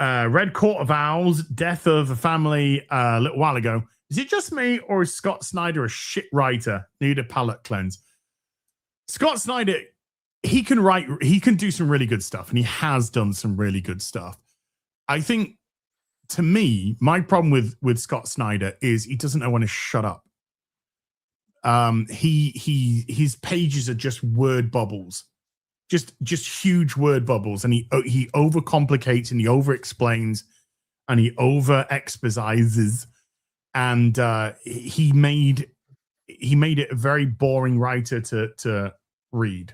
B: Red Court of Owls, Death of a Family a little while ago. Is it just me, or is Scott Snyder a shit writer? Need a palate cleanse. Scott Snyder, he can write, he can do some really good stuff, and he has done some really good stuff. I think, to me, my problem with Scott Snyder is he doesn't know when to shut up. His pages are just word bubbles, just huge word bubbles, and he overcomplicates and he over explains and he over exposises, and he made it a very boring writer to read.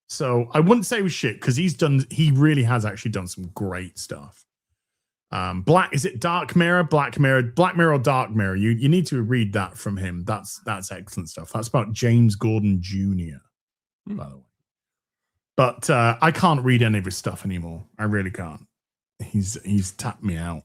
B: So I wouldn't say it was shit, because he really has actually done some great stuff. Is it Dark Mirror, Black Mirror or Dark Mirror? You need to read that from him. That's excellent stuff. That's about James Gordon Jr. By the way. But I can't read any of his stuff anymore. I really can't. He's tapped me out.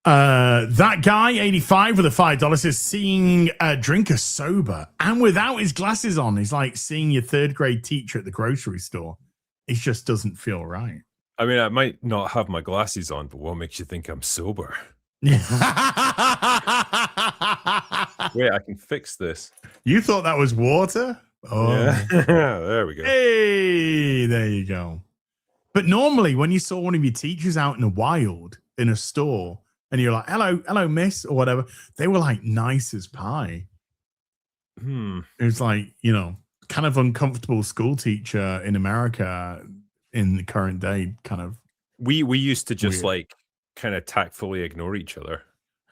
B: That guy, 85 with a $5, is seeing a drinker sober and without his glasses on. He's like seeing your third grade teacher at the grocery store. It just doesn't feel right.
C: I mean, I might not have my glasses on, but what makes you think I'm sober?
B: Yeah.
C: Wait, I can fix this.
B: You thought that was water? Oh,
C: yeah. There we go.
B: Hey, there you go. But normally, when you saw one of your teachers out in the wild in a store, and you're like, hello, miss, or whatever, they were like nice as pie. It was like, kind of uncomfortable school teacher in America in the current day, kind of.
C: We used to just
B: weird.
C: kind of tactfully ignore each other.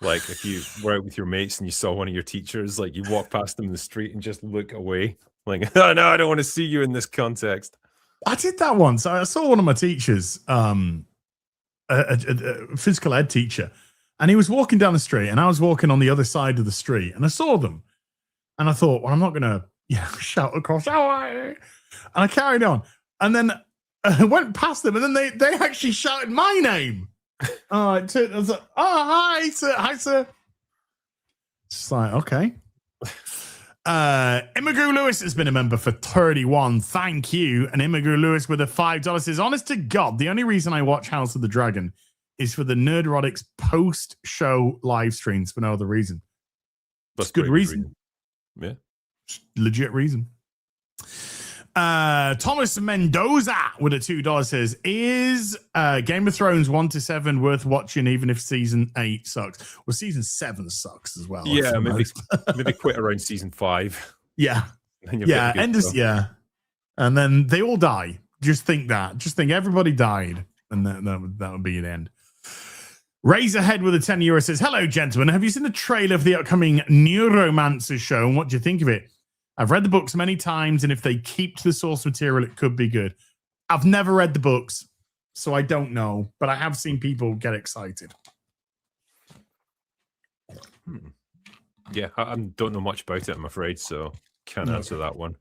C: Like if you were out with your mates and you saw one of your teachers, like you walk past them in the street and just look away. Like, oh no, I don't want to see you in this context.
B: I did that once. I saw one of my teachers, a physical ed teacher, and he was walking down the street, and I was walking on the other side of the street, and I saw them, and I thought, well, I'm not going to shout across, and I carried on, and then I went past them, and then they actually shouted my name. I was like, oh, hi, sir. It's like, okay. Imagu Lewis has been a member for 31. Thank you. And Imagu Lewis with a $5 says, honest to God, the only reason I watch House of the Dragon is for the Nerderotics post-show live streams for no other reason. That's good reason.
C: Yeah.
B: Legit reason. Thomas Mendoza with a $2 says, is Game of Thrones 1 to 7 worth watching even if season 8 sucks? Well, season 7 sucks as well.
C: Yeah, maybe quit around season 5.
B: Yeah. Yeah. And then they all die. Just think that. Just think everybody died. And that would be the end. Razorhead with a €10 says, hello, gentlemen. Have you seen the trailer for the upcoming Neuromancer show? And what do you think of it? I've read the books many times, and if they keep to the source material, it could be good. I've never read the books, so I don't know, but I have seen people get excited.
C: Yeah, I don't know much about it, I'm afraid, so can't answer that one.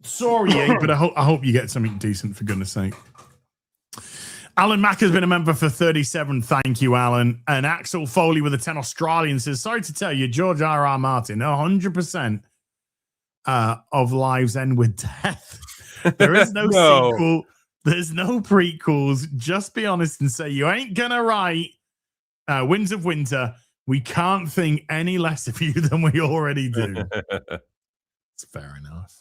B: Sorry, but I hope you get something decent, for goodness sake. Alan Mack has been a member for 37. Thank you, Alan. And Axel Foley with a 10 Australian says, sorry to tell you, George R.R. Martin, 100% of lives end with death. There is no sequel. There's no prequels. Just be honest and say you ain't gonna write Winds of Winter. We can't think any less of you than we already do. It's fair enough.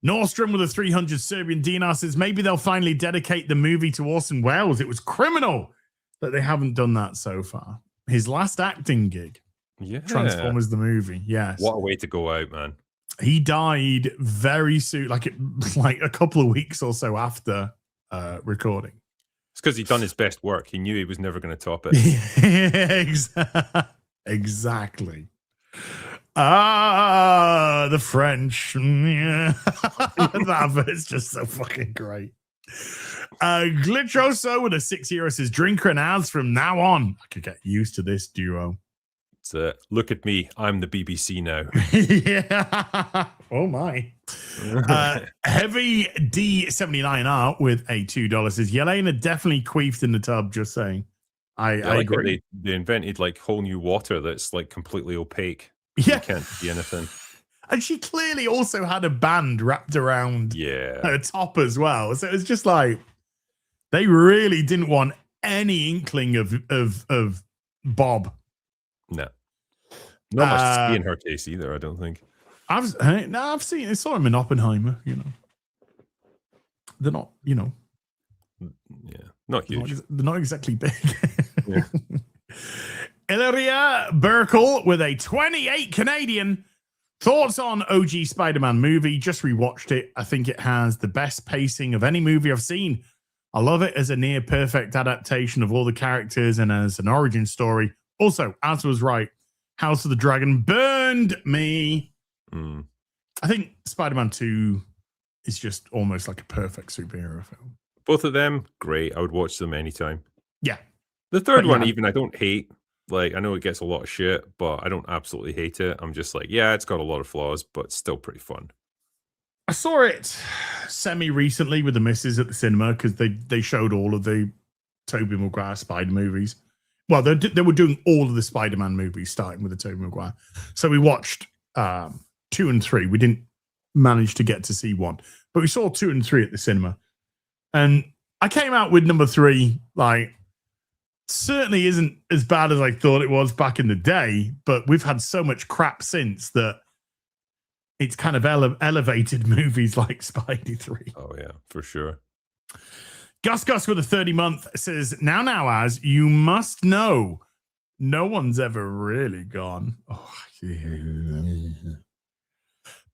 B: Nordstrom with a 300 Serbian dinar says maybe they'll finally dedicate the movie to Orson Welles. It was criminal that they haven't done that so far. His last acting gig.
C: Yeah.
B: Transformers the movie. Yes.
C: What a way to go out, man.
B: He died very soon, like a couple of weeks or so after recording.
C: It's because he'd done his best work. He knew he was never going to top it.
B: Exactly. The French. Yeah. That is just so fucking great. Glitchoso with a €6 says, Drinker and Az from now on. I could get used to this duo.
C: It's look at me. I'm the BBC now.
B: Yeah. Oh, my. Heavy D79R with a $2 says, Yelena definitely queefed in the tub, just saying. I agree.
C: They invented like whole new water that's like completely opaque.
B: Yeah.
C: You can't see anything.
B: And she clearly also had a band wrapped around her top as well. So it was just like, They really didn't want any inkling of Bob.
C: No. Not much to see in her case either, I don't think.
B: I've seen it. Saw him in Oppenheimer, you know. They're not, you know.
C: Yeah, not huge.
B: They're not exactly big.
C: Yeah.
B: Illyria Burkle with a 28 Canadian. Thoughts on OG Spider-Man movie? Just rewatched it. I think it has the best pacing of any movie I've seen. I love it as a near perfect adaptation of all the characters and as an origin story. Also, As was right, House of the Dragon burned me. I think Spider-Man 2 is just almost like a perfect superhero film.
C: Both of them, great. I would watch them anytime.
B: Yeah.
C: The third one, even, I don't hate. Like, I know it gets a lot of shit, but I don't absolutely hate it. I'm just like, yeah, it's got a lot of flaws, but still pretty fun.
B: I saw it semi-recently with the missus at the cinema because they showed all of the Tobey Maguire Spider movies. Well, they were doing all of the Spider-Man movies, starting with the Tobey Maguire. So we watched 2 and 3. We didn't manage to get to see 1, but we saw 2 and 3 at the cinema. And I came out with number 3, like, certainly isn't as bad as I thought it was back in the day, but we've had so much crap since that it's kind of elevated movies like Spidey 3.
C: Oh, yeah, for sure.
B: Gus with a 30-month says, now, as you must know, no one's ever really gone. Oh, yeah.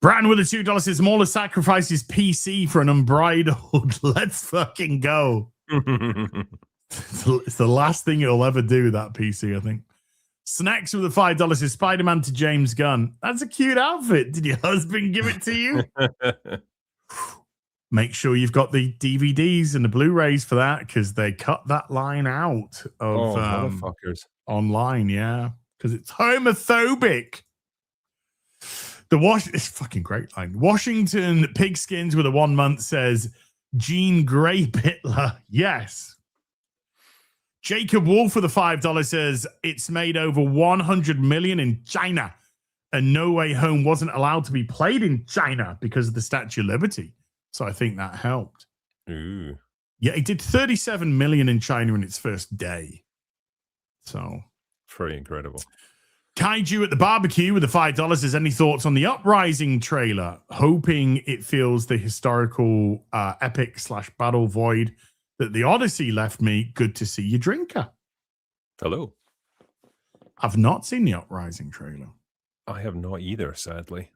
B: Bratton with a $2 says, Mauler sacrifices PC for an unbridled. Let's fucking go. It's the last thing it'll ever do, that PC, I think. Snacks with a $5 says, Spider-Man to James Gunn. That's a cute outfit. Did your husband give it to you? Make sure you've got the DVDs and the Blu-rays for that, because they cut that line out of
C: motherfuckers.
B: Online, yeah, because it's homophobic. It's fucking great line. Washington Pigskins with a 1 month says, Jean Grey Pitler. Yes. Jacob Wolf with a $5 says, it's made over 100 million in China, and No Way Home wasn't allowed to be played in China because of the Statue of Liberty. So I think that helped.
C: Ooh.
B: Yeah, it did 37 million in China in its first day. So
C: pretty incredible.
B: Kaiju at the barbecue with the $5 says, any thoughts on the Uprising trailer? Hoping it feels the historical epic / battle void that the Odyssey left me. Good to see you, Drinker.
C: Hello.
B: I've not seen the Uprising trailer.
C: I have not either, sadly.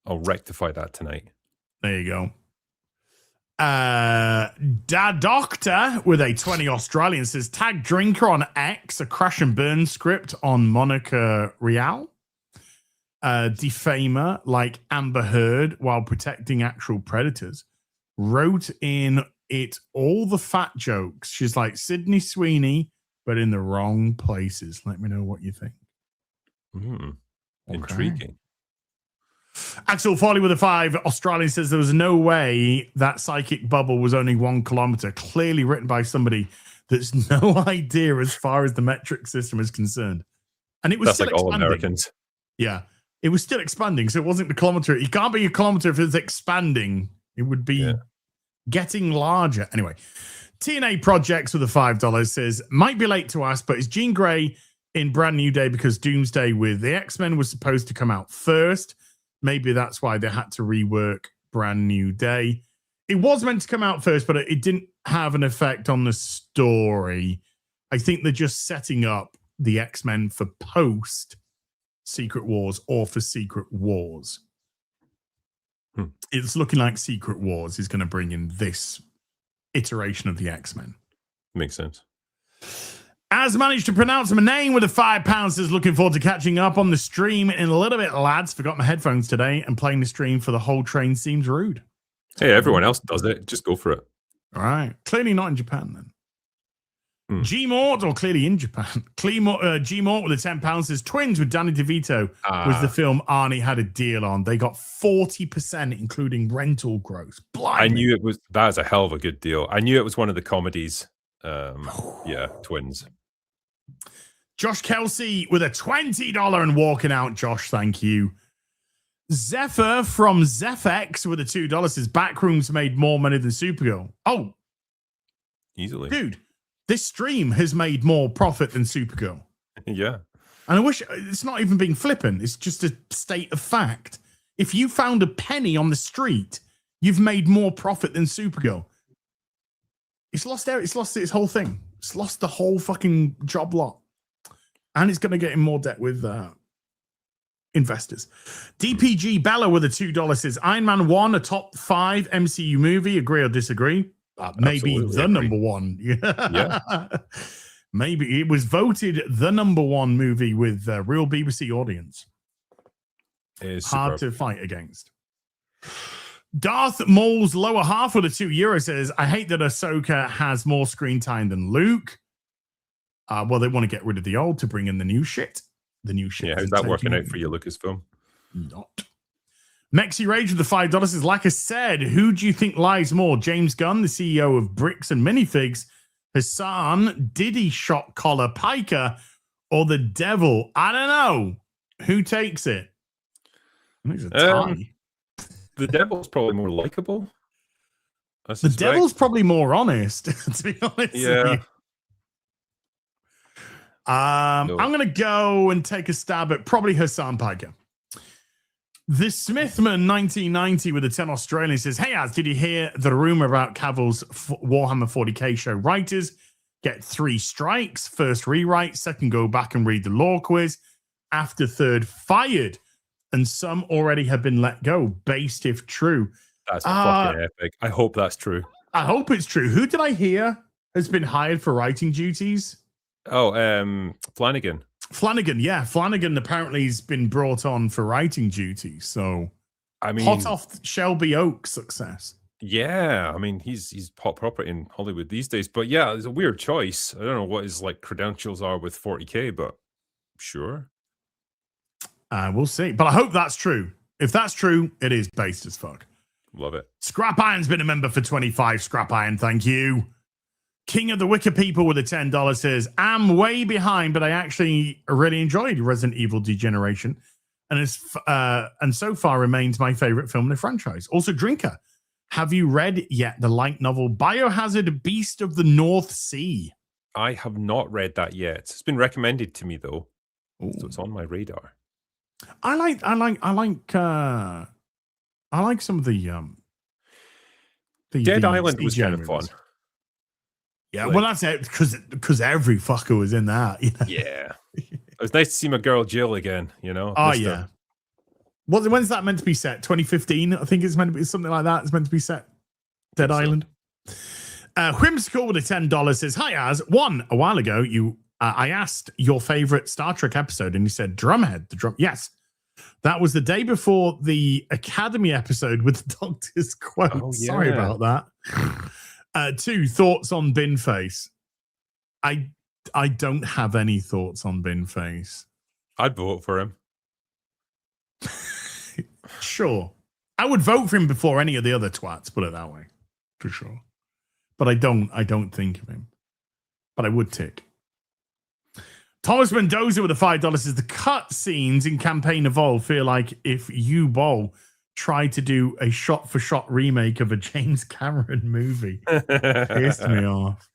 C: I'll rectify that tonight.
B: There you go. Da Doctor with a 20 Australian says, tag Drinker on X, a crash and burn script on Monica Real. Defamer like Amber Heard while protecting actual predators. Wrote in it all the fat jokes. She's like Sydney Sweeney, but in the wrong places. Let me know what you think.
C: Intriguing.
B: Axel Foley with a 5. Australian says there was no way that psychic bubble was only 1 kilometer. Clearly written by somebody that's no idea as far as the metric system is concerned. And it was still like expanding. All Americans. Yeah. It was still expanding. So it wasn't the kilometer. It can't be a kilometer if it's expanding. It would be getting larger. Anyway, TNA Projects with a $5 says, might be late to ask, but is Jean Grey in Brand New Day because Doomsday with the X-Men was supposed to come out first? Maybe that's why they had to rework Brand New Day. It was meant to come out first, but it didn't have an effect on the story. I think they're just setting up the X-Men for post Secret Wars or for Secret Wars. It's looking like Secret Wars is going to bring in this iteration of the X-Men.
C: Makes sense.
B: As managed to pronounce my name with a £5 says, looking forward to catching up on the stream in a little bit, lads. Forgot my headphones today, and playing the stream for the whole train seems rude.
C: Hey, everyone else does it. Just go for it.
B: All right. Clearly not in Japan then. G-Mort, or clearly in Japan. G-Mort with a £10 says, Twins with Danny DeVito was the film Arnie had a deal on. They got 40%, including rental gross. Blimey.
C: I knew that was a hell of a good deal. I knew it was one of the comedies. Twins.
B: Josh Kelsey with a $20 and walking out. Josh, thank you. Zephyr from Zephx with a $2 says, Backrooms made more money than Supergirl. Oh,
C: Easily.
B: Dude, this stream has made more profit than Supergirl.
C: Yeah.
B: And I wish it's not even being flippant. It's just a state of fact. If you found a penny on the street, you've made more profit than Supergirl. It's lost its whole thing. It's lost the whole fucking job lot. And it's going to get in more debt with investors. DPG Bella with a $2 says Iron Man 1 a top 5 MCU movie. Agree or disagree? Maybe
C: Absolutely
B: the
C: agree.
B: number one.
C: Yeah.
B: Maybe it was voted the number one movie with a real BBC audience.
C: It is
B: Hard
C: superb.
B: to fight against. Darth Maul's lower half with a €2 says, I hate that Ahsoka has more screen time than Luke. Well, they want to get rid of the old to bring in the new shit. The new shit.
C: Yeah, how's
B: isn't
C: that working
B: taking-
C: out for you, Lucasfilm?
B: Not. Mexi Rage with the $5 says, like I said, who do you think lies more? James Gunn, the CEO of Bricks and Minifigs, Hassan, Diddy Shot Collar Piker, or the devil? I don't know. Who takes it? I think it's a tie.
C: The devil's probably more likable. I
B: The
C: suspect.
B: devil's probably more honest, to be honest.
C: Yeah.
B: With you.
C: No.
B: I'm going to go and take a stab at probably Hassan Piker. The Smithman 1990 with a 10 Australian says, hey, Az, did you hear the rumor about Cavill's Warhammer 40k show writers get 3 strikes? First rewrite, second go back and read the law quiz, after third fired, and some already have been let go, based if true.
C: That's fucking epic. I hope that's true.
B: I hope it's true. Who did I hear has been hired for writing duties?
C: Oh, Flanagan.
B: Flanagan, yeah. Flanagan apparently has been brought on for writing duties. So,
C: I mean,
B: hot off Shelby Oak success.
C: yeah. I mean, he's hot property in Hollywood these days. But yeah, it's a weird choice. I don't know what his like credentials are with 40k, but sure.
B: We'll see. But I hope that's true. If that's true, it is based as fuck.
C: Love it.
B: Scrap Iron's been a member for 25. Scrap Iron, thank you. King of the Wicker People with a $10 says, I'm way behind, but I actually really enjoyed Resident Evil Degeneration. And so far remains my favorite film in the franchise. Also, Drinker, have you read yet the light novel Biohazard Beast of the North Sea?
C: I have not read that yet. It's been recommended to me though.
B: Ooh.
C: So it's on my radar.
B: I like some of the
C: Dead
B: the
C: Island was
B: CGI
C: kind of
B: movies.
C: fun.
B: Yeah,
C: Like-
B: well, that's it because every fucker was in that. You know?
C: Yeah. It was nice to see my girl Jill again, you know.
B: Oh
C: Missed her.
B: yeah. When's that meant to be set? 2015, I think it's meant to be something like that. It's meant to be set. Dead
C: So.
B: Island. Whimsical with a $10 says, "Hi, Az. A while ago, I asked your favorite Star Trek episode, and you said Drumhead. The drum. Yes, that was the day before the Academy episode with the Doctor's quote.
C: Oh,
B: Sorry
C: yeah.
B: about that. 2 thoughts on Bin Face. I don't have any thoughts on Bin Face.
C: I'd vote for him.
B: Sure. I would vote for him before any of the other twats, put it that way. For sure. But I don't think of him. But I would tick. Thomas Mendoza with a $5 says the cut scenes in Campaign Evolve feel like if U-Bowl tried to do a shot-for-shot remake of a James Cameron movie. Pissed me off.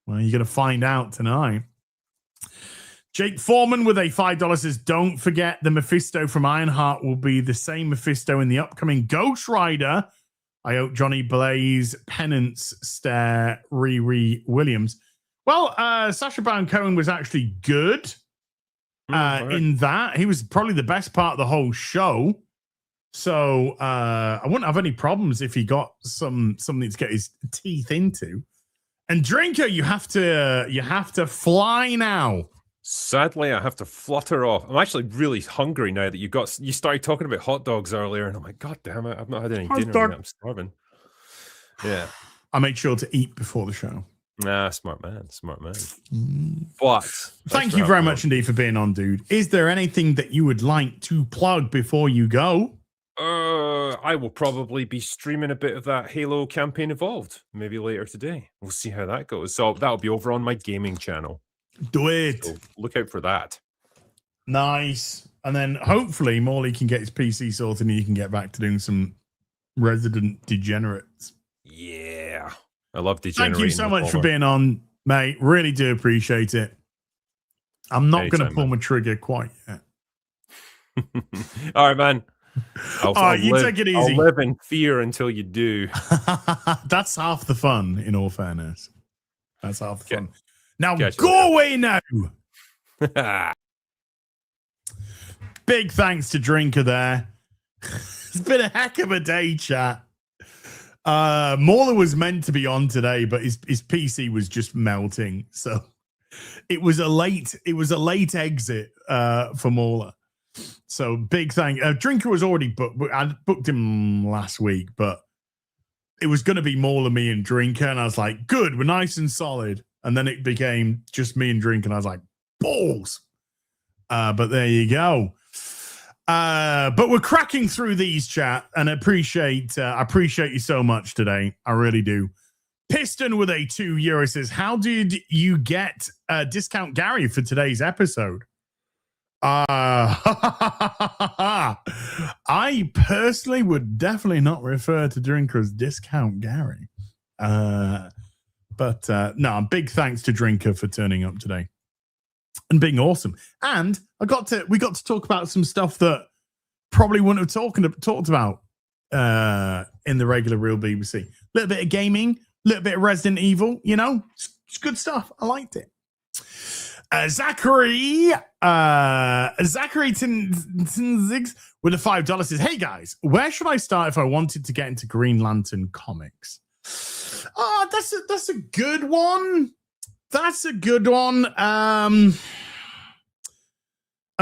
B: Well, you're going to find out tonight. Jake Foreman with a $5 says, don't forget the Mephisto from Ironheart will be the same Mephisto in the upcoming Ghost Rider. I hope Johnny Blaze, Penance, Stare, Riri Williams. Well, Sacha Baron Cohen was actually good in that. He was probably the best part of the whole show. So I wouldn't have any problems if he got something to get his teeth into. And Drinker, you have to fly now.
C: Sadly, I have to flutter off. I'm actually really hungry now that you started talking about hot dogs earlier, and I'm like, God damn it, I've not had any
B: Hot
C: dinner
B: dog.
C: yet. I'm starving. Yeah.
B: I made sure to eat before the show.
C: Nah, smart man, smart man. But
B: Thank you very much indeed for being on, dude. Is there anything that you would like to plug before you go?
C: I will probably be streaming a bit of that Halo campaign Evolved maybe later today. We'll see how that goes. So that'll be over on my gaming channel.
B: Do it.
C: So look out for that.
B: Nice. And then hopefully Morley can get his PC sorted and you can get back to doing some Resident Degenerates.
C: Yeah. I love degenerating.
B: Thank you so much for
C: Waller.
B: being on, mate. Really do appreciate it. I'm not going to pull
C: man.
B: my trigger quite yet.
C: All right, man.
B: All right, you take it easy.
C: I'll live in fear until you do.
B: That's half the fun, in all fairness. That's half the fun. Now,
C: Catch
B: go away now. Big thanks to Drinker there. It's been a heck of a day, chat. Mauler was meant to be on today, but his PC was just melting. So it was a late exit for Mauler. So big thank. Drinker was already booked. I booked him last week, but it was going to be Mauler, me, and Drinker, and I was like, good, we're nice and solid. And then it became just me and Drinker, and I was like, balls. But there you go. But we're cracking through these, chat, and I appreciate you so much today. I really do. Piston with a €2 says, how did you get Discount Gary for today's episode? I personally would definitely not refer to Drinker as Discount Gary. But no, big thanks to Drinker for turning up today and being awesome. And we got to talk about some stuff that probably wouldn't have talked about in the regular Real BBC. A little bit of gaming, a little bit of Resident Evil, it's good stuff. I liked it. Zachary Tinzigs with a $5 says, hey guys, where should I start if I wanted to get into Green Lantern comics? Oh, that's a good one. That's a good one. I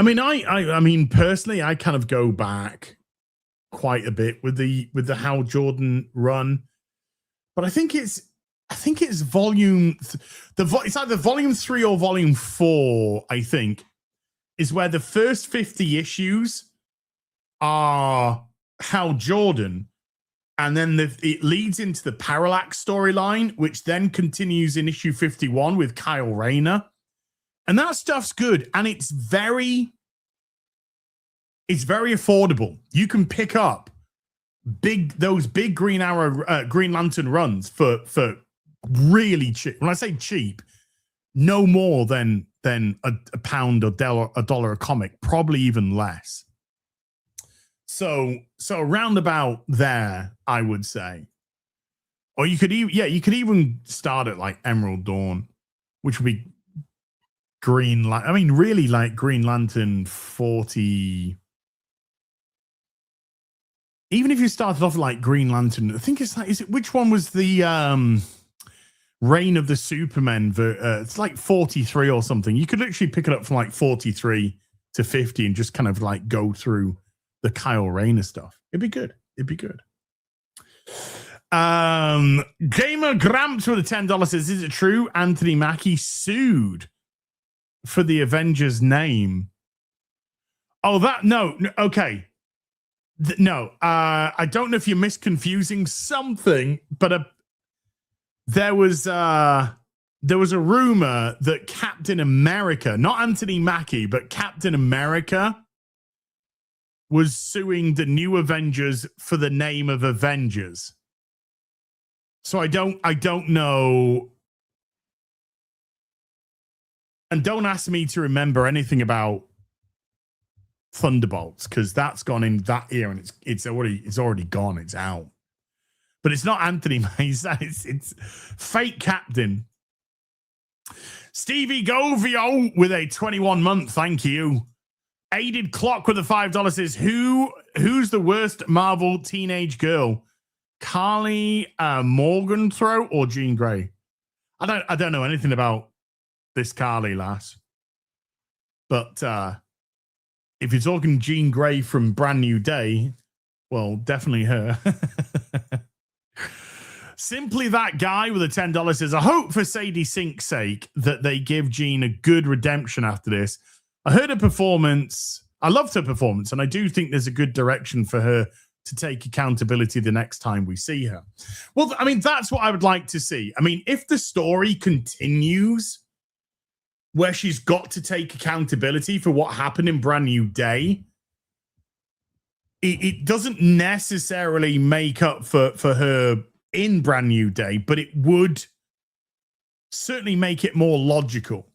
B: mean, personally, I kind of go back quite a bit with the Hal Jordan run, but I think it's volume. It's either volume 3 or volume 4. I think is where the first 50 issues are Hal Jordan. And then it leads into the Parallax storyline, which then continues in issue 51 with Kyle Rayner. And that stuff's good. And it's very affordable. You can pick up those big Green Lantern runs for really cheap. When I say cheap, no more than a pound or a dollar a comic, probably even less. So around about there, I would say. Or you could even start at like Emerald Dawn, which would be really like Green Lantern 40. Even if you started off like Green Lantern, I think which one was the Reign of the Supermen? It's like 43 or something. You could literally pick it up from like 43 to 50 and just kind of like go through the Kyle Rayner stuff. It'd be good. Gamer Gramps with a $10 says, is it true Anthony Mackie sued for the Avengers name? Oh, okay. No, I don't know if you're misconfusing something, but there was a rumor that Captain America, not Anthony Mackie, but Captain America was suing the new Avengers for the name of Avengers. So I don't know. And don't ask me to remember anything about Thunderbolts, because that's gone in that year and it's already gone. It's out. But it's not Anthony Mays. It's fake Captain. Stevie Govio with a 21-month, thank you. Aided Clock with a $5 says, who's the worst Marvel teenage girl? Carly Morgenthau or Jean Grey? I don't know anything about this Carly lass. But if you're talking Jean Grey from Brand New Day, well, definitely her. Simply That Guy with a $10 says, I hope for Sadie Sink's sake that they give Jean a good redemption after this. I heard her performance. I loved her performance, and I do think there's a good direction for her to take accountability the next time we see her. Well, I mean, that's what I would like to see. I mean, if the story continues where she's got to take accountability for what happened in Brand New Day, it doesn't necessarily make up for her in Brand New Day, but it would certainly make it more logical.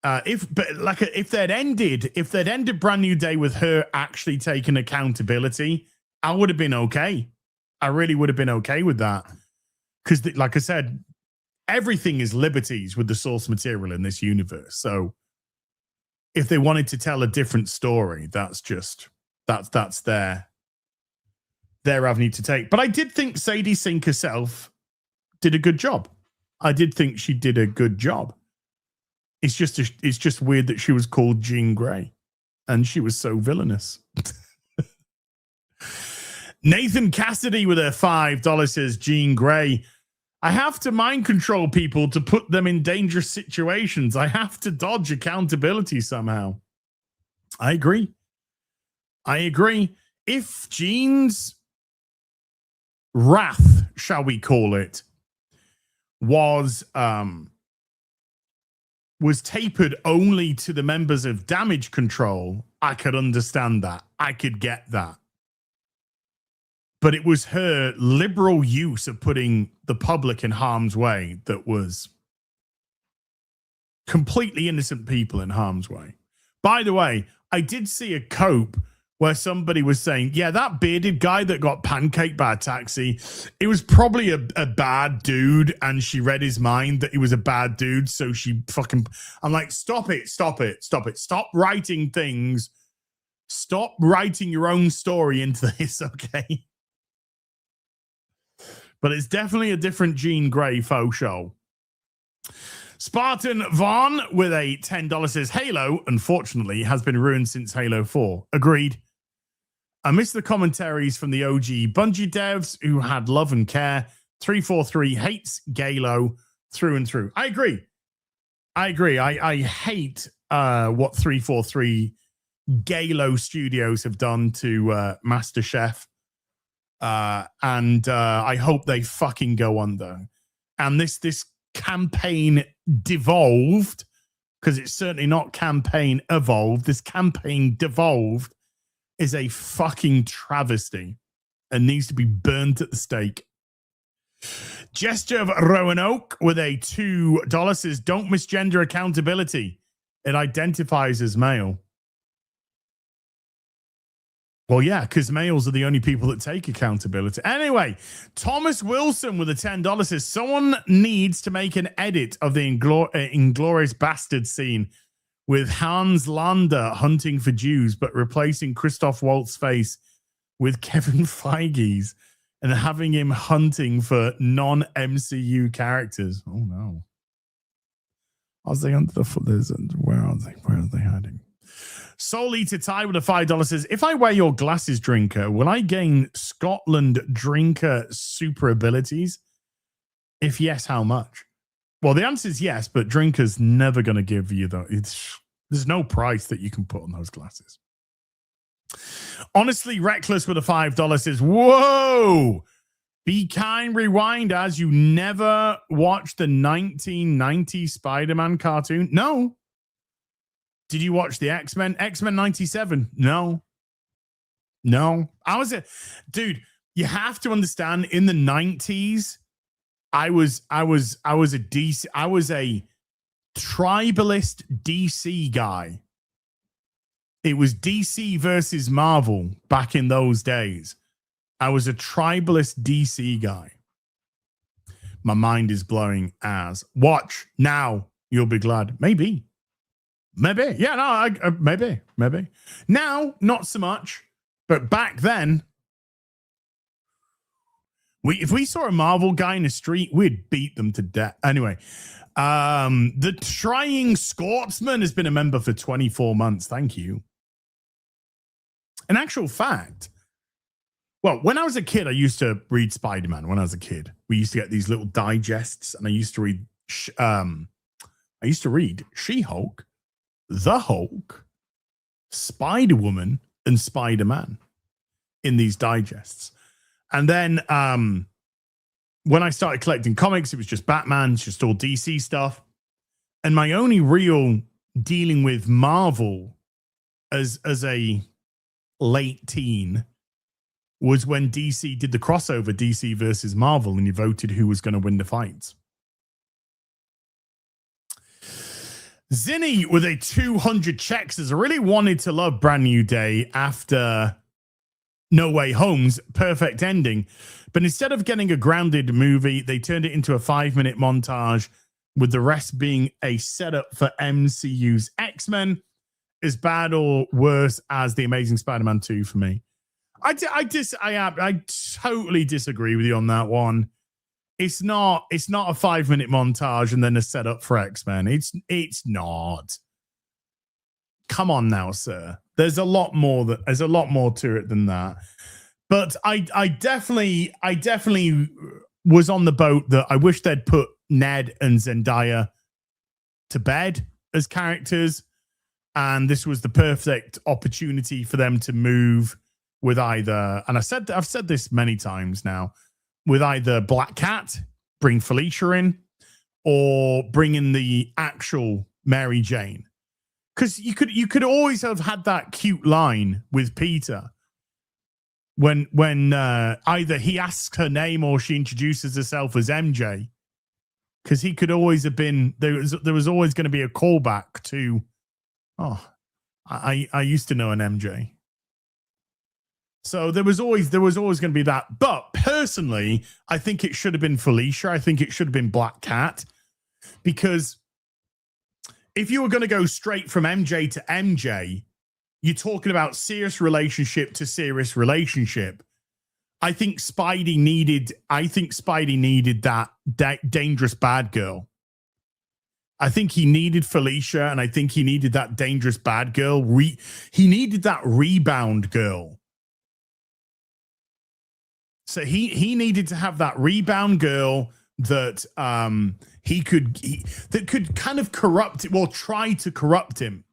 B: If they'd ended Brand New Day with her actually taking accountability, I would have been okay. I really would have been okay with that. Because, like I said, everything is liberties with the source material in this universe. So if they wanted to tell a different story, that's their avenue to take. But I did think Sadie Sink herself did a good job. I did think she did a good job. It's just weird that she was called Jean Grey and she was so villainous. Nathan Cassidy with her $5 says, Jean Grey, I have to mind control people to put them in dangerous situations. I have to dodge accountability somehow. I agree. If Jean's wrath, shall we call it, was tapered only to the members of Damage Control, I could understand that. I could get that. But it was her liberal use of putting the public in harm's way that was completely innocent people in harm's way. By the way, I did see a cope where somebody was saying, yeah, that bearded guy that got pancaked by a taxi, it was probably a bad dude, and she read his mind that he was a bad dude, so she fucking... I'm like, stop it. Stop writing things. Stop writing your own story into this, okay? But it's definitely a different Jean Grey faux show. Spartan Vaughn with a $10 says, Halo, unfortunately, has been ruined since Halo 4. Agreed. I miss the commentaries from the OG Bungie devs who had love and care. 343 hates Halo through and through. I agree. I hate what 343 Halo Studios have done to Master Chef. And I hope they fucking go under. And this campaign devolved, because it's certainly not campaign evolved. This campaign devolved is a fucking travesty and needs to be burnt at the stake. Gesture of Roanoke with a $2 says, don't misgender accountability. It identifies as male. Well, yeah, because males are the only people that take accountability. Anyway, Thomas Wilson with a $10 says, someone needs to make an edit of the Inglourious Bastard scene with Hans Landa hunting for Jews, but replacing Christoph Waltz's face with Kevin Feige's and having him hunting for non-MCU characters. Oh, no. Are they under the foot? Where are they? Where are they hiding? Soul Eater Ty with a $5 says, if I wear your glasses, Drinker, will I gain Scotland Drinker super abilities? If yes, how much? Well, the answer is yes, but Drinker's never going to give you there's no price that you can put on those glasses. Honestly, Reckless with a $5 says, whoa! Be kind, rewind, as you never watched the 1990 Spider-Man cartoon? No. Did you watch the X-Men? X-Men 97? No. Dude, you have to understand, in the 90s, I was a tribalist DC guy. It was DC versus Marvel back in those days. I was a tribalist DC guy. My mind is blowing as. Watch now. You'll be glad. Maybe. Yeah, no, maybe. Now, not so much. But back then, if we saw a Marvel guy in the street, we'd beat them to death. Anyway, the Trying Scotsman has been a member for 24 months. Thank you. In actual fact, well, when I was a kid, I used to read Spider-Man. When I was a kid, we used to get these little digests, and I used to read She-Hulk, the Hulk, Spider-Woman, and Spider-Man in these digests. And then when I started collecting comics, it was just Batman, it's just all DC stuff. And my only real dealing with Marvel as a late teen was when DC did the crossover, DC versus Marvel, and you voted who was going to win the fights. Zinni with a 200 checks says, I really wanted to love Brand New Day after No Way Home's perfect ending, but instead of getting a grounded movie, they turned it into a 5-minute montage, with the rest being a setup for MCU's X-Men. As bad or worse as The Amazing Spider-Man 2 for me. I totally disagree with you on that one. It's not a 5-minute montage and then a setup for X-Men. It's not. Come on now, sir. There's a lot more to it than that. But I definitely was on the boat that I wish they'd put Ned and Zendaya to bed as characters. And this was the perfect opportunity for them to move with either, and I've said this many times now, with either Black Cat, bring Felicia in, or bring in the actual Mary Jane. Because you could always have had that cute line with Peter when either he asks her name or she introduces herself as MJ. Because he could always have been, there was always going to be a callback to, oh, I used to know an MJ. So there was always going to be that. But personally, I think it should have been Felicia. I think it should have been Black Cat. Because if you were going to go straight from MJ to MJ, you're talking about serious relationship to serious relationship. I think Spidey needed that dangerous bad girl. I think he needed Felicia, and I think he needed that dangerous bad girl. He needed that rebound girl. So he needed to have that rebound girl that that could kind of corrupt it, well, try to corrupt him.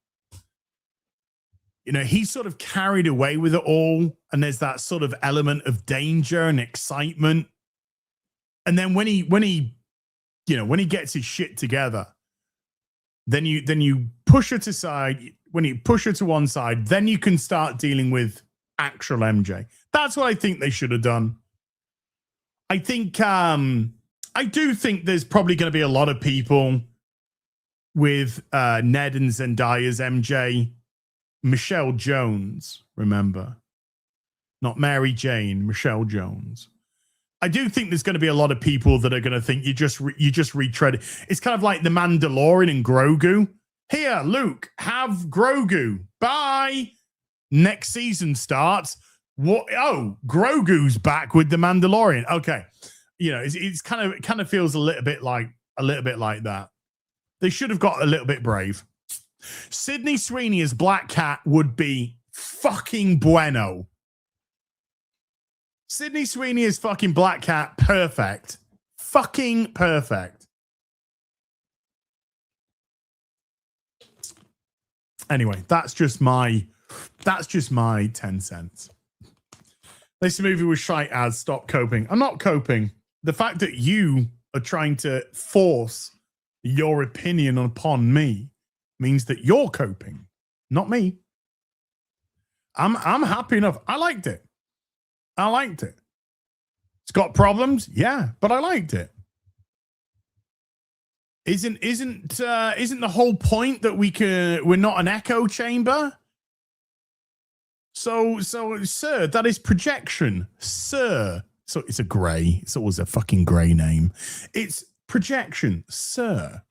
B: You know, he's sort of carried away with it all, and there's that sort of element of danger and excitement. And then when he gets his shit together, then you push her to side. When you push her to one side, then you can start dealing with actual MJ. That's what I think they should have done. I think I do think there's probably going to be a lot of people with Ned and Zendaya's MJ. Michelle Jones, remember, not Mary Jane, Michelle Jones. I do think there's going to be a lot of people that are going to think you just retread it. It's kind of like the Mandalorian and Grogu. Here, Luke, have Grogu. Bye. Next season starts. What? Oh, Grogu's back with the Mandalorian. Okay, you know, it kind of feels a little bit like that. They should have got a little bit brave. Sydney Sweeney as Black Cat would be fucking bueno. Sydney Sweeney as fucking Black Cat, perfect. Fucking perfect. Anyway, that's just my 10 cents. This movie was shite as stop coping. I'm not coping. The fact that you are trying to force your opinion upon me means that you're coping, not me. I'm happy enough. I liked it. It's got problems, yeah, but I liked it. Isn't the whole point that we're not an echo chamber? So, sir, that is projection, sir. So it's a gray. It's always a fucking gray name. It's projection, sir.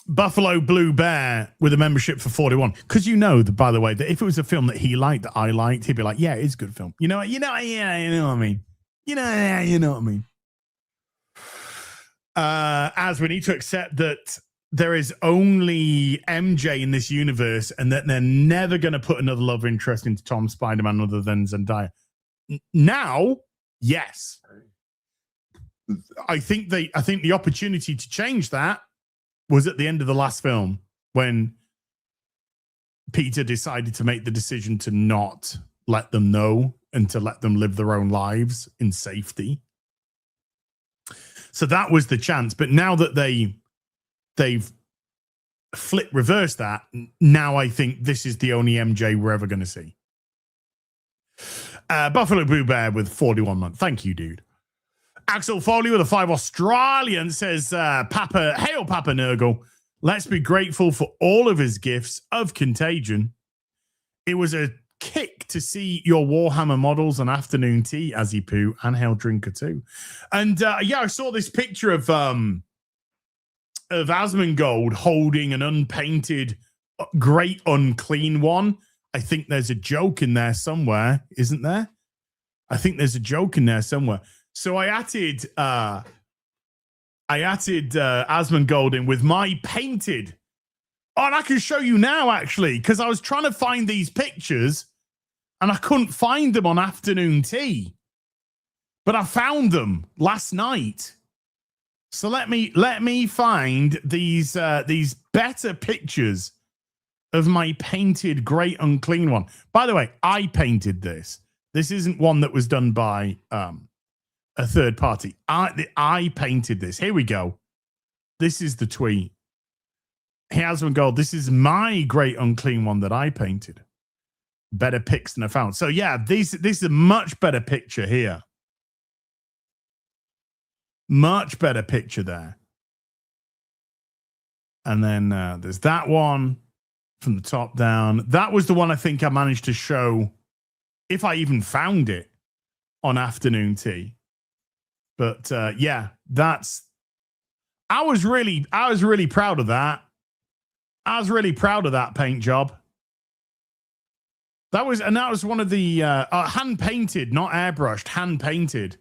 B: Buffalo Blue Bear with a membership for 41. Because you know, by the way, that if it was a film that he liked, that I liked, he'd be like, yeah, it's a good film. You know what I mean. As we need to accept that there is only MJ in this universe and that they're never going to put another love interest into Tom Spider-Man other than Zendaya. Now, yes. I think the opportunity to change that was at the end of the last film when Peter decided to make the decision to not let them know and to let them live their own lives in safety. So that was the chance. But now that they've reversed that, now I think this is the only MJ we're ever going to see. Buffalo Boo Bear with 41 months. Thank you, dude. Axel Foley with a 5 Australian says, Hail Papa Nurgle. Let's be grateful for all of his gifts of Contagion. It was a kick to see your Warhammer models on afternoon tea, Azzy Poo, and Hail Drinker too. And I saw this picture of Asmongold holding an unpainted, great unclean one. I think there's a joke in there somewhere, isn't there? I think there's a joke in there somewhere. So I added Asmongold in with my painted. Oh, and I can show you now, actually, because I was trying to find these pictures and I couldn't find them on afternoon tea. But I found them last night. So let me find these better pictures of my painted great unclean one. By the way, I painted this. This isn't one that was done by a third party. I painted this. Here we go. This is the tweet. He has one gold. This is my great unclean one that I painted. Better pics than I found. So yeah, this is a much better picture here. Much better picture there. And then there's that one from the top down. That was the one I think I managed to show, if I even found it, on afternoon tea. But yeah, I was really proud of that. I was really proud of that paint job. That was one of the hand painted, not airbrushed, hand painted.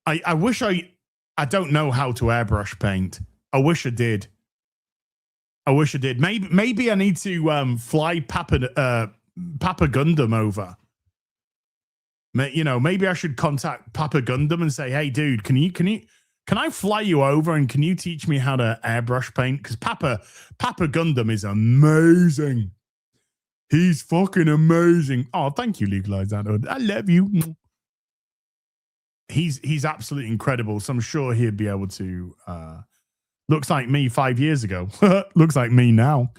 B: I wish I don't know how to airbrush paint. I wish I did. Maybe I need to fly Papa Gundam over. Maybe I should contact Papa Gundam and say, "Hey, dude, can I fly you over and can you teach me how to airbrush paint? Because Papa Gundam is amazing. He's fucking amazing. Oh, thank you, Legalized Adult. I love you. He's absolutely incredible. So I'm sure he'd be able to. Looks like me 5 years ago. Looks like me now.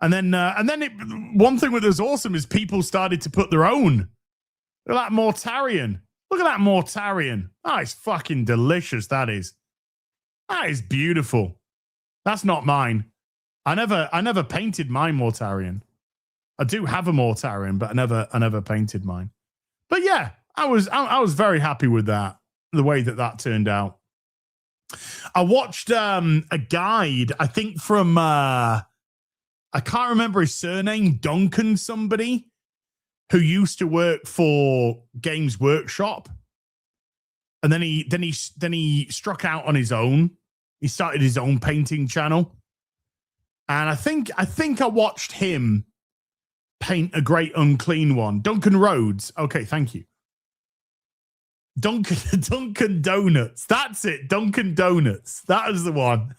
B: And then one thing that was awesome is people started to put their own. Look at that Mortarion. Look at that Mortarion. Oh, it's fucking delicious, that is. That is beautiful. That's not mine. I never painted my Mortarion. I do have a Mortarion, but I never painted mine. But yeah, I was very happy with that, the way that turned out. I watched a guide, I think from I can't remember his surname, Duncan somebody, who used to work for Games Workshop, and then he struck out on his own. He started his own painting channel, and I think I watched him paint a great unclean one. Duncan Rhodes. Okay, thank you. Duncan Donuts. That's it. Duncan Donuts. That is the one.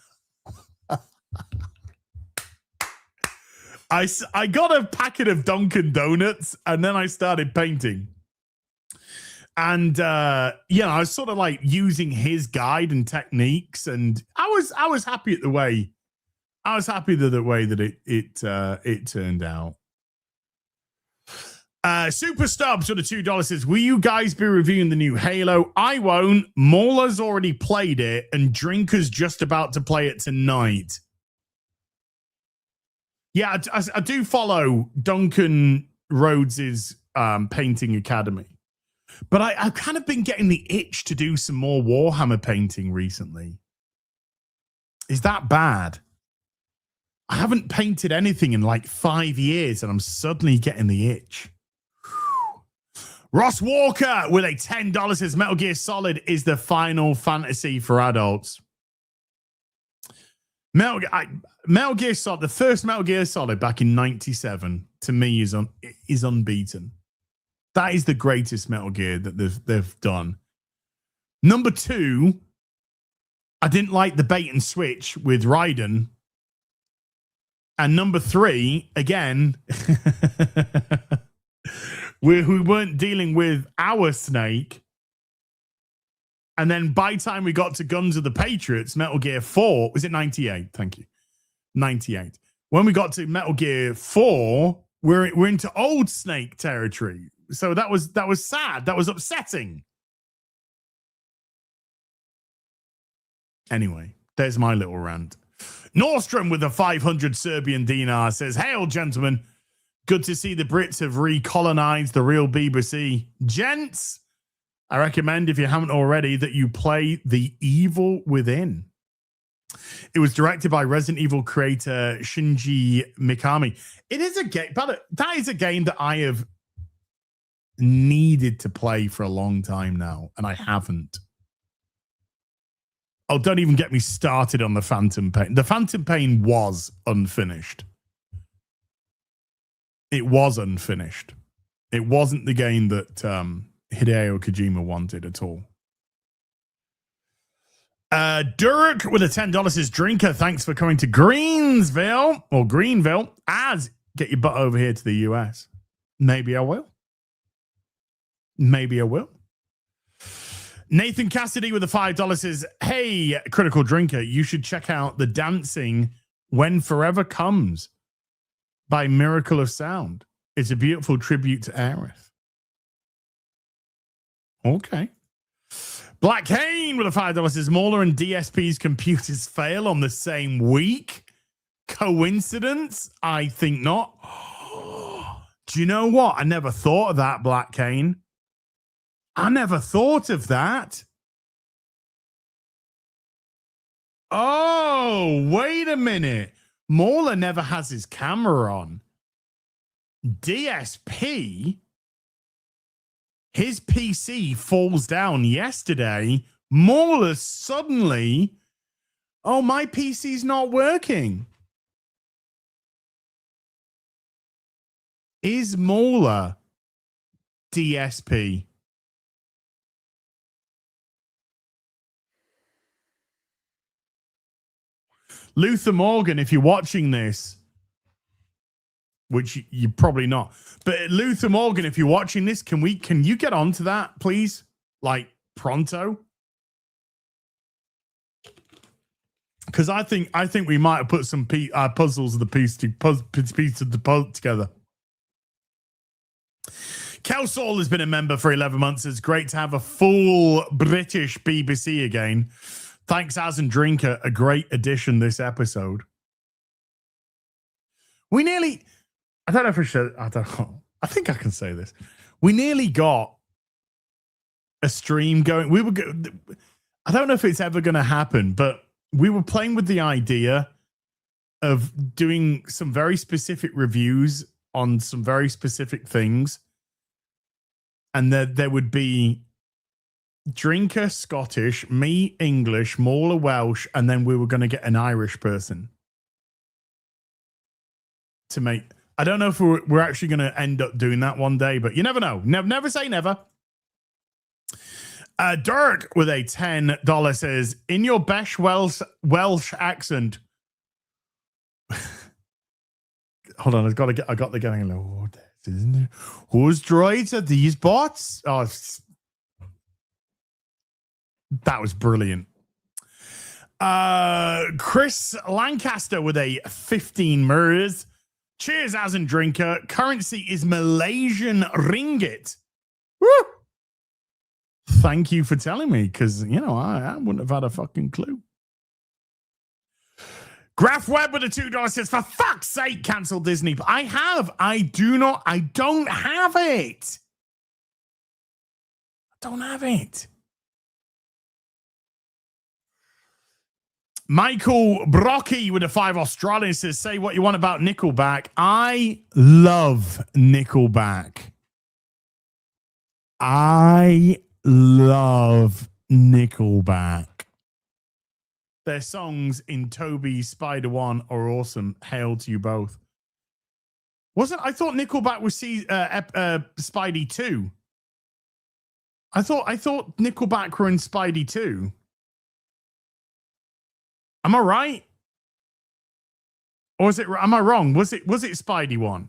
B: I got a packet of Dunkin' Donuts and then I started painting. And I was sort of like using his guide and techniques, and I was happy at the way. I was happy with the way that it turned out. Super Stubbs with a $2 says, will you guys be reviewing the new Halo? I won't. Mauler's already played it and Drinker's just about to play it tonight. Yeah, I do follow Duncan Rhodes's painting academy, but I've kind of been getting the itch to do some more Warhammer painting recently. Is that bad? I haven't painted anything in like 5 years, and I'm suddenly getting the itch. Ross Walker with a $10 says Metal Gear Solid is the Final Fantasy for adults. Metal Gear Solid, the first Metal Gear Solid back in 97, to me is unbeaten. That is the greatest Metal Gear that they've done. Number 2, I didn't like the bait and switch with Raiden. And number 3, again, we weren't dealing with our Snake. And then by the time we got to Guns of the Patriots, Metal Gear 4, was it 98? Thank you. 98. When we got to Metal Gear 4, we're into old Snake territory. So that was sad. That was upsetting. Anyway, there's my little rant. Nordstrom with a 500 Serbian dinar says, "Hail, gentlemen. Good to see the Brits have recolonized the real BBC. Gents, I recommend, if you haven't already, that you play The Evil Within. It was directed by Resident Evil creator Shinji Mikami. It is a game, but that is a game that I have needed to play for a long time now, and I haven't. Oh, don't even get me started on the Phantom Pain. The Phantom Pain was unfinished. It was unfinished. It wasn't the game that Hideo Kojima wanted at all. Dirk with a $10 says, "Drinker, thanks for coming to Greenville. As get your butt over here to the US. Maybe I will. Nathan Cassidy with a $5 says, "Hey, Critical Drinker, you should check out The Dancing When Forever Comes by Miracle of Sound. It's a beautiful tribute to Aerith." Okay. Black Hayne with a $5 says, "Mauler and DSP's computers fail on the same week. Coincidence? I think not." Do you know what? I never thought of that, Black Hayne. I never thought of that. Oh, wait a minute. Mauler never has his camera on. DSP, his PC falls down yesterday. Mauler suddenly, oh, my PC's not working. Is Mauler DSP? Luther Morgan, if you're watching this, which you're probably not, but Luther Morgan, if you're watching this, can you get onto that, please? Like pronto? Because I think we might have put some puzzles of the piece together. Kelsall has been a member for 11 months. It's great to have a full British BBC again. Thanks, Az and Drinker. A great addition this episode. We nearly, I don't know if I should, I don't know. I think I can say this. We nearly got a stream going. I don't know if it's ever going to happen, but we were playing with the idea of doing some very specific reviews on some very specific things. And there would be Drinker Scottish, me English, Mauler Welsh, and then we were going to get an Irish person to make. I don't know if we're actually going to end up doing that one day, but you never know. Never say never. Dirk with a $10 says, "In your best Welsh accent." Hold on, I got the going. Oh, isn't it? Whose droids are these bots? Oh, that was brilliant. Chris Lancaster with a 15 murders. Cheers, as and Drinker. Currency is Malaysian ringgit. Woo! Thank you for telling me, because, I wouldn't have had a fucking clue. Graph Webb with a $2 says, "For fuck's sake, cancel Disney." I don't have it. Michael Brocky with a 5 Australian says, "Say what you want about Nickelback. I love Nickelback. Their songs in Toby's Spider One are awesome. Hail to you both." I thought Nickelback was Spidey 2. I thought Nickelback were in Spidey 2. Am I right? Or am I wrong? Was it Spidey 1?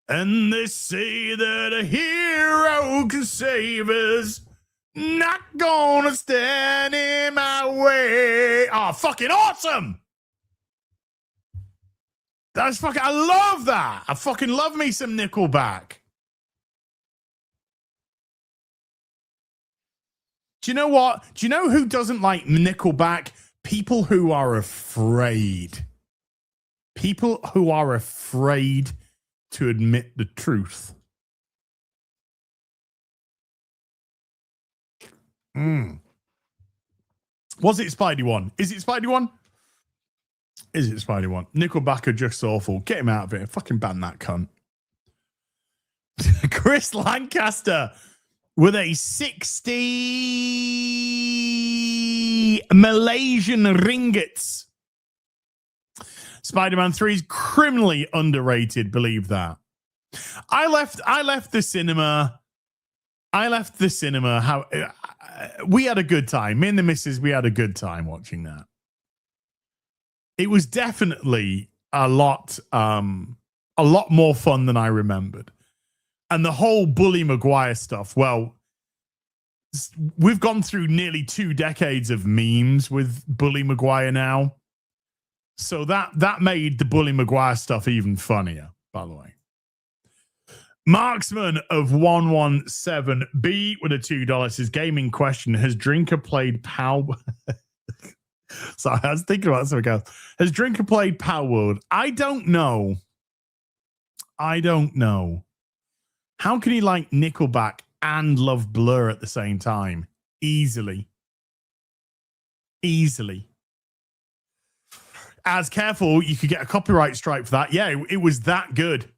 B: And they say that a hero can save us. Not gonna stand in my way. Oh, fucking awesome. That's fucking, I love that. I fucking love me some Nickelback. Do you know what? Do you know who doesn't like Nickelback? People who are afraid. People who are afraid to admit the truth. Was it Spidey one? Is it Spidey one? Is it Spidey one? Nickelback are just awful. Get him out of it. Fucking ban that cunt. Chris Lancaster with a 60 Malaysian ringgits. Spider-Man 3 is criminally underrated. Believe that. I left the cinema. We had a good time. Me and the missus, we had a good time watching that. It was definitely a lot more fun than I remembered. And the whole Bully Maguire stuff, well, we've gone through nearly 2 decades of memes with Bully Maguire now. So that made the Bully Maguire stuff even funnier, by the way. Marksman of 117B with a $2 says, gaming question, has Drinker played Power... Sorry, I was thinking about something else. Has Drinker played Power World? I don't know. How can he like Nickelback and love Blur at the same time? Easily. As careful, you could get a copyright strike for that. Yeah, it was that good.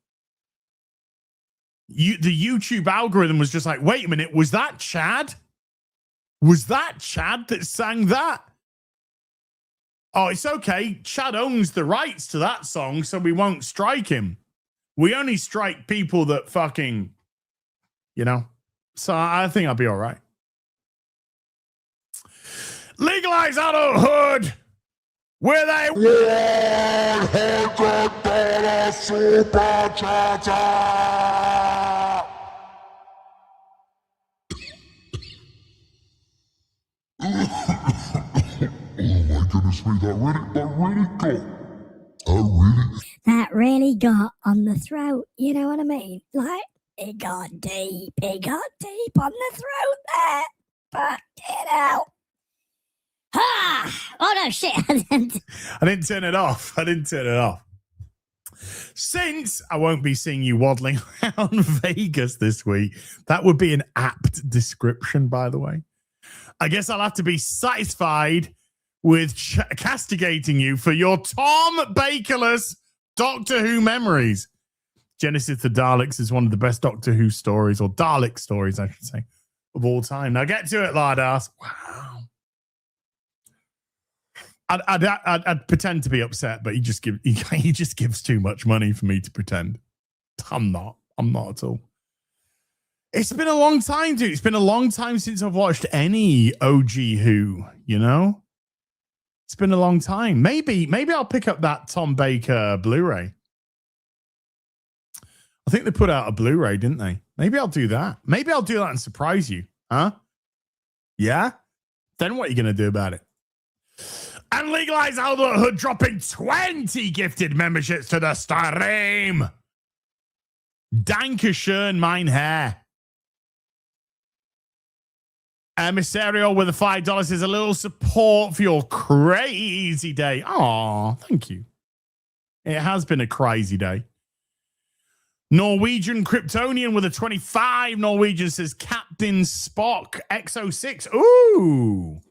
B: The YouTube algorithm was just like, wait a minute, was that Chad? Was that Chad that sang that? Oh, it's okay. Chad owns the rights to that song, so we won't strike him. We only strike people that fucking, So I think I'll be all right. Legalize adulthood with a $100 super chatter.
E: Oh my goodness me, that really got on the throat, you know what I mean? Like, it got deep on the throat there. Fucking hell. Oh no, shit.
B: I didn't turn it off. Since I won't be seeing you waddling around Vegas this week, that would be an apt description, by the way. I guess I'll have to be satisfied with castigating you for your Tom Bakerless Doctor Who memories. Genesis the Daleks is one of the best Doctor Who stories, or Dalek stories, I should say, of all time. Now get to it, Lardass. Wow. I'd pretend to be upset, but he just gives too much money for me to pretend. I'm not at all. It's been a long time, dude. It's been a long time since I've watched any OG Who, It's been a long time. Maybe I'll pick up that Tom Baker Blu-ray. I think they put out a Blu-ray, didn't they? Maybe I'll do that. Maybe I'll do that and surprise you. Huh? Yeah? Then what are you going to do about it? And Legalize Adulthood dropping 20 gifted memberships to the stream. Dankeschön, mein Herr. Emisario with the $5 is a little support for your crazy day. Oh, thank you. It has been a crazy day. Norwegian Kryptonian with a 25. Norwegian says Captain Spock X06. Ooh.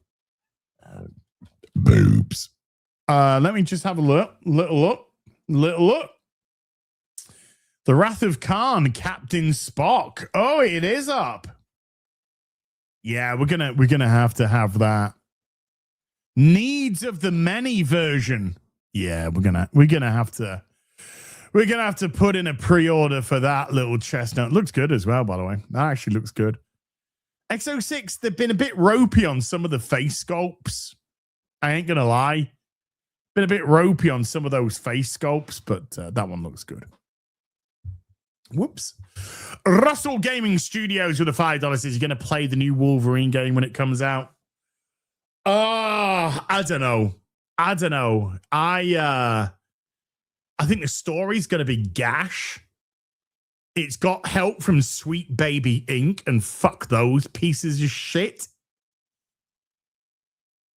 B: Boobs. Let me just have a look. Little look. The Wrath of Khan, Captain Spock. Oh, it is up. Yeah, we're gonna have to have that. Needs of the Many version. Yeah, we're gonna have to put in a pre-order for that little chestnut. Looks good as well, by the way. That actually looks good. X06, they've been a bit ropey on some of the face sculpts. I ain't gonna lie. Been a bit ropey on some of those face sculpts, but that one looks good. Whoops. Russell Gaming Studios with a $5 says you're going to play the new Wolverine game when it comes out. I don't know. I I think the story's going to be gash. It's got help from Sweet Baby Inc. and fuck those pieces of shit.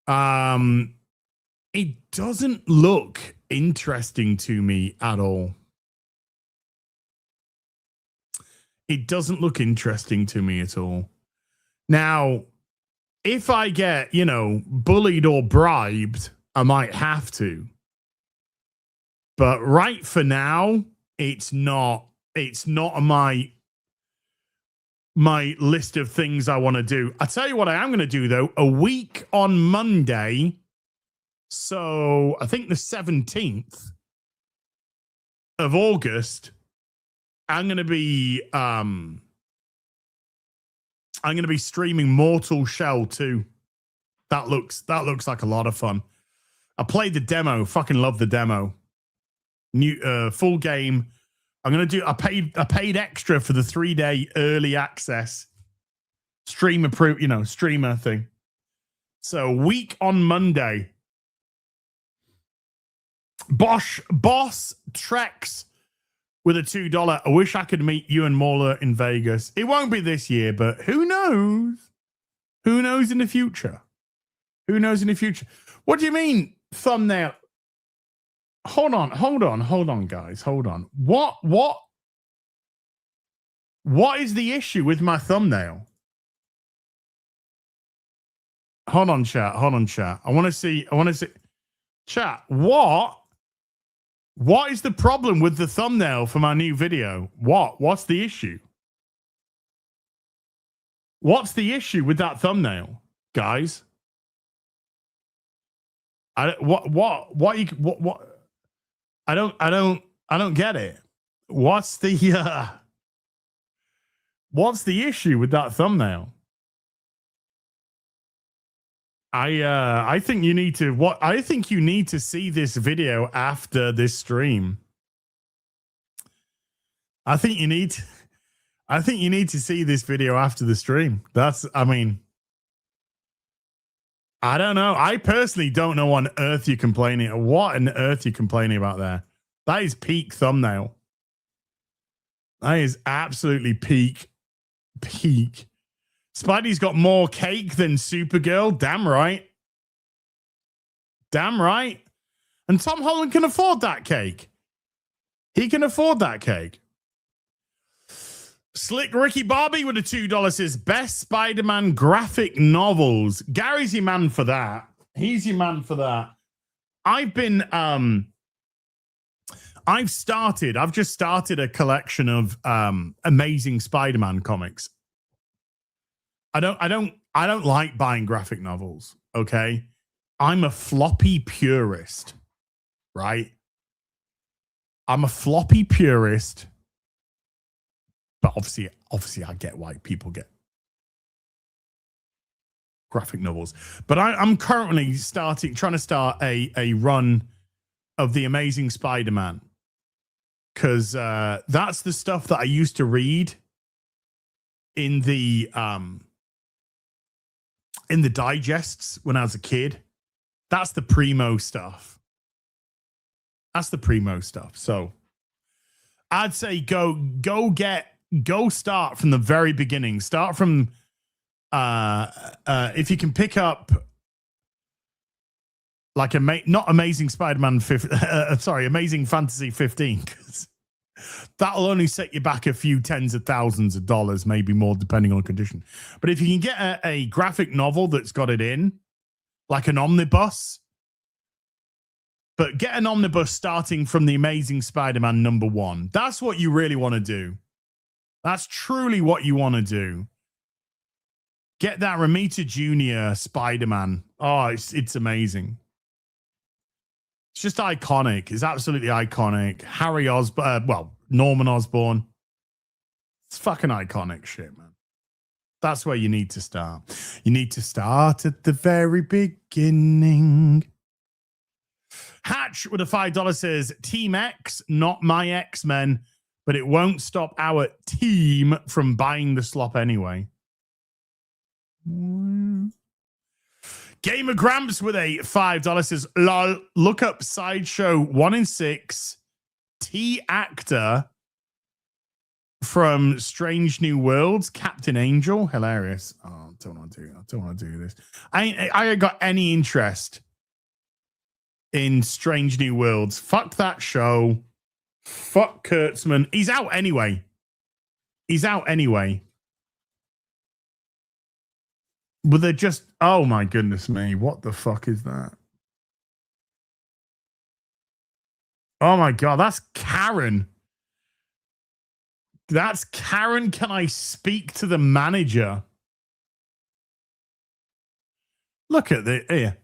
B: It doesn't look interesting to me at all. It doesn't look interesting to me at all. Now, if I get, bullied or bribed, I might have to. But right for now, it's not on my list of things I want to do. I tell you what I am going to do, though. A week on Monday, so I think the 17th of August, I'm going to be streaming Mortal Shell 2. That looks like a lot of fun. I played the demo. Fucking love the demo. New full game. I'm gonna do. I paid extra for the 3-day early access streamer streamer thing. So week on Monday. Boss Trex with a $2. I wish I could meet you and Mauler in Vegas. It won't be this year, but who knows? Who knows in the future? Who knows in the future? What do you mean thumbnail? Hold on, guys. Hold on. What is the issue with my thumbnail? Hold on, chat. I want to see. Chat, what is the problem with the thumbnail for my new video? What's the issue? What's the issue with that thumbnail, guys? I don't get it. What's the issue with that thumbnail? I think you need to see this video after this stream. I think you need to see this video after the stream. I don't know. I personally don't know what on earth you're complaining about there. That is peak thumbnail. That is absolutely peak. Spidey's got more cake than Supergirl. Damn right. And Tom Holland can afford that cake. He can afford that cake. Slick Ricky Bobby with a $2 says best Spider-Man graphic novels. Gary's your man for that. He's your man for that. I've just started a collection of Amazing Spider-Man comics. I don't like buying graphic novels, okay? I'm a floppy purist, right? I'm a floppy purist. But obviously, I get why people get graphic novels. But I'm currently trying to start a run of the Amazing Spider-Man, because that's the stuff that I used to read in the digests when I was a kid. That's the primo stuff. So I'd say go start from the very beginning. Start from if you can pick up like not Amazing Spider-Man Amazing Fantasy 15, because that'll only set you back a few tens of thousands of dollars, maybe more depending on condition. But if you can get a graphic novel that's got it in, like an omnibus, but get an omnibus starting from the Amazing Spider-Man #1. That's what you really want to do. That's truly what you want to do. Get that Romita Jr. Spider-Man. Oh, it's amazing. It's just iconic. It's absolutely iconic. Harry Osborn, Norman Osborn. It's fucking iconic shit, man. That's where you need to start. You need to start at the very beginning. Hatch with a $5 says, Team X, not my X-Men, but it won't stop our team from buying the slop anyway. Gamer Gramps with a $5 says, lol, look up Sideshow 1 in 6 T actor from Strange New Worlds, Captain Angel. Hilarious. Oh, I don't want to do this. I ain't got any interest in Strange New Worlds. Fuck that show. Fuck Kurtzman. He's out anyway. But they're just, oh my goodness me. What the fuck is that? Oh my God, that's Karen. That's Karen. Can I speak to the manager? Look at this. Here.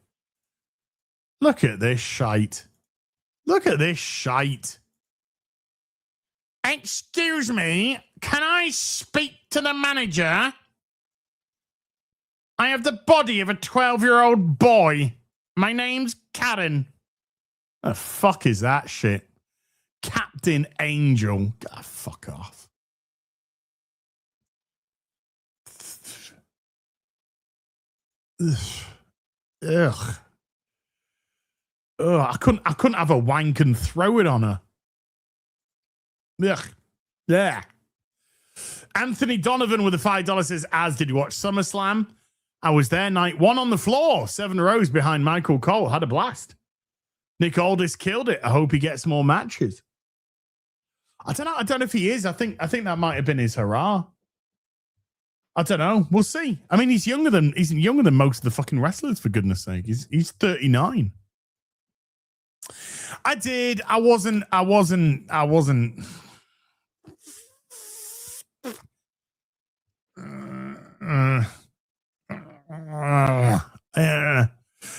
B: Look at this shite. Look at this shite. Excuse me, can I speak to the manager? I have the body of a 12-year-old boy. My name's Karen. The fuck is that shit? Captain Angel. God, fuck off. Ugh. Ugh. I couldn't have a wank and throw it on her. Ugh. Yeah. Anthony Donovan with the $5 says, as did you watch SummerSlam? I was there night one on the floor, 7 rows behind Michael Cole. Had a blast. Nick Aldis killed it. I hope he gets more matches. I don't know if he is. I think that might have been his hurrah. I don't know. We'll see. I mean, he's younger than most of the fucking wrestlers, for goodness sake. He's 39. I wasn't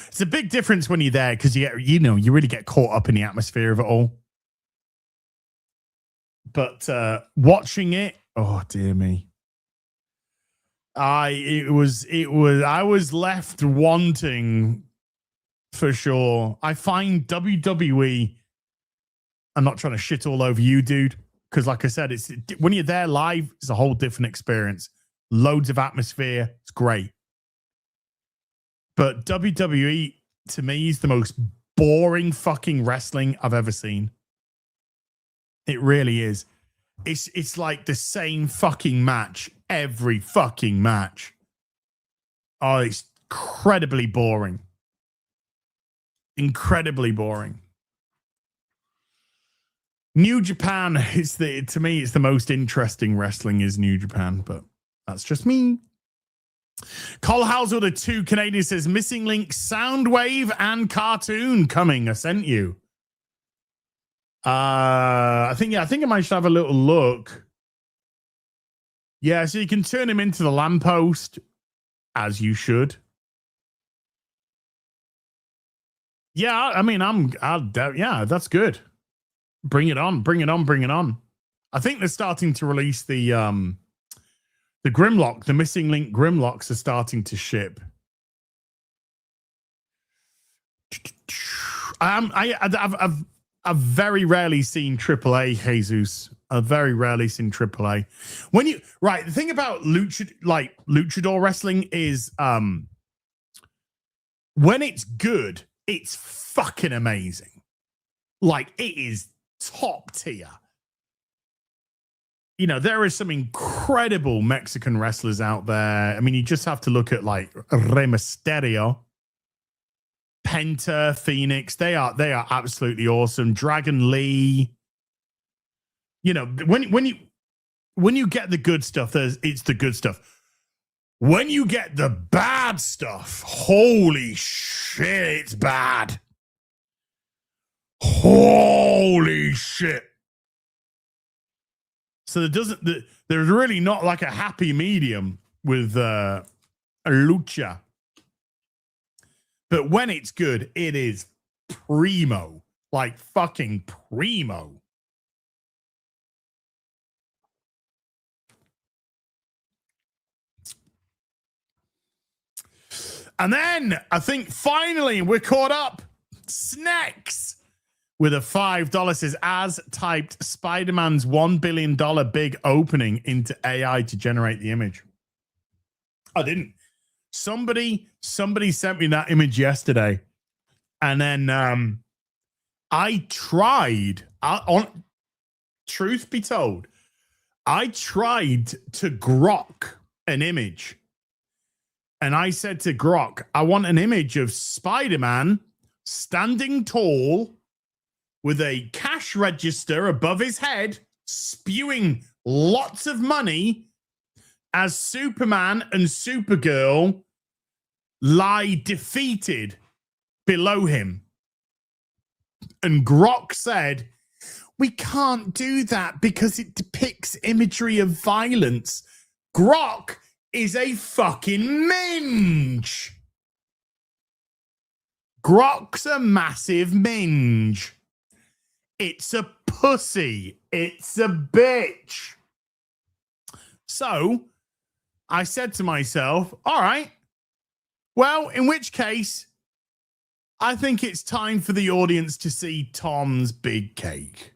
B: it's a big difference when you're there because you really get caught up in the atmosphere of it all. But watching it, oh dear me. I was left wanting for sure. I find WWE, I'm not trying to shit all over you, dude, because like I said, it's when you're there live, it's a whole different experience. Loads of atmosphere. It's great. But WWE, to me, is the most boring fucking wrestling I've ever seen. It really is. It's like the same fucking match every fucking match. Oh, it's incredibly boring. Incredibly boring. New Japan is to me, it's the most interesting wrestling is New Japan, but that's just me. Cole Hauser with a 2 Canadian says missing link, Soundwave and cartoon coming. I sent you. I think I might should have a little look. Yeah, so you can turn him into the lamppost, as you should. Yeah, I mean, yeah, that's good. Bring it on, bring it on, bring it on. I think they're starting to release the Grimlock, the missing link Grimlocks are starting to ship. I've very rarely seen AAA, Jesus. I've very rarely seen AAA. The thing about luchador wrestling is when it's good, it's fucking amazing. Like, it is top tier. You know, there are some incredible Mexican wrestlers out there. I mean, you just have to look at like Rey Mysterio, Penta, Phoenix. They are absolutely awesome. Dragon Lee. You know, when you get the good stuff, it's the good stuff. When you get the bad stuff, holy shit, it's bad. Holy shit. So there's really not like a happy medium with a lucha. But when it's good, it is primo. Like fucking primo. And then I think finally we're caught up. Snacks with a $5 says, as typed Spider-Man's $1 billion big opening into AI to generate the image. I didn't. Somebody sent me that image yesterday. And then I tried. truth be told, I tried to grok an image. And I said to Grok, I want an image of Spider-Man standing tall with a cash register above his head, spewing lots of money as Superman and Supergirl lie defeated below him. And Grok said, we can't do that because it depicts imagery of violence. Grok is a fucking minge. Grok's a massive minge. It's a pussy. It's a bitch. So I said to myself, all right, well, in which case, I think it's time for the audience to see Tom's big cake.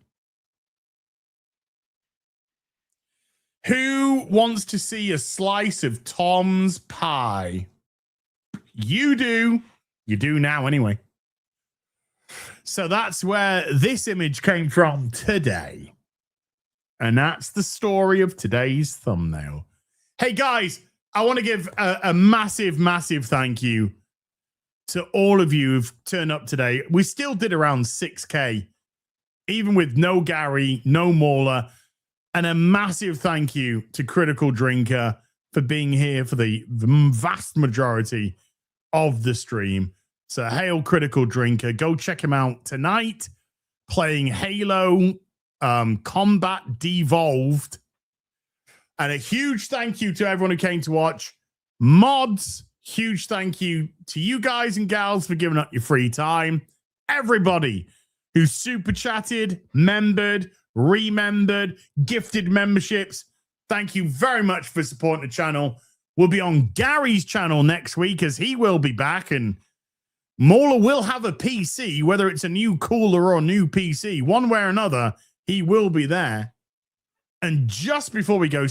B: Who wants to see a slice of Tom's pie? You do. You do now anyway. So that's where this image came from today. And that's the story of today's thumbnail. Hey, guys, I want to give a massive, massive thank you to all of you who've turned up today. We still did around 6K, even with no Gary, no Mauler. And a massive thank you to Critical Drinker for being here for the vast majority of the stream. So hail Critical Drinker. Go check him out tonight, playing Halo Combat Devolved. And a huge thank you to everyone who came to watch. Mods, huge thank you to you guys and gals for giving up your free time. Everybody who super chatted, membered, remembered, gifted memberships. Thank you very much for supporting the channel. We'll be on Gary's channel next week as he will be back, and Mauler will have a PC, whether it's a new cooler or a new PC, one way or another, he will be there. And just before we go,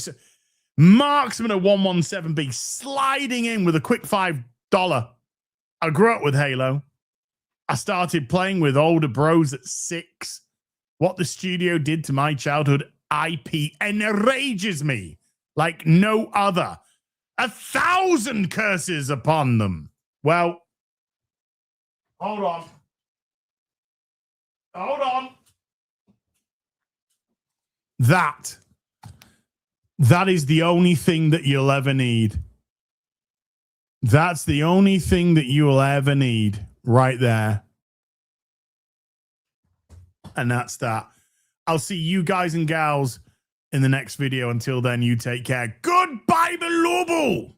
B: Marksman at 117B sliding in with a quick $5. I grew up with Halo. I started playing with older bros at 6. What the studio did to my childhood IP enrages me like no other. 1,000 curses upon them. Well, hold on. Hold on. That is the only thing that you'll ever need. That's the only thing that you will ever need right there. And that's that. I'll see you guys and gals in the next video. Until then, you take care. Goodbye, Belobo.